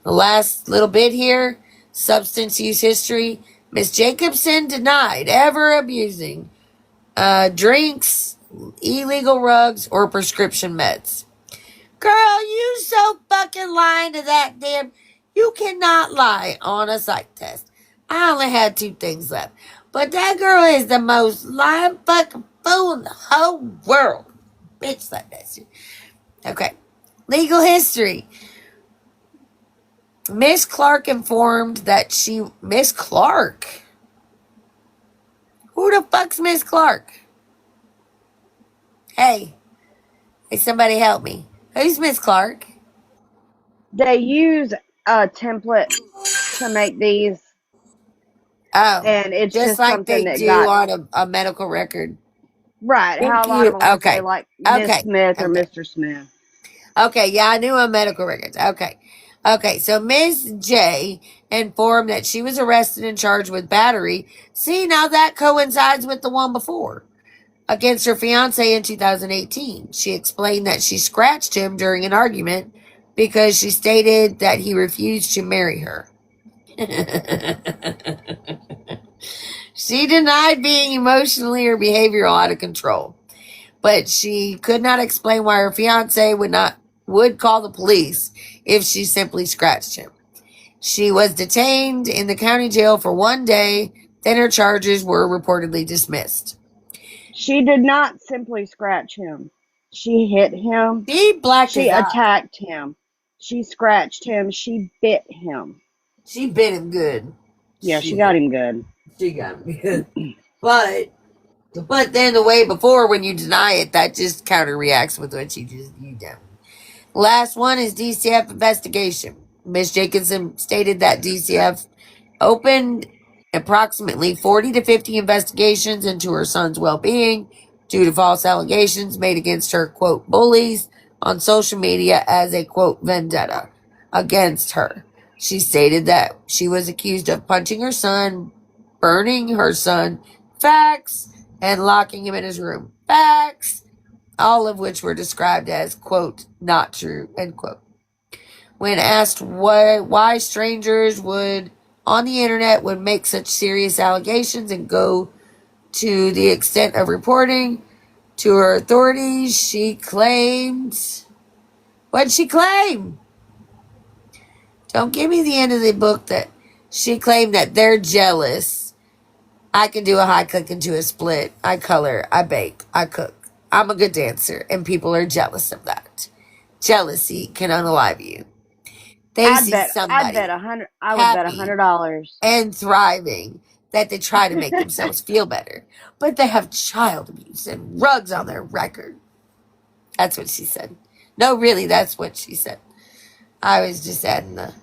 The last little bit here, substance use history. Miss Jacobson denied ever abusing drinks, illegal rugs, or prescription meds. Girl, you so fucking lying to that damn. You cannot lie on a psych test. I only had 2 things left. But that girl is the most lying fucking fool in the whole world. Bitch, like that shit. Okay. Legal history. Miss Clark informed that Miss Clark? Who the fuck's Miss Clark? Hey, somebody help me. Who's Miss Clark? They use a template to make these, Oh, and it's just just like something they that do got on a medical record. right. How Thank a lot of you. them will say Okay. like Miss Okay. Smith or Okay. Mr. Smith. Okay. Yeah, I knew on medical records. Okay. Okay. So Miss J informed that she was arrested and charged with battery. See, now that coincides with the one before against her fiance in 2018. She explained that she scratched him during an argument because she stated that he refused to marry her. She denied being emotionally or behavioral out of control, but she could not explain why her fiance would call the police if she simply scratched him. She was detained in the county jail for 1 day, then her charges were reportedly dismissed. She did not simply scratch him. She hit him. She blacked She his eye. attacked him. She scratched him. She bit him. She bit him good. Yeah, she got him good. She got him good. But then the way before, when you deny it, that just counter reacts with what you done. Last one is DCF investigation. Ms. Jacobson stated that DCF opened approximately 40 to 50 investigations into her son's well-being due to false allegations made against her, quote, bullies on social media as a, quote, vendetta against her. She stated that she was accused of punching her son, burning her son, facts, and locking him in his room, facts, all of which were described as, quote, not true, end quote. When asked why strangers on the internet would make such serious allegations and go to the extent of reporting to her authorities, she claimed, what'd she claim? Don't give me the end of the book that she claimed that they're jealous. I can do a high click into a split. I color, I bake, I cook. I'm a good dancer, and people are jealous of that. Jealousy can unalive you. They see I'd bet somebody $100. I would bet happy $100. and thriving that they try to make themselves feel better, but they have child abuse and rugs on their record. That's what she said. No, really, that's what she said. I was just adding the.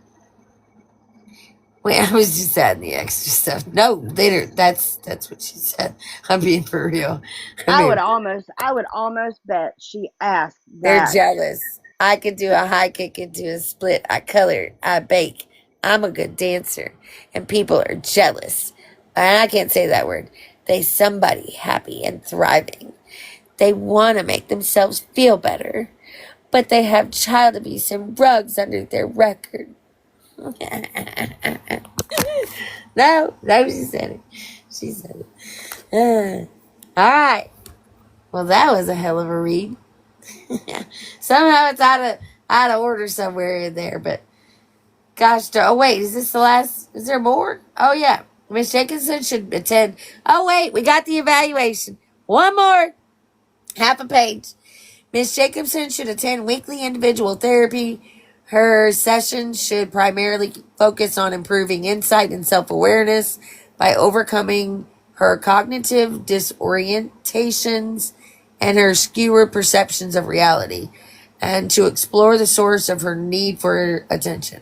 Wait, I was just adding the extra stuff. No, later. That's what she said. I'm being for real. I would almost bet she asked They're that. jealous. I can do a high kick into a split. I color. I bake. I'm a good dancer. And people are jealous. And I can't say that word. They somebody happy and thriving. They want to make themselves feel better. But they have child abuse and rugs under their record. No, she said it. She said it. All right. Well, that was a hell of a read. Somehow it's out of order somewhere in there, but gosh, oh wait, is this the last? Is there more? Oh yeah, Miss Jenkinson should attend. Oh wait, we got the evaluation. One more, half a page. Miss Jacobson should attend weekly individual therapy. Her sessions should primarily focus on improving insight and self-awareness by overcoming her cognitive disorientations and her skewed perceptions of reality, and to explore the source of her need for attention.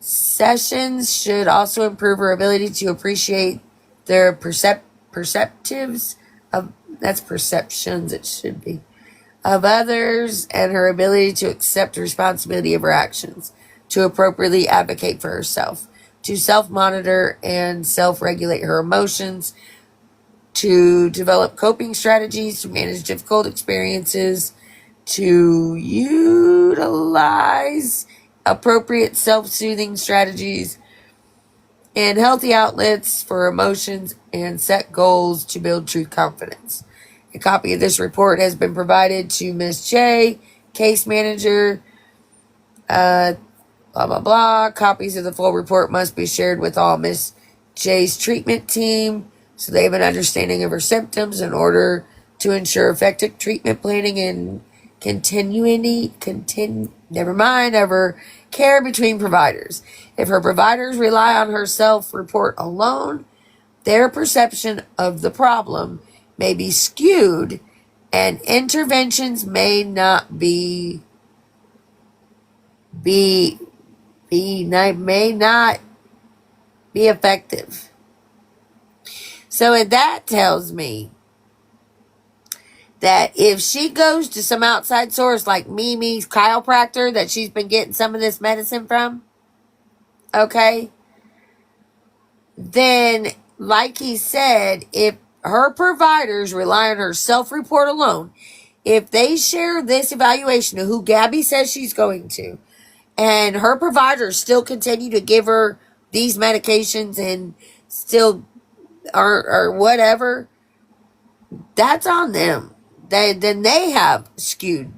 Sessions should also improve her ability to appreciate their perceptives of, that's perceptions, it should be, of others, and her ability to accept responsibility of her actions, to appropriately advocate for herself, to self-monitor and self-regulate her emotions, to develop coping strategies to manage difficult experiences, to utilize appropriate self-soothing strategies and healthy outlets for emotions, and set goals to build true confidence. A copy of this report has been provided to Ms. J, case manager, blah, blah, blah. Copies of the full report must be shared with all Ms. J's treatment team so they have an understanding of her symptoms in order to ensure effective treatment planning and of her care between providers. If her providers rely on her self-report alone, their perception of the problem may be skewed And interventions may not may not be effective. So that tells me that if she goes to some outside source like Mimi's chiropractor that she's been getting some of this medicine from, okay, then like he said, if her providers rely on her self-report alone, if they share this evaluation of who Gabby says she's going to, and her providers still continue to give her these medications and still or whatever, that's on them. Then they have skewed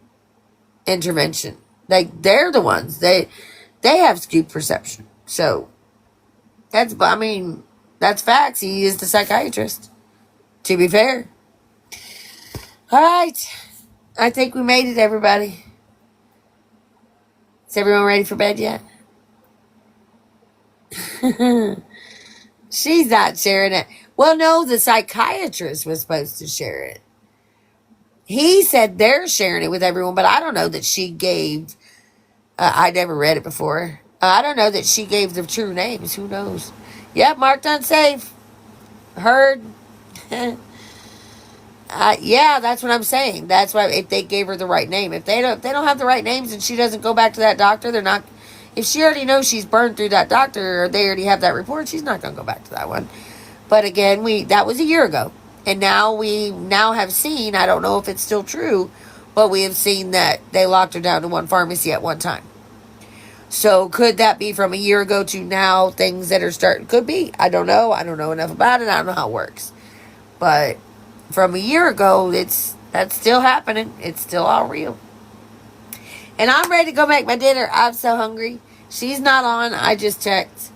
intervention. Like they're the ones they have skewed perception. So that's facts. He is the psychiatrist. To be fair. All right, I think we made it, everybody. Is everyone ready for bed yet? She's not sharing it. Well, no, the psychiatrist was supposed to share it. He said they're sharing it with everyone, but I don't know that she gave. I never read it before. I don't know that she gave the true names. Who knows? Yep, marked unsafe. Heard. Yeah, that's what I'm saying. That's why if they gave her the right name, if they don't have the right names and she doesn't go back to that doctor, they're not. If she already knows she's burned through that doctor or they already have that report, she's not going to go back to that one. But again, that was a year ago. And now we have seen, I don't know if it's still true, but we have seen that they locked her down to one pharmacy at one time. So could that be from a year ago to now things that are starting? Could be. I don't know. I don't know enough about it. I don't know how it works. But from a year ago, that's still happening. It's still all real. And I'm ready to go make my dinner. I'm so hungry. She's not on. I just checked.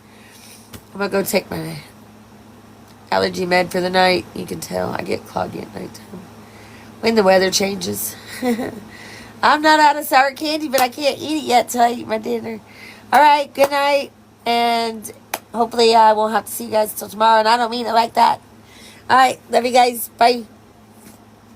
I'm going to go take my allergy med for the night. You can tell I get cloggy at nighttime when the weather changes. I'm not out of sour candy, but I can't eat it yet till I eat my dinner. All right, good night, and hopefully I won't have to see you guys till tomorrow, and I don't mean it like that. All right, love you guys. Bye.